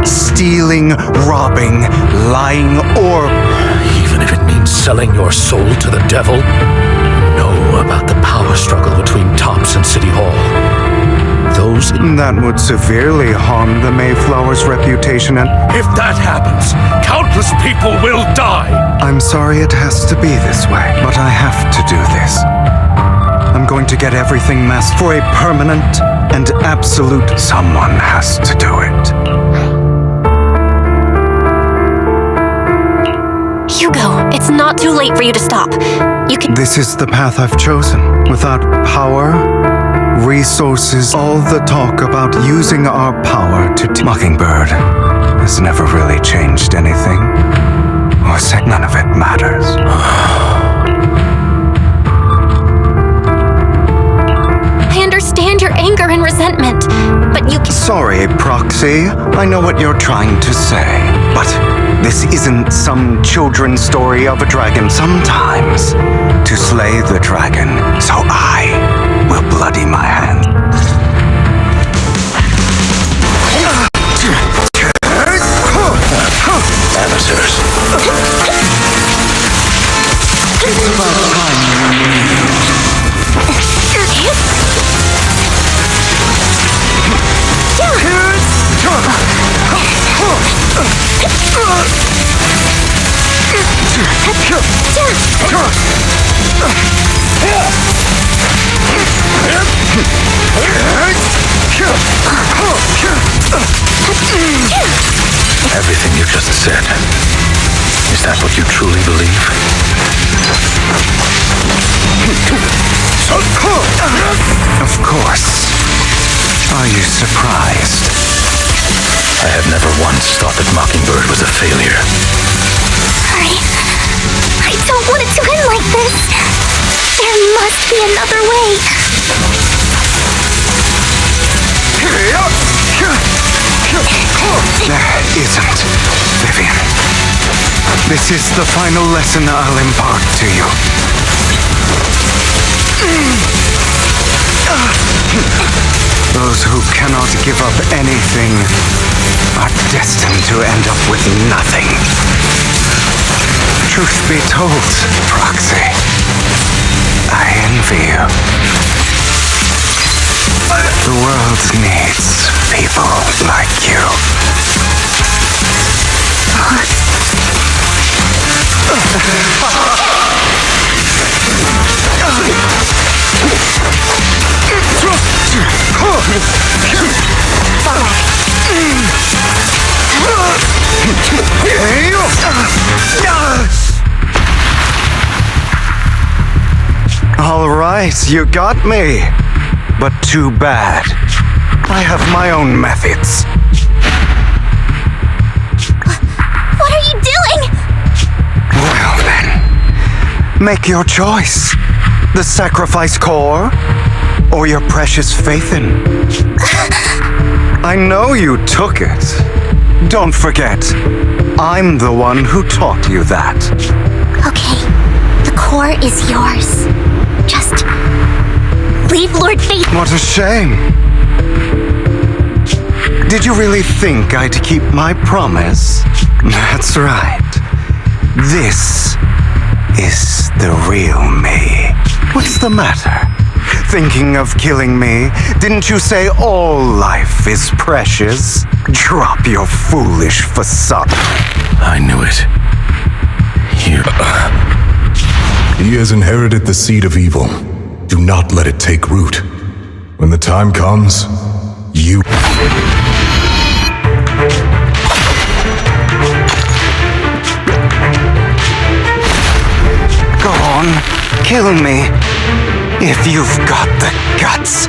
stealing, robbing, lying, or... Even if it means selling your soul to the devil, know about the power struggle between Tops and City Hall. Those... That would severely harm the Mayflower's reputation and... If that happens, countless people will die! I'm sorry it has to be this way, but I have to do this. I'm going to get everything masked for a permanent and absolute... Someone has to do it. Hugo, it's not too late for you to stop. You can... This is the path I've chosen. Without power, resources, all the talk about using our power to... Mockingbird has never really changed anything. Or say none of it matters. I understand your anger, anger and resentment. But you Sorry, Proxy. I know what you're trying to say. But this isn't some children's story of a dragon. Sometimes, to slay the dragon, so I will bloody my hand. Amateurs. It's about time you Everything you just said. Is that what you truly believe? Of course. Are you surprised? I have never once thought that Mockingbird was a failure. I don't want it to end like this. There must be another way. There isn't, Vivian. This is the final lesson I'll impart to you. Those who cannot give up anything are destined to end up with nothing. Truth be told, Proxy, I envy you. The world needs people like you. All right, you got me. But too bad. I have my own methods. What are you doing? Well then, make your choice. The sacrifice core, or your precious Faithin. I know you took it. Don't forget, I'm the one who taught you that. Okay, the core is yours. Just leave Lord Faith. What a shame. Did you really think I'd keep my promise? That's right. This is the real me. What's the matter? Thinking of killing me? Didn't you say all life is precious? Drop your foolish facade. I knew it. He has inherited the seed of evil. Do not let it take root. When the time comes, you... Go on, kill me. If you've got the guts,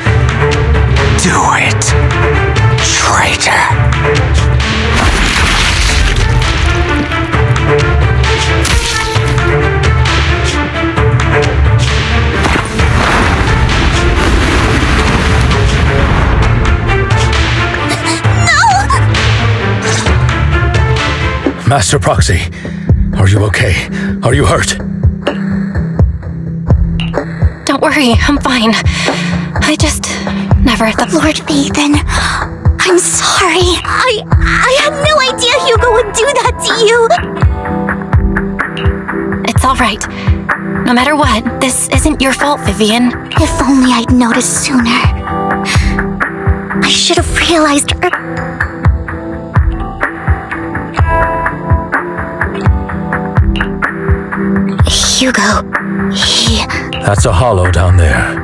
do it, traitor. Master Proxy, are you okay? Are you hurt? Don't worry, I'm fine. I just never thought... Lord Faithin, I'm sorry. I had no idea Hugo would do that to you. It's all right. No matter what, this isn't your fault, Vivian. If only I'd noticed sooner. I should have realized Hugo, That's a hollow down there.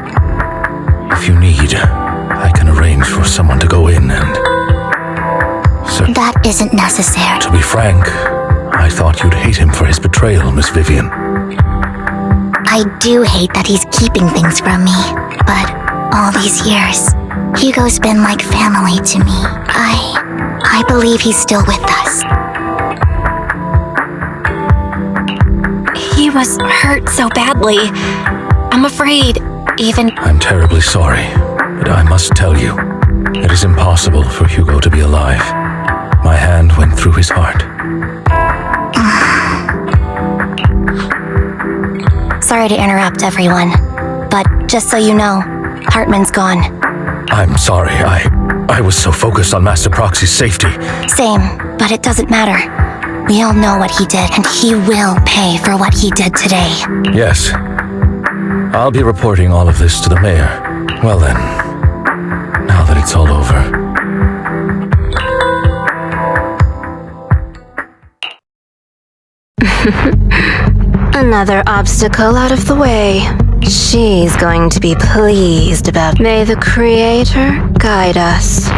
If you need, I can arrange for someone to go in and... That isn't necessary. To be frank, I thought you'd hate him for his betrayal, Miss Vivian. I do hate that he's keeping things from me, but all these years, Hugo's been like family to me. I believe he's still with us. He was hurt so badly. I'm afraid, even... I'm terribly sorry, But I must tell you, it is impossible for Hugo to be alive. My hand went through his heart. Sorry to interrupt, everyone. But just so you know, Hartman's gone. I'm sorry, I was so focused on Master Proxy's safety. Same, but it doesn't matter. We all know what he did, and he will pay for what he did today. Yes. I'll be reporting all of this to the mayor. Well then, now that it's all over. Another obstacle out of the way. She's going to be pleased about. May the Creator guide us.